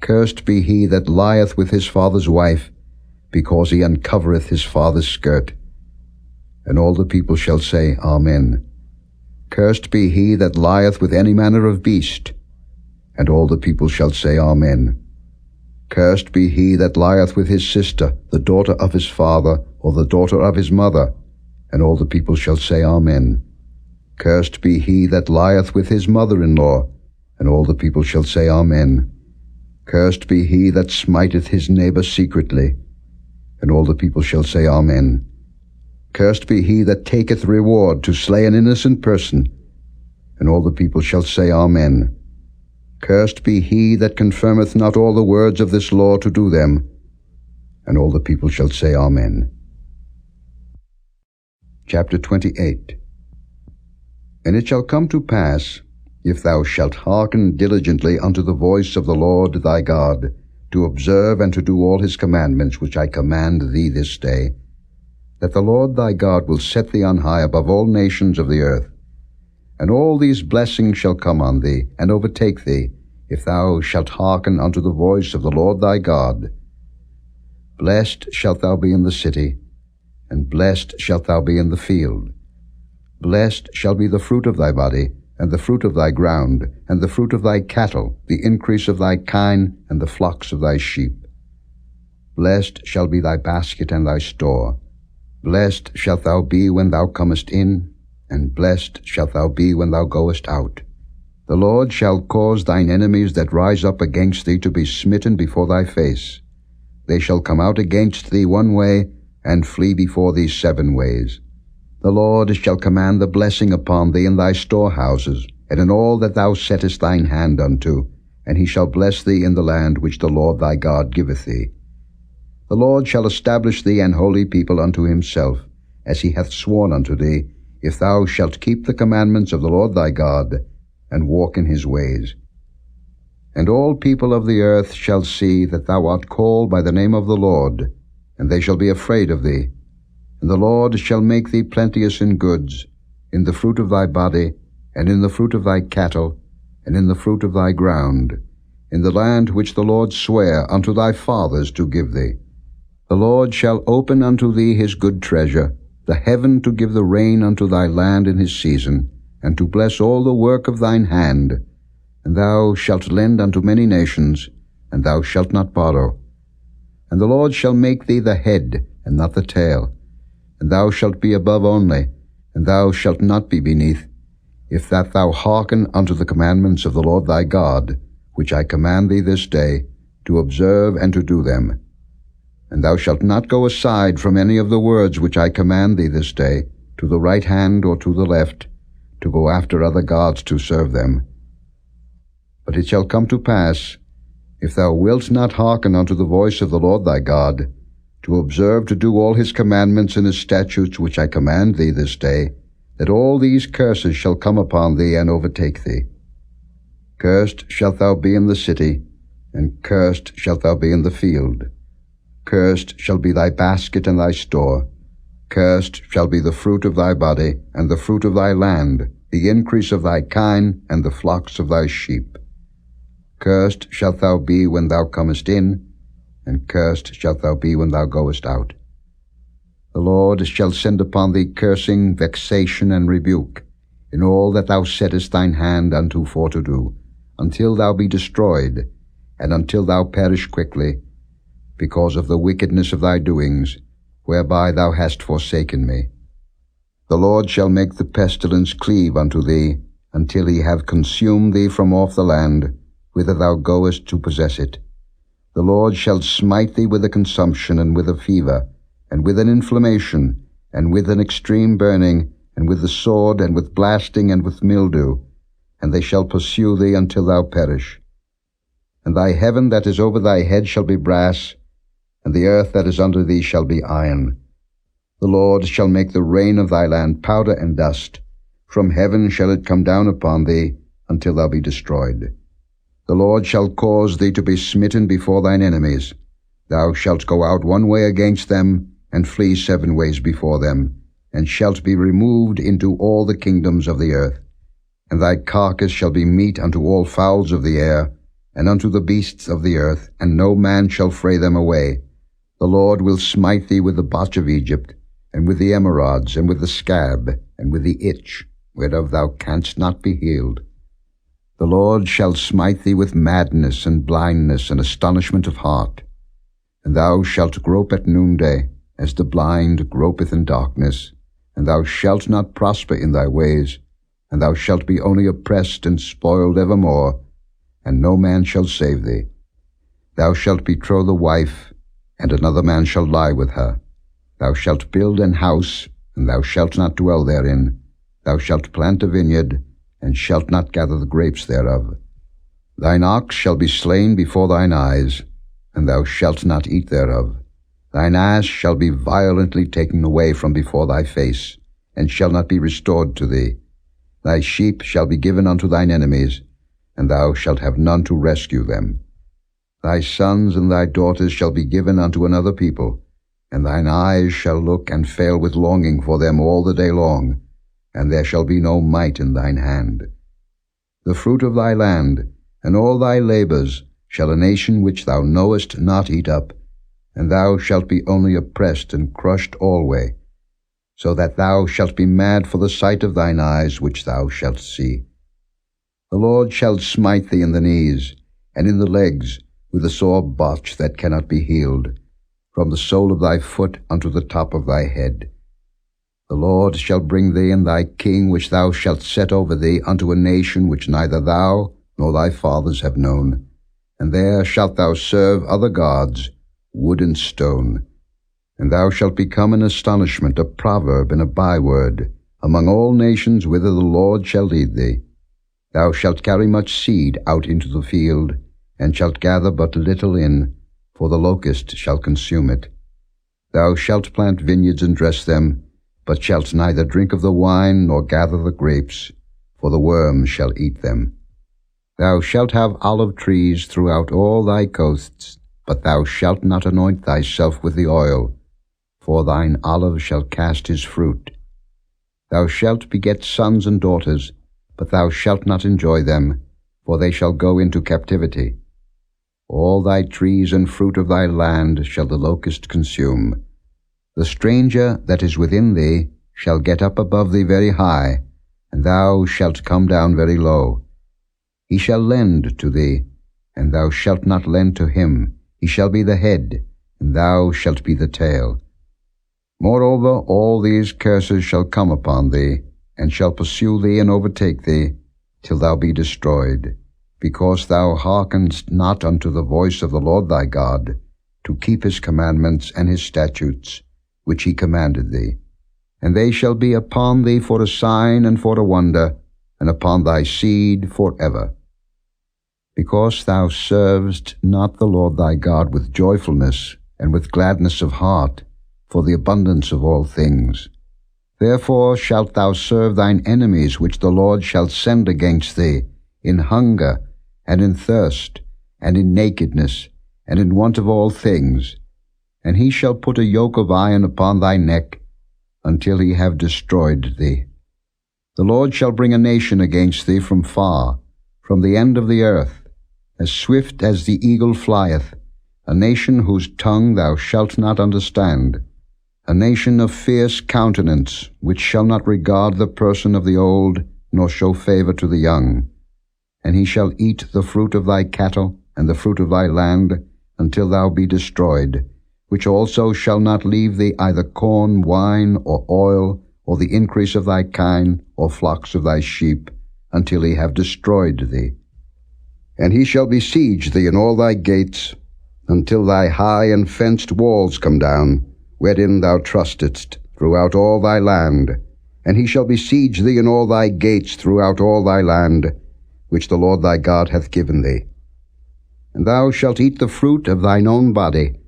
Cursed be he that lieth with his father's wife, because he uncovereth his father's skirt. And all the people shall say, Amen. Cursed be he that lieth with any manner of beast. And all the people shall say, Amen. Cursed be he that lieth with his sister, the daughter of his father, or the daughter of his mother. And all the people shall say, Amen. Cursed be he that lieth with his mother-in-law. And all the people shall say, Amen. Cursed be he that smiteth his neighbor secretly. And all the people shall say, Amen. Cursed be he that taketh reward to slay an innocent person. And all the people shall say, Amen. Cursed be he that confirmeth not all the words of this law to do them. And all the people shall say, Amen. Chapter 28. And it shall come to pass, if thou shalt hearken diligently unto the voice of the Lord thy God, to observe and to do all his commandments which I command thee this day, that the Lord thy God will set thee on high above all nations of the earth. And all these blessings shall come on thee, and overtake thee, if thou shalt hearken unto the voice of the Lord thy God. Blessed shalt thou be in the city, and blessed shalt thou be in the field. Blessed shall be the fruit of thy body, and the fruit of thy ground, and the fruit of thy cattle, the increase of thy kine, and the flocks of thy sheep. Blessed shall be thy basket and thy store. Blessed shalt thou be when thou comest in, and blessed shalt thou be when thou goest out. The Lord shall cause thine enemies that rise up against thee to be smitten before thy face. They shall come out against thee one way, and flee before thee 7 ways. The Lord shall command the blessing upon thee in thy storehouses, and in all that thou settest thine hand unto, and he shall bless thee in the land which the Lord thy God giveth thee. The Lord shall establish thee an holy people unto himself, as he hath sworn unto thee, if thou shalt keep the commandments of the Lord thy God, and walk in his ways. And all people of the earth shall see that thou art called by the name of the Lord, and they shall be afraid of thee. And the Lord shall make thee plenteous in goods, in the fruit of thy body, and in the fruit of thy cattle, and in the fruit of thy ground, in the land which the Lord sware unto thy fathers to give thee. The Lord shall open unto thee his good treasure, the heaven to give the rain unto thy land in his season, and to bless all the work of thine hand. And thou shalt lend unto many nations, and thou shalt not borrow. And the Lord shall make thee the head, and not the tail. And thou shalt be above only, and thou shalt not be beneath, if that thou hearken unto the commandments of the Lord thy God, which I command thee this day, to observe and to do them. And thou shalt not go aside from any of the words which I command thee this day, to the right hand or to the left, to go after other gods to serve them. But it shall come to pass, if thou wilt not hearken unto the voice of the Lord thy God, to observe to do all his commandments and his statutes which I command thee this day, that all these curses shall come upon thee and overtake thee. Cursed shalt thou be in the city, and cursed shalt thou be in the field. Cursed shall be thy basket and thy store. Cursed shall be the fruit of thy body, and the fruit of thy land, the increase of thy kine, and the flocks of thy sheep. Cursed shalt thou be when thou comest in, and cursed shalt thou be when thou goest out. The Lord shall send upon thee cursing, vexation, and rebuke, in all that thou settest thine hand unto for to do, until thou be destroyed, and until thou perish quickly, because of the wickedness of thy doings, whereby thou hast forsaken me. The Lord shall make the pestilence cleave unto thee, until he have consumed thee from off the land, whither thou goest to possess it. The Lord shall smite thee with a consumption, and with a fever, and with an inflammation, and with an extreme burning, and with the sword, and with blasting, and with mildew, and they shall pursue thee until thou perish. And thy heaven that is over thy head shall be brass, and the earth that is under thee shall be iron. The Lord shall make the rain of thy land powder and dust. From heaven shall it come down upon thee, until thou be destroyed. The Lord shall cause thee to be smitten before thine enemies. Thou shalt go out one way against them, and flee 7 ways before them, and shalt be removed into all the kingdoms of the earth. And thy carcass shall be meat unto all fowls of the air, and unto the beasts of the earth, and no man shall fray them away. The Lord will smite thee with the botch of Egypt, and with the emerods, and with the scab, and with the itch, whereof thou canst not be healed. The Lord shall smite thee with madness, and blindness, and astonishment of heart. And thou shalt grope at noonday, as the blind gropeth in darkness, and thou shalt not prosper in thy ways, and thou shalt be only oppressed and spoiled evermore, and no man shall save thee. Thou shalt betroth a wife, and another man shall lie with her. Thou shalt build an house, and thou shalt not dwell therein. Thou shalt plant a vineyard, and shalt not gather the grapes thereof. Thine ox shall be slain before thine eyes, and thou shalt not eat thereof. Thine ass shall be violently taken away from before thy face, and shall not be restored to thee. Thy sheep shall be given unto thine enemies, and thou shalt have none to rescue them. Thy sons and thy daughters shall be given unto another people, and thine eyes shall look and fail with longing for them all the day long, and there shall be no might in thine hand. The fruit of thy land, and all thy labors, shall a nation which thou knowest not eat up, and thou shalt be only oppressed and crushed alway, so that thou shalt be mad for the sight of thine eyes which thou shalt see. The Lord shall smite thee in the knees, and in the legs, with a sore botch that cannot be healed, from the sole of thy foot unto the top of thy head. The Lord shall bring thee and thy king which thou shalt set over thee unto a nation which neither thou nor thy fathers have known, and there shalt thou serve other gods, wood and stone. And thou shalt become an astonishment, a proverb, and a byword, among all nations whither the Lord shall lead thee. Thou shalt carry much seed out into the field, and shalt gather but little in, for the locust shall consume it. Thou shalt plant vineyards and dress them, but shalt neither drink of the wine nor gather the grapes, for the worms shall eat them. Thou shalt have olive trees throughout all thy coasts, but thou shalt not anoint thyself with the oil, for thine olive shall cast his fruit. Thou shalt beget sons and daughters, but thou shalt not enjoy them, for they shall go into captivity. All thy trees and fruit of thy land shall the locust consume. The stranger that is within thee shall get up above thee very high, and thou shalt come down very low. He shall lend to thee, and thou shalt not lend to him. He shall be the head, and thou shalt be the tail. Moreover, all these curses shall come upon thee, and shall pursue thee and overtake thee, till thou be destroyed, because thou hearkenest not unto the voice of the Lord thy God, to keep his commandments and his statutes, which he commanded thee. And they shall be upon thee for a sign and for a wonder, and upon thy seed forever. because thou servest not the Lord thy God with joyfulness and with gladness of heart, for the abundance of all things. Therefore shalt thou serve thine enemies which the Lord shall send against thee, in hunger, and in thirst, and in nakedness, and in want of all things. And he shall put a yoke of iron upon thy neck, until he have destroyed thee. The Lord shall bring a nation against thee from far, from the end of the earth, as swift as the eagle flieth, a nation whose tongue thou shalt not understand, a nation of fierce countenance, which shall not regard the person of the old, nor show favor to the young. And he shall eat the fruit of thy cattle, and the fruit of thy land, until thou be destroyed, which also shall not leave thee either corn, wine, or oil, or the increase of thy kine, or flocks of thy sheep, until he have destroyed thee. And he shall besiege thee in all thy gates, until thy high and fenced walls come down, wherein thou trustedst, throughout all thy land. And he shall besiege thee in all thy gates throughout all thy land, which the Lord thy God hath given thee. And thou shalt eat the fruit of thine own body,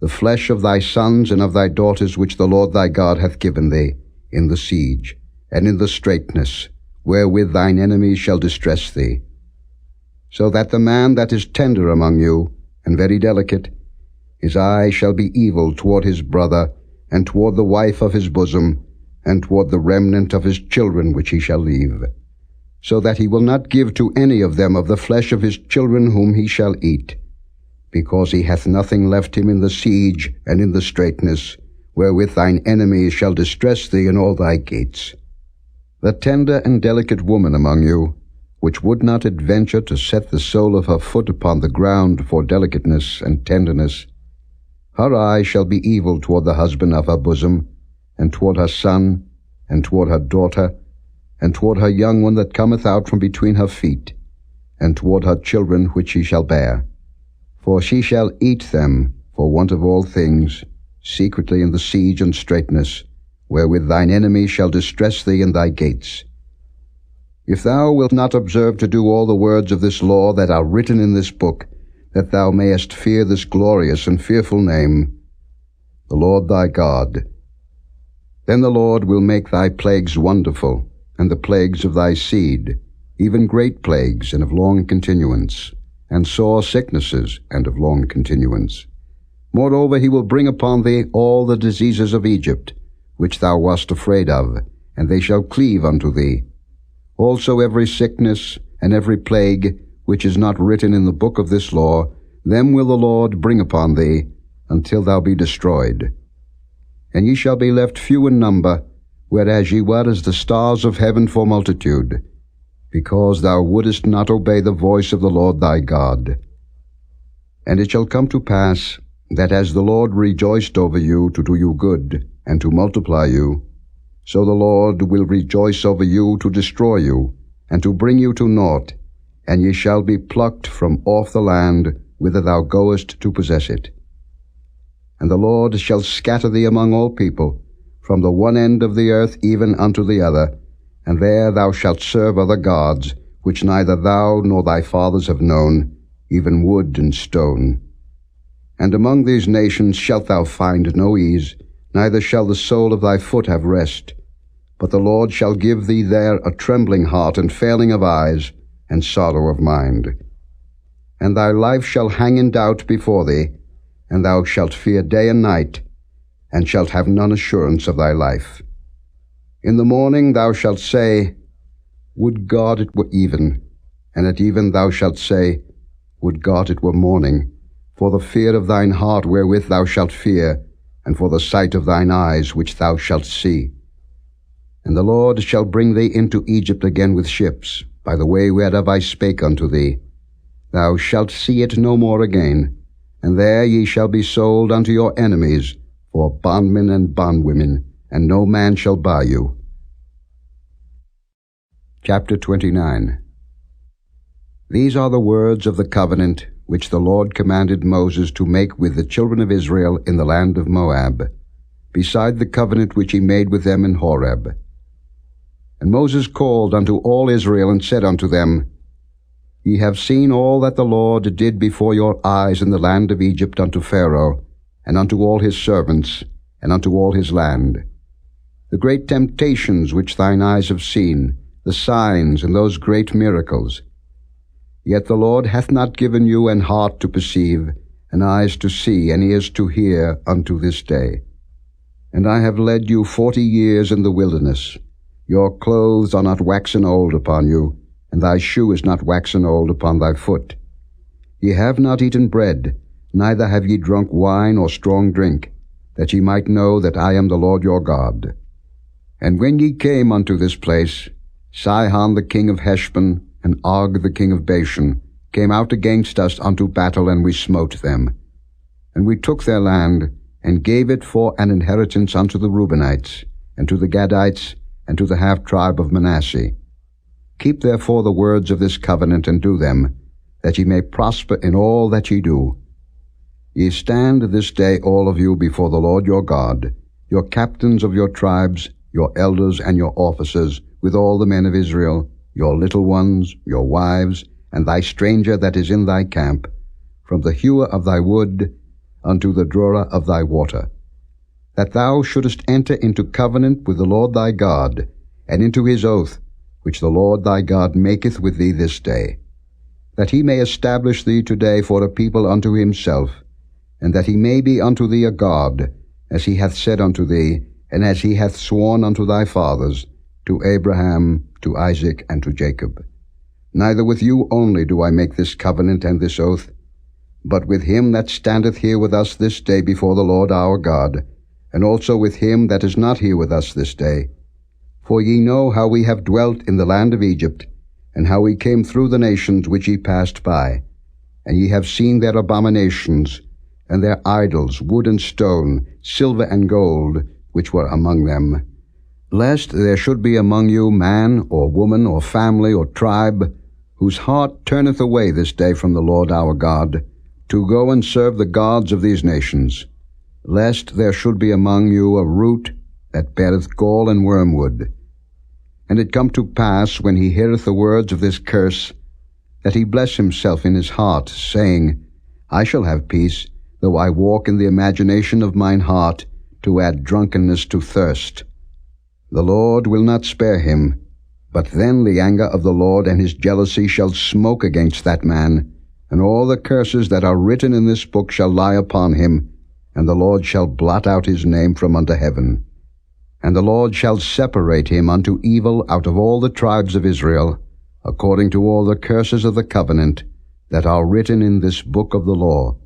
the flesh of thy sons and of thy daughters which the Lord thy God hath given thee, in the siege, and in the straitness, wherewith thine enemies shall distress thee. So that the man that is tender among you, and very delicate, his eye shall be evil toward his brother, and toward the wife of his bosom, and toward the remnant of his children which he shall leave, so that he will not give to any of them of the flesh of his children whom he shall eat, because he hath nothing left him in the siege and in the straitness, wherewith thine enemies shall distress thee in all thy gates. The tender and delicate woman among you, which would not adventure to set the sole of her foot upon the ground for delicateness and tenderness, her eye shall be evil toward the husband of her bosom, and toward her son, and toward her daughter, and toward her young one that cometh out from between her feet, and toward her children which she shall bear. For she shall eat them for want of all things, secretly in the siege and straitness, wherewith thine enemy shall distress thee in thy gates. If thou wilt not observe to do all the words of this law that are written in this book, that thou mayest fear this glorious and fearful name, the Lord thy God, then the Lord will make thy plagues wonderful, and the plagues of thy seed, even great plagues and of long continuance, and sore sicknesses and of long continuance. Moreover, he will bring upon thee all the diseases of Egypt, which thou wast afraid of, and they shall cleave unto thee. Also every sickness and every plague, which is not written in the book of this law, them will the Lord bring upon thee, until thou be destroyed. And ye shall be left few in number, whereas ye were as the stars of heaven for multitude, because thou wouldest not obey the voice of the Lord thy God. And it shall come to pass, that as the Lord rejoiced over you to do you good, and to multiply you, so the Lord will rejoice over you to destroy you, and to bring you to naught, and ye shall be plucked from off the land whither thou goest to possess it. And the Lord shall scatter thee among all people, from the one end of the earth even unto the other, and there thou shalt serve other gods, which neither thou nor thy fathers have known, even wood and stone. And among these nations shalt thou find no ease, neither shall the sole of thy foot have rest. But the Lord shall give thee there a trembling heart, and failing of eyes, and sorrow of mind. And thy life shall hang in doubt before thee, and thou shalt fear day and night, and shalt have none assurance of thy life. In the morning thou shalt say, Would God it were even, and at even thou shalt say, Would God it were morning, for the fear of thine heart wherewith thou shalt fear, and for the sight of thine eyes which thou shalt see. And the Lord shall bring thee into Egypt again with ships, by the way whereof I spake unto thee. Thou shalt see it no more again, and there ye shall be sold unto your enemies, for bondmen and bondwomen, and no man shall buy you. Chapter 29. These are the words of the covenant which the Lord commanded Moses to make with the children of Israel in the land of Moab, beside the covenant which he made with them in Horeb. And Moses called unto all Israel, and said unto them, Ye have seen all that the Lord did before your eyes in the land of Egypt unto Pharaoh, and unto all his servants, and unto all his land. The great temptations which thine eyes have seen, the signs and those great miracles. Yet the Lord hath not given you an heart to perceive, and eyes to see, and ears to hear unto this day. And I have led you 40 years in the wilderness. Your clothes are not waxen old upon you, and thy shoe is not waxen old upon thy foot. Ye have not eaten bread, neither have ye drunk wine or strong drink, that ye might know that I am the Lord your God. And when ye came unto this place, Sihon the king of Heshbon, and Og the king of Bashan, came out against us unto battle, and we smote them. And we took their land, and gave it for an inheritance unto the Reubenites, and to the Gadites, and to the half-tribe of Manasseh. Keep therefore the words of this covenant, and do them, that ye may prosper in all that ye do. Ye stand this day all of you before the Lord your God, your captains of your tribes, your elders and your officers, with all the men of Israel, your little ones, your wives, and thy stranger that is in thy camp, from the hewer of thy wood unto the drawer of thy water, that thou shouldest enter into covenant with the Lord thy God, and into his oath, which the Lord thy God maketh with thee this day, that he may establish thee today for a people unto himself, and that he may be unto thee a God, as he hath said unto thee, and as he hath sworn unto thy fathers, to Abraham, to Isaac, and to Jacob. Neither with you only do I make this covenant and this oath, but with him that standeth here with us this day before the Lord our God, and also with him that is not here with us this day. For ye know how we have dwelt in the land of Egypt, and how we came through the nations which ye passed by. And ye have seen their abominations, and their idols, wood and stone, silver and gold, which were among them. Lest there should be among you man, or woman, or family, or tribe, whose heart turneth away this day from the Lord our God, to go and serve the gods of these nations. Lest there should be among you a root that beareth gall and wormwood. And it come to pass, when he heareth the words of this curse, that he bless himself in his heart, saying, I shall have peace, though I walk in the imagination of mine heart, to add drunkenness to thirst. The Lord will not spare him, but then the anger of the Lord and his jealousy shall smoke against that man, and all the curses that are written in this book shall lie upon him, and the Lord shall blot out his name from under heaven. And the Lord shall separate him unto evil out of all the tribes of Israel, according to all the curses of the covenant that are written in this book of the law,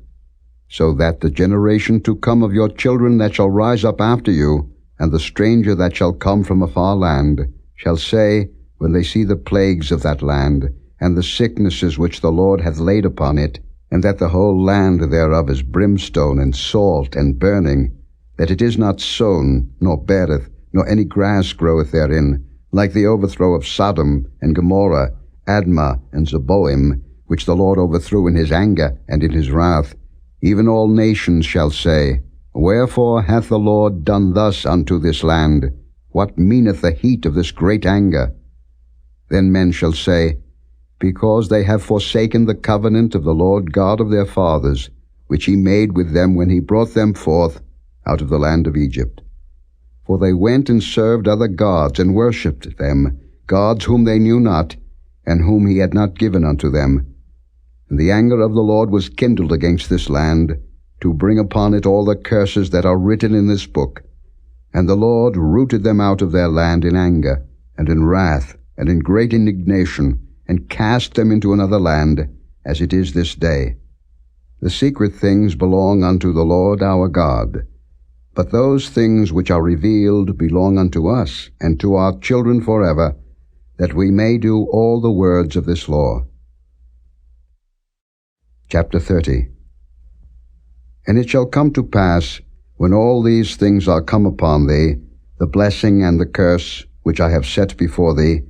so that the generation to come of your children that shall rise up after you, and the stranger that shall come from a far land, shall say, when they see the plagues of that land, and the sicknesses which the Lord hath laid upon it, and that the whole land thereof is brimstone and salt and burning, that it is not sown, nor beareth, nor any grass groweth therein, like the overthrow of Sodom and Gomorrah, Admah and Zeboim, which the Lord overthrew in his anger and in his wrath, even all nations shall say, Wherefore hath the Lord done thus unto this land? What meaneth the heat of this great anger? Then men shall say, Because they have forsaken the covenant of the Lord God of their fathers, which he made with them when he brought them forth out of the land of Egypt. For they went and served other gods, and worshipped them, gods whom they knew not, and whom he had not given unto them. And the anger of the Lord was kindled against this land, to bring upon it all the curses that are written in this book. And the Lord rooted them out of their land in anger, and in wrath, and in great indignation, and cast them into another land, as it is this day. The secret things belong unto the Lord our God, but those things which are revealed belong unto us, and to our children forever, that we may do all the words of this law. Chapter 30. And it shall come to pass, when all these things are come upon thee, the blessing and the curse which I have set before thee,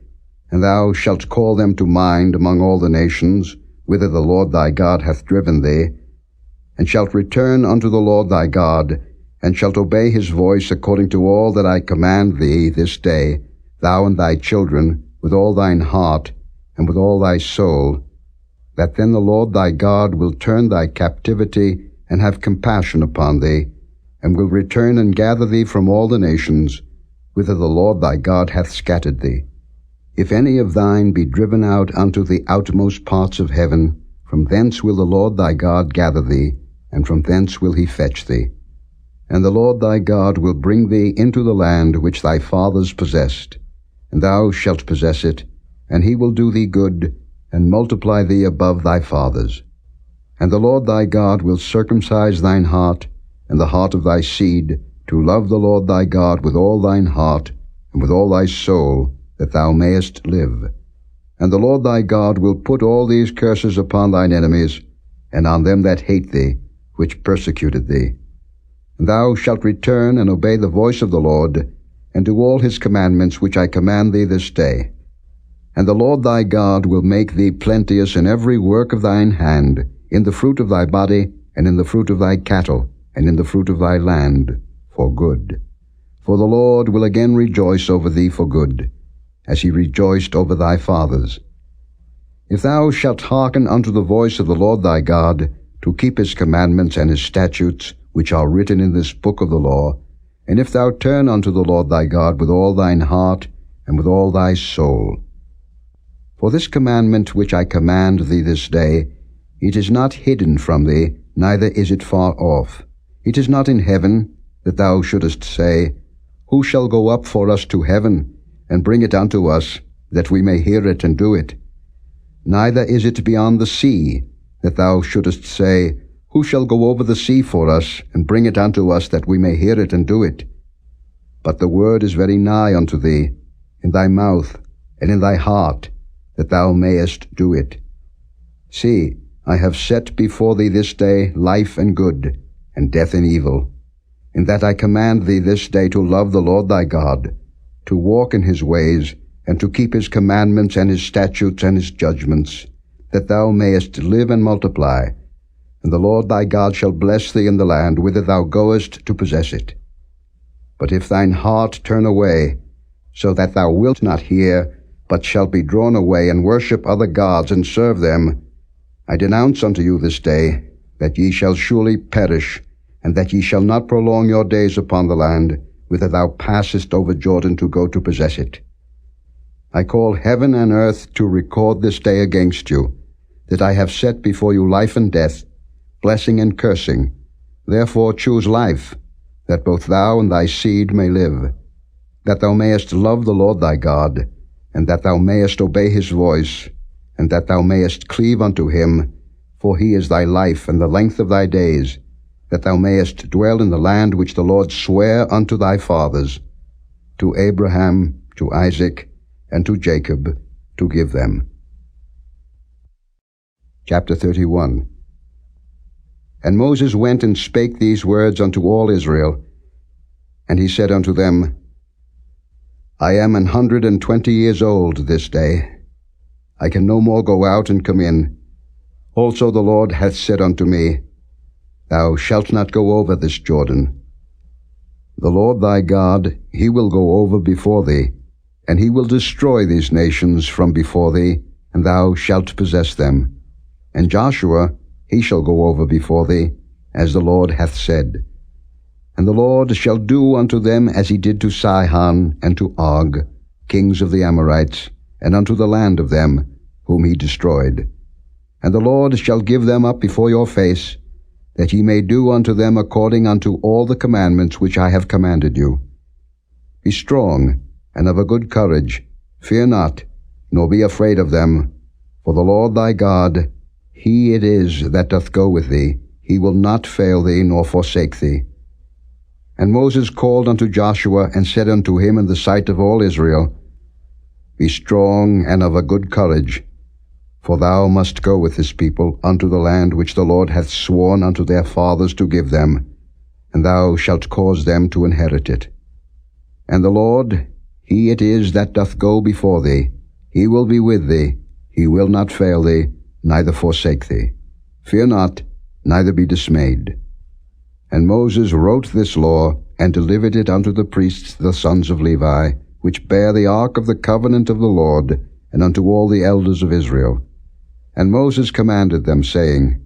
and thou shalt call them to mind among all the nations, whither the Lord thy God hath driven thee, and shalt return unto the Lord thy God, and shalt obey his voice according to all that I command thee this day, thou and thy children, with all thine heart, and with all thy soul, that then the Lord thy God will turn thy captivity and have compassion upon thee, and will return and gather thee from all the nations, whither the Lord thy God hath scattered thee. If any of thine be driven out unto the outmost parts of heaven, from thence will the Lord thy God gather thee, and from thence will he fetch thee. And the Lord thy God will bring thee into the land which thy fathers possessed, and thou shalt possess it, and he will do thee good, and multiply thee above thy fathers. And the Lord thy God will circumcise thine heart, and the heart of thy seed, to love the Lord thy God with all thine heart, and with all thy soul, that thou mayest live. And the Lord thy God will put all these curses upon thine enemies, and on them that hate thee, which persecuted thee. And thou shalt return and obey the voice of the Lord, and do all his commandments which I command thee this day. And the Lord thy God will make thee plenteous in every work of thine hand, in the fruit of thy body, and in the fruit of thy cattle, and in the fruit of thy land, for good. For the Lord will again rejoice over thee for good, as he rejoiced over thy fathers. If thou shalt hearken unto the voice of the Lord thy God, to keep his commandments and his statutes, which are written in this book of the law, and if thou turn unto the Lord thy God with all thine heart, and with all thy soul. For this commandment which I command thee this day, it is not hidden from thee, neither is it far off. It is not in heaven, that thou shouldest say, Who shall go up for us to heaven, and bring it unto us, that we may hear it and do it? Neither is it beyond the sea, that thou shouldest say, Who shall go over the sea for us, and bring it unto us, that we may hear it and do it? But the word is very nigh unto thee, in thy mouth, and in thy heart, that thou mayest do it. See, I have set before thee this day life and good, and death and evil, in that I command thee this day to love the Lord thy God, to walk in his ways, and to keep his commandments and his statutes and his judgments, that thou mayest live and multiply. And the Lord thy God shall bless thee in the land whither thou goest to possess it. But if thine heart turn away, so that thou wilt not hear, but shalt be drawn away, and worship other gods, and serve them, I denounce unto you this day, that ye shall surely perish, and that ye shall not prolong your days upon the land, whither thou passest over Jordan to go to possess it. I call heaven and earth to record this day against you, that I have set before you life and death, blessing and cursing. Therefore choose life, that both thou and thy seed may live, that thou mayest love the Lord thy God, and that thou mayest obey his voice, and that thou mayest cleave unto him, for he is thy life and the length of thy days, that thou mayest dwell in the land which the Lord sware unto thy fathers, to Abraham, to Isaac, and to Jacob, to give them. Chapter 31. And Moses went and spake these words unto all Israel, and he said unto them, I am 120 years old this day. I can no more go out and come in. Also the Lord hath said unto me, Thou shalt not go over this Jordan. The Lord thy God, he will go over before thee, and he will destroy these nations from before thee, and thou shalt possess them. And Joshua, he shall go over before thee, as the Lord hath said. And the Lord shall do unto them as he did to Sihon and to Og, kings of the Amorites, and unto the land of them, whom he destroyed. And the Lord shall give them up before your face, that ye may do unto them according unto all the commandments which I have commanded you. Be strong, and of a good courage. Fear not, nor be afraid of them. For the Lord thy God, he it is that doth go with thee. He will not fail thee, nor forsake thee. And Moses called unto Joshua, and said unto him in the sight of all Israel, Be strong and of a good courage, for thou must go with this people unto the land which the Lord hath sworn unto their fathers to give them, and thou shalt cause them to inherit it. And the Lord, he it is that doth go before thee. He will be with thee. He will not fail thee, neither forsake thee. Fear not, neither be dismayed. And Moses wrote this law, and delivered it unto the priests the sons of Levi, which bear the ark of the covenant of the Lord, and unto all the elders of Israel. And Moses commanded them, saying,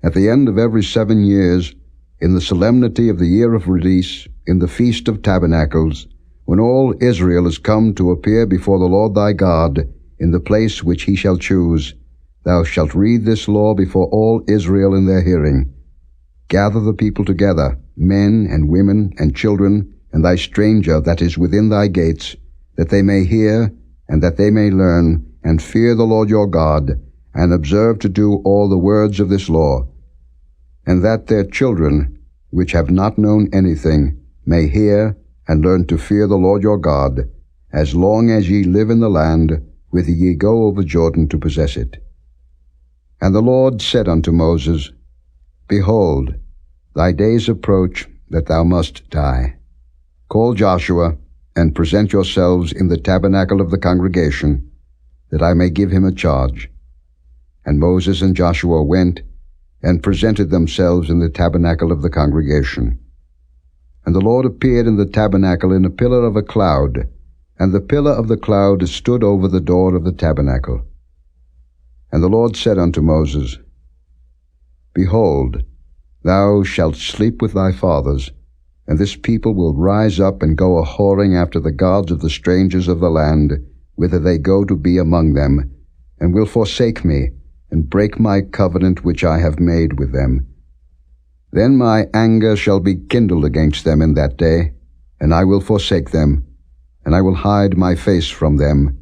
At the end of every 7 years, in the solemnity of the year of release, in the Feast of Tabernacles, when all Israel is come to appear before the Lord thy God, in the place which he shall choose, thou shalt read this law before all Israel in their hearing. Gather the people together, men and women and children, and thy stranger that is within thy gates, that they may hear, and that they may learn, and fear the Lord your God, and observe to do all the words of this law, and that their children, which have not known anything, may hear and learn to fear the Lord your God, as long as ye live in the land, whither ye go over Jordan to possess it. And the Lord said unto Moses, Behold, thy days approach that thou must die. Call Joshua, and present yourselves in the tabernacle of the congregation, that I may give him a charge. And Moses and Joshua went, and presented themselves in the tabernacle of the congregation. And the Lord appeared in the tabernacle in a pillar of a cloud, and the pillar of the cloud stood over the door of the tabernacle. And the Lord said unto Moses, Behold, thou shalt sleep with thy fathers, and this people will rise up and go a-whoring after the gods of the strangers of the land, whither they go to be among them, and will forsake me, and break my covenant which I have made with them. Then my anger shall be kindled against them in that day, and I will forsake them, and I will hide my face from them,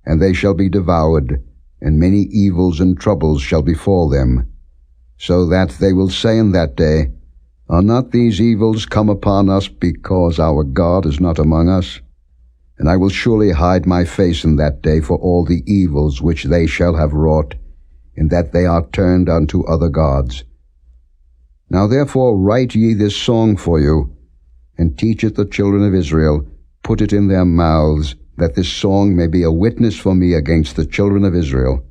and they shall be devoured, and many evils and troubles shall befall them, so that they will say in that day, Are not these evils come upon us because our God is not among us? And I will surely hide my face in that day for all the evils which they shall have wrought, in that they are turned unto other gods. Now therefore write ye this song for you, and teach it the children of Israel, put it in their mouths, that this song may be a witness for me against the children of Israel.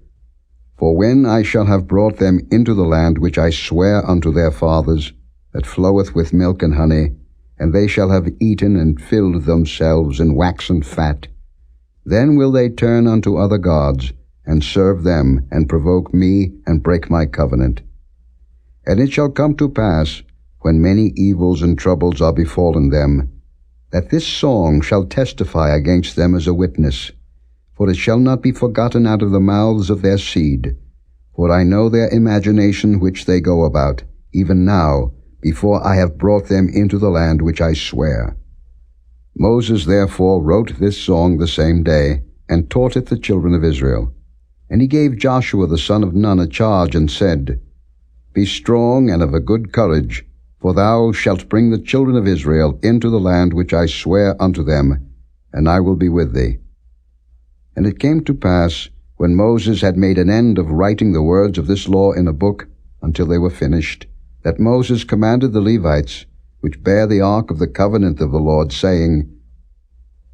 For when I shall have brought them into the land which I swear unto their fathers, that floweth with milk and honey, and they shall have eaten and filled themselves in waxen fat, then will they turn unto other gods, and serve them, and provoke me, and break my covenant. And it shall come to pass, when many evils and troubles are befallen them, that this song shall testify against them as a witness, for it shall not be forgotten out of the mouths of their seed. For I know their imagination which they go about, even now, before I have brought them into the land which I swear. Moses therefore wrote this song the same day, and taught it the children of Israel. And he gave Joshua the son of Nun a charge, and said, Be strong and of a good courage, for thou shalt bring the children of Israel into the land which I swear unto them, and I will be with thee. And it came to pass, when Moses had made an end of writing the words of this law in a book, until they were finished, that Moses commanded the Levites, which bear the ark of the covenant of the Lord, saying,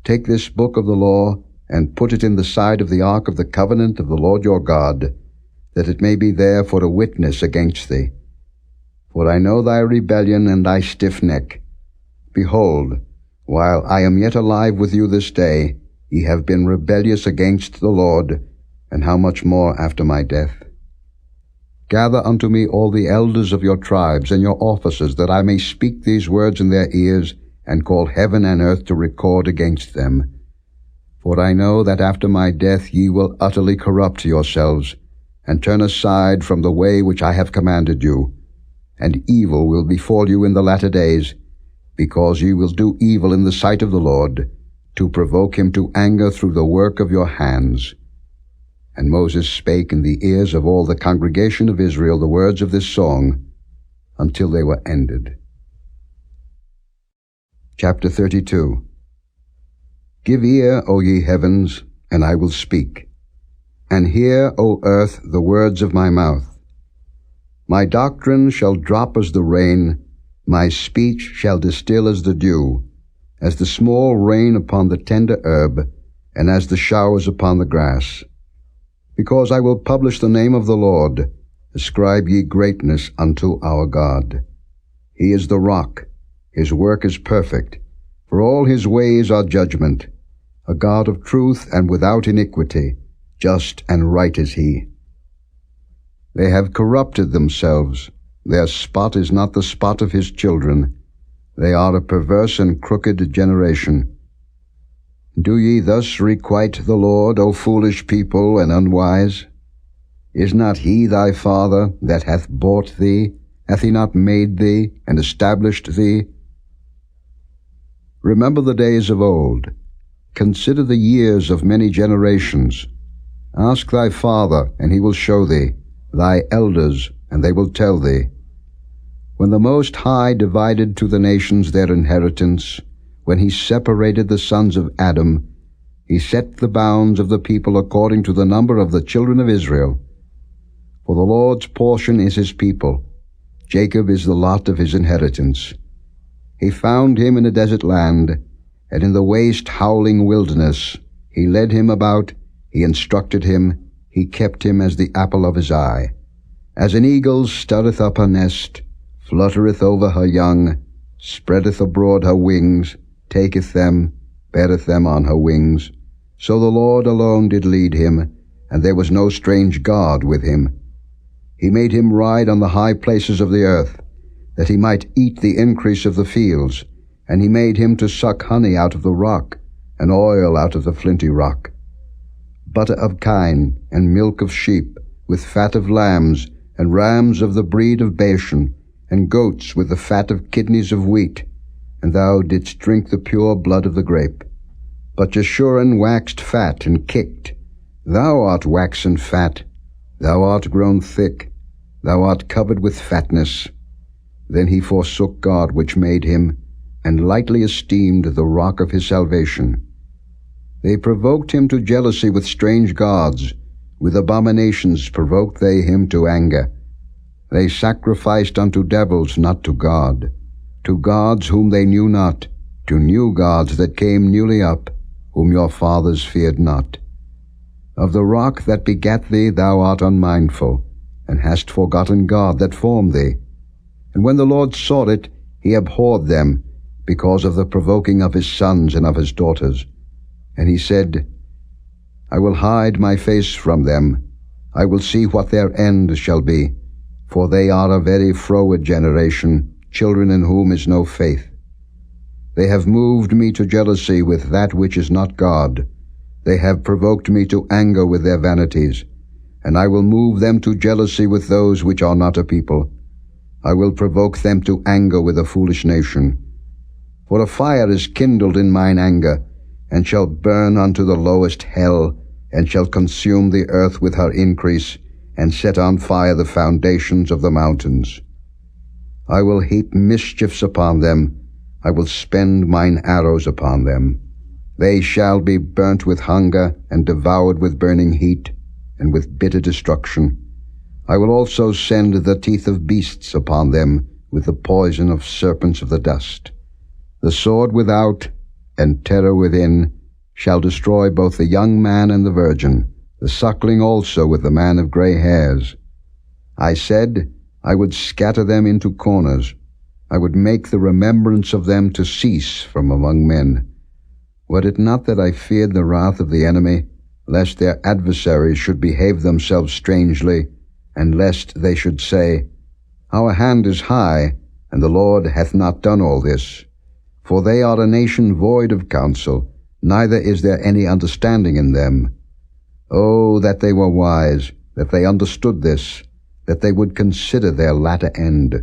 Take this book of the law, and put it in the side of the ark of the covenant of the Lord your God, that it may be there for a witness against thee. For I know thy rebellion and thy stiff neck. Behold, while I am yet alive with you this day, ye have been rebellious against the Lord, and how much more after my death? Gather unto me all the elders of your tribes and your officers, that I may speak these words in their ears, and call heaven and earth to record against them. For I know that after my death ye will utterly corrupt yourselves, and turn aside from the way which I have commanded you, and evil will befall you in the latter days, because ye will do evil in the sight of the Lord, to provoke him to anger through the work of your hands. And Moses spake in the ears of all the congregation of Israel the words of this song, until they were ended. Chapter 32. Give ear, O ye heavens, and I will speak, and hear, O earth, the words of my mouth. My doctrine shall drop as the rain, my speech shall distill as the dew, as the small rain upon the tender herb, and as the showers upon the grass. Because I will publish the name of the Lord, ascribe ye greatness unto our God. He is the rock, his work is perfect, for all his ways are judgment. A God of truth and without iniquity, just and right is he. They have corrupted themselves. Their spot is not the spot of his children. They are a perverse and crooked generation. Do ye thus requite the Lord, O foolish people and unwise? Is not he thy father that hath bought thee? Hath he not made thee and established thee? Remember the days of old. Consider the years of many generations. Ask thy father, and he will show thee, thy elders, and they will tell thee. When the Most High divided to the nations their inheritance, when he separated the sons of Adam, he set the bounds of the people according to the number of the children of Israel. For the Lord's portion is his people. Jacob is the lot of his inheritance. He found him in a desert land, and in the waste howling wilderness. He led him about, he instructed him, he kept him as the apple of his eye. As an eagle stirreth up her nest, fluttereth over her young, spreadeth abroad her wings, taketh them, beareth them on her wings. So the Lord alone did lead him, and there was no strange God with him. He made him ride on the high places of the earth, that he might eat the increase of the fields, and he made him to suck honey out of the rock, and oil out of the flinty rock. Butter of kine, and milk of sheep, with fat of lambs, and rams of the breed of Bashan, and goats with the fat of kidneys of wheat. And thou didst drink the pure blood of the grape. But Jeshurun waxed fat and kicked. Thou art waxen fat, thou art grown thick, thou art covered with fatness. Then he forsook God which made him, and lightly esteemed the rock of his salvation. They provoked him to jealousy with strange gods, with abominations provoked they him to anger. They sacrificed unto devils, not to God, to gods whom they knew not, to new gods that came newly up, whom your fathers feared not. Of the rock that begat thee thou art unmindful, and hast forgotten God that formed thee. And when the Lord saw it, he abhorred them, because of the provoking of his sons and of his daughters. And he said, I will hide my face from them. I will see what their end shall be. For they are a very froward generation, children in whom is no faith. They have moved me to jealousy with that which is not God. They have provoked me to anger with their vanities. And I will move them to jealousy with those which are not a people. I will provoke them to anger with a foolish nation. For a fire is kindled in mine anger, and shall burn unto the lowest hell, and shall consume the earth with her increase, and set on fire the foundations of the mountains. I will heap mischiefs upon them, I will spend mine arrows upon them. They shall be burnt with hunger, and devoured with burning heat, and with bitter destruction. I will also send the teeth of beasts upon them, with the poison of serpents of the dust. The sword without, and terror within, shall destroy both the young man and the virgin, the suckling also with the man of grey hairs. I said, I would scatter them into corners. I would make the remembrance of them to cease from among men. Were it not that I feared the wrath of the enemy, lest their adversaries should behave themselves strangely, and lest they should say, Our hand is high, and the Lord hath not done all this. For they are a nation void of counsel, neither is there any understanding in them. Oh, that they were wise, that they understood this, that they would consider their latter end.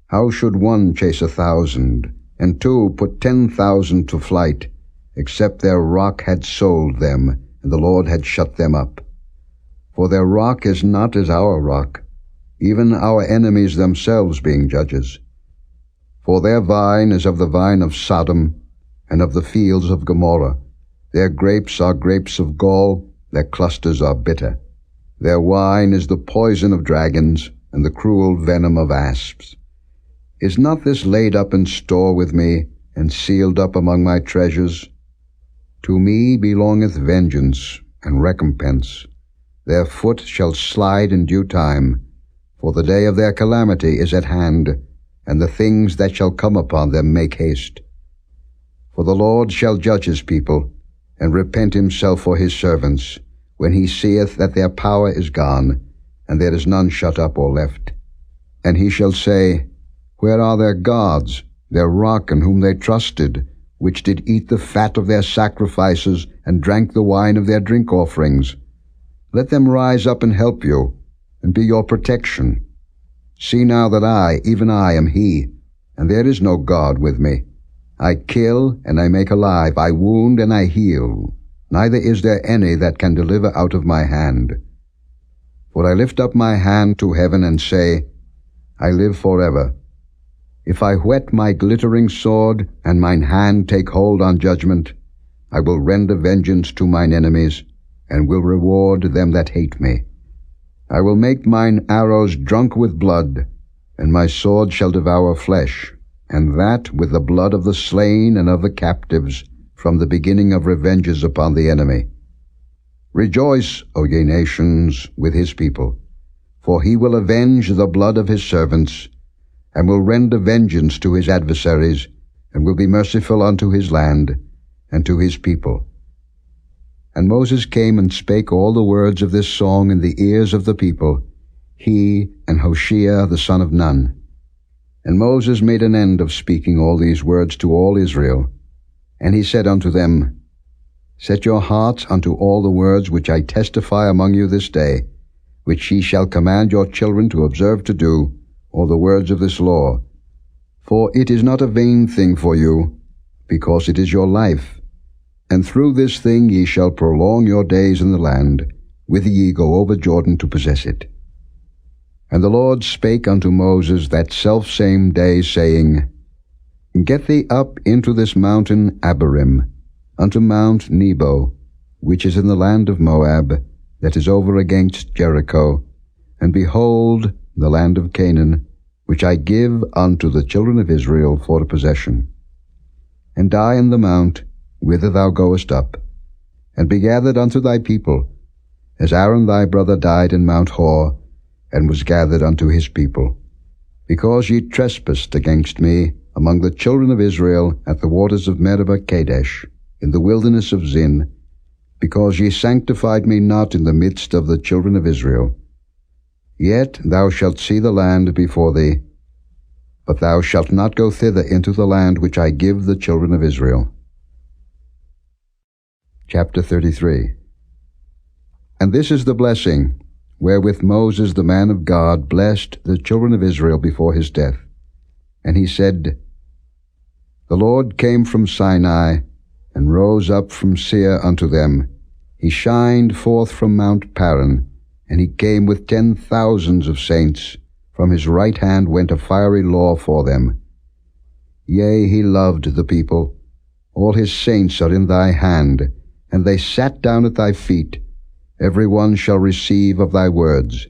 How should one chase 1,000, and two put 10,000 to flight, except their rock had sold them, and the Lord had shut them up? For their rock is not as our rock, even our enemies themselves being judges. For their vine is of the vine of Sodom, and of the fields of Gomorrah. Their grapes are grapes of gall, their clusters are bitter. Their wine is the poison of dragons, and the cruel venom of asps. Is not this laid up in store with me, and sealed up among my treasures? To me belongeth vengeance and recompense. Their foot shall slide in due time, for the day of their calamity is at hand, and the things that shall come upon them make haste. For the Lord shall judge his people, and repent himself for his servants, when he seeth that their power is gone, and there is none shut up or left. And he shall say, Where are their gods, their rock in whom they trusted, which did eat the fat of their sacrifices, and drank the wine of their drink offerings? Let them rise up and help you, and be your protection. See now that I, even I, am he, and there is no God with me. I kill, and I make alive, I wound, and I heal. Neither is there any that can deliver out of my hand. For I lift up my hand to heaven, and say, I live forever. If I whet my glittering sword, and mine hand take hold on judgment, I will render vengeance to mine enemies, and will reward them that hate me. I will make mine arrows drunk with blood, and my sword shall devour flesh, and that with the blood of the slain and of the captives, from the beginning of revenges upon the enemy. Rejoice, O ye nations, with his people, for he will avenge the blood of his servants, and will render vengeance to his adversaries, and will be merciful unto his land, and to his people. And Moses came and spake all the words of this song in the ears of the people, he and Hoshea the son of Nun. And Moses made an end of speaking all these words to all Israel. And he said unto them, Set your hearts unto all the words which I testify among you this day, which ye shall command your children to observe to do, all the words of this law. For it is not a vain thing for you, because it is your life. And through this thing ye shall prolong your days in the land, whither ye go over Jordan to possess it. And the Lord spake unto Moses that selfsame day, saying, Get thee up into this mountain Abarim, unto Mount Nebo, which is in the land of Moab, that is over against Jericho, and behold the land of Canaan, which I give unto the children of Israel for a possession. And die in the mount, whither thou goest up, and be gathered unto thy people, as Aaron thy brother died in Mount Hor, and was gathered unto his people, because ye trespassed against me among the children of Israel at the waters of Meribah Kadesh, in the wilderness of Zin, because ye sanctified me not in the midst of the children of Israel. Yet thou shalt see the land before thee, but thou shalt not go thither into the land which I give the children of Israel. Chapter 33. And this is the blessing wherewith Moses the man of God blessed the children of Israel before his death. And he said, The Lord came from Sinai, and rose up from Seir unto them. He shined forth from Mount Paran, and he came with 10,000s of saints. From his right hand went a fiery law for them. Yea, he loved the people. All his saints are in thy hand, and they sat down at thy feet. Every one shall receive of thy words.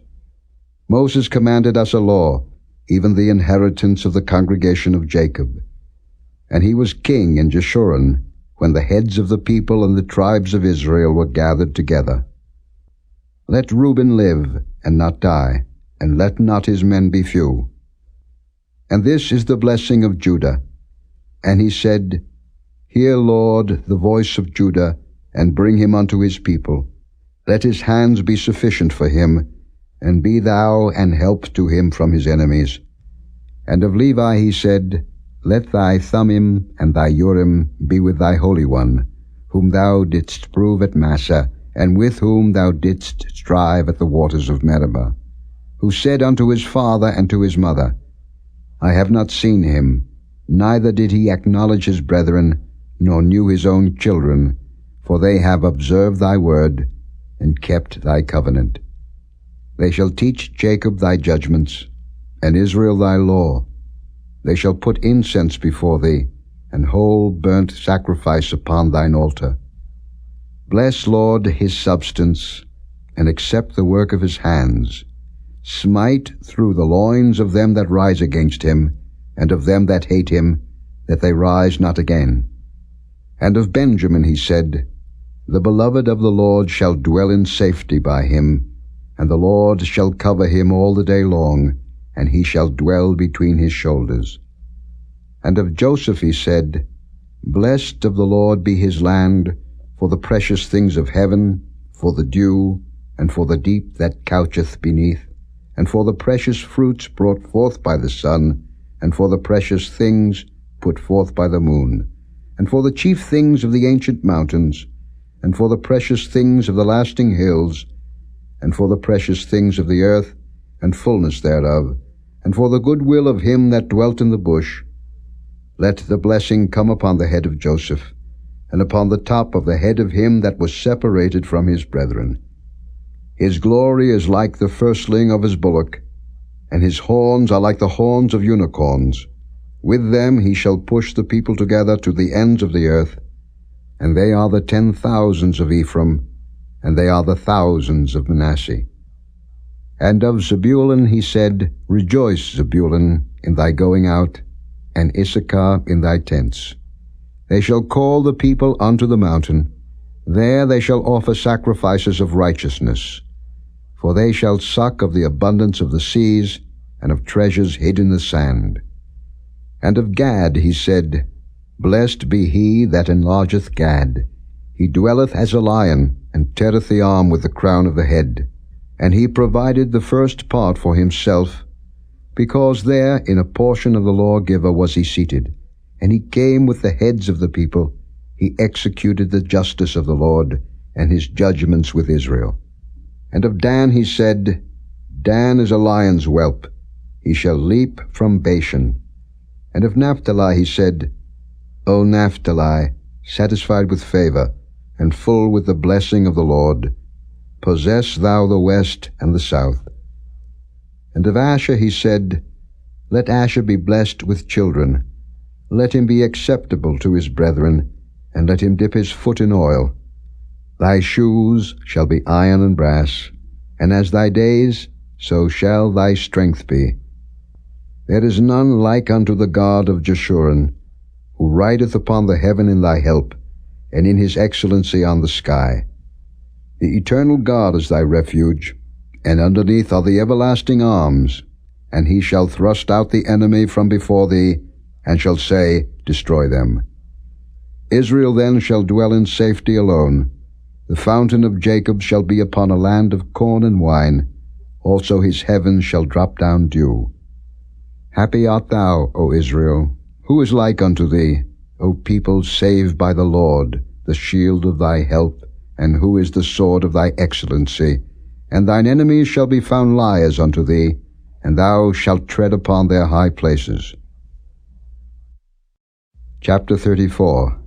Moses commanded us a law, even the inheritance of the congregation of Jacob. And he was king in Jeshurun, when the heads of the people and the tribes of Israel were gathered together. Let Reuben live, and not die, and let not his men be few. And this is the blessing of Judah. And he said, Hear, Lord, the voice of Judah, and bring him unto his people. Let his hands be sufficient for him, and be thou an help to him from his enemies. And of Levi he said, Let thy Thummim and thy Urim be with thy Holy One, whom thou didst prove at Massah, and with whom thou didst strive at the waters of Meribah, who said unto his father and to his mother, I have not seen him, neither did he acknowledge his brethren, nor knew his own children, for they have observed thy word, and kept thy covenant. They shall teach Jacob thy judgments, and Israel thy law. They shall put incense before thee, and whole burnt sacrifice upon thine altar. Bless, Lord, his substance, and accept the work of his hands. Smite through the loins of them that rise against him, and of them that hate him, that they rise not again. And of Benjamin he said, The beloved of the Lord shall dwell in safety by him, and the Lord shall cover him all the day long, and he shall dwell between his shoulders. And of Joseph he said, Blessed of the Lord be his land, for the precious things of heaven, for the dew, and for the deep that coucheth beneath. and for the precious fruits brought forth by the sun, and for the precious things put forth by the moon, and for the chief things of the ancient mountains, and for the precious things of the lasting hills, and for the precious things of the earth, and fullness thereof, and for the good will of him that dwelt in the bush. Let the blessing come upon the head of Joseph, and upon the top of the head of him that was separated from his brethren. His glory is like the firstling of his bullock, and his horns are like the horns of unicorns. With them he shall push the people together to the ends of the earth, and they are the 10,000s of Ephraim, and they are the thousands of Manasseh. And of Zebulun he said, Rejoice, Zebulun, in thy going out, and Issachar in thy tents. They shall call the people unto the mountain. There they shall offer sacrifices of righteousness. For they shall suck of the abundance of the seas, and of treasures hid in the sand. And of Gad he said, Blessed be he that enlargeth Gad. He dwelleth as a lion, and teareth the arm with the crown of the head. And he provided the first part for himself, because there in a portion of the lawgiver was he seated. And he came with the heads of the people. He executed the justice of the Lord, and his judgments with Israel. And of Dan he said, Dan is a lion's whelp. He shall leap from Bashan. And of Naphtali he said, O Naphtali, satisfied with favor, and full with the blessing of the Lord, possess thou the west and the south. And of Asher he said, Let Asher be blessed with children. Let him be acceptable to his brethren, and let him dip his foot in oil. Thy shoes shall be iron and brass, and as thy days, so shall thy strength be. There is none like unto the God of Jeshurun, who rideth upon the heaven in thy help, and in his excellency on the sky. The eternal God is thy refuge, and underneath are the everlasting arms, and he shall thrust out the enemy from before thee, and shall say, Destroy them. Israel then shall dwell in safety alone. The fountain of Jacob shall be upon a land of corn and wine. Also his heavens shall drop down dew. Happy art thou, O Israel. Who is like unto thee, O people saved by the Lord, the shield of thy help, and who is the sword of thy excellency? And thine enemies shall be found liars unto thee, and thou shalt tread upon their high places. Chapter 34.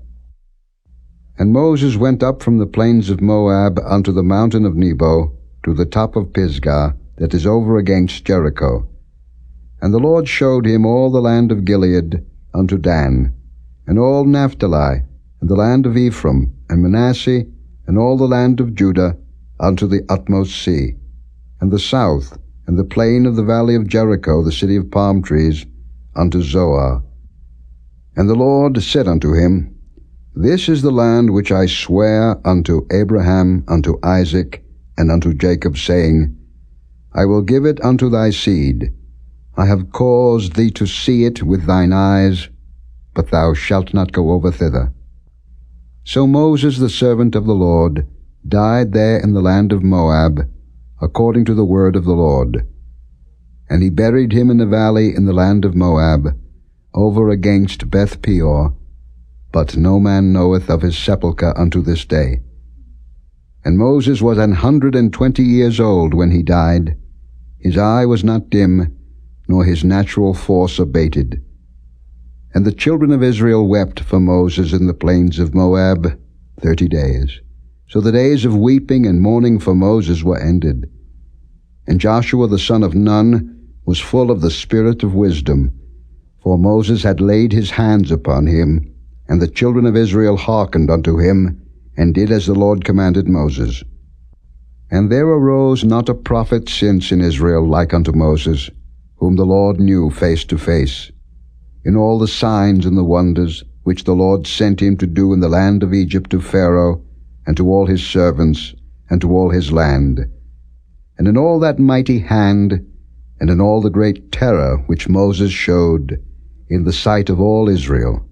And Moses went up from the plains of Moab unto the mountain of Nebo, to the top of Pisgah, that is over against Jericho. And the Lord showed him all the land of Gilead unto Dan, and all Naphtali, and the land of Ephraim, and Manasseh, and all the land of Judah, unto the utmost sea, and the south, and the plain of the valley of Jericho, the city of palm trees, unto Zoar. And the Lord said unto him, This is the land which I swear unto Abraham, unto Isaac, and unto Jacob, saying, I will give it unto thy seed. I have caused thee to see it with thine eyes, but thou shalt not go over thither. So Moses, the servant of the Lord, died there in the land of Moab, according to the word of the Lord. And he buried him in the valley in the land of Moab, over against Beth Peor, but no man knoweth of his sepulchre unto this day. And Moses was 120 years old when he died. His eye was not dim, nor his natural force abated. And the children of Israel wept for Moses in the plains of Moab 30 days. So the days of weeping and mourning for Moses were ended. And Joshua the son of Nun was full of the spirit of wisdom, for Moses had laid his hands upon him, and the children of Israel hearkened unto him, and did as the Lord commanded Moses. And there arose not a prophet since in Israel like unto Moses, whom the Lord knew face to face, in all the signs and the wonders which the Lord sent him to do in the land of Egypt to Pharaoh, and to all his servants, and to all his land, and in all that mighty hand, and in all the great terror which Moses showed in the sight of all Israel.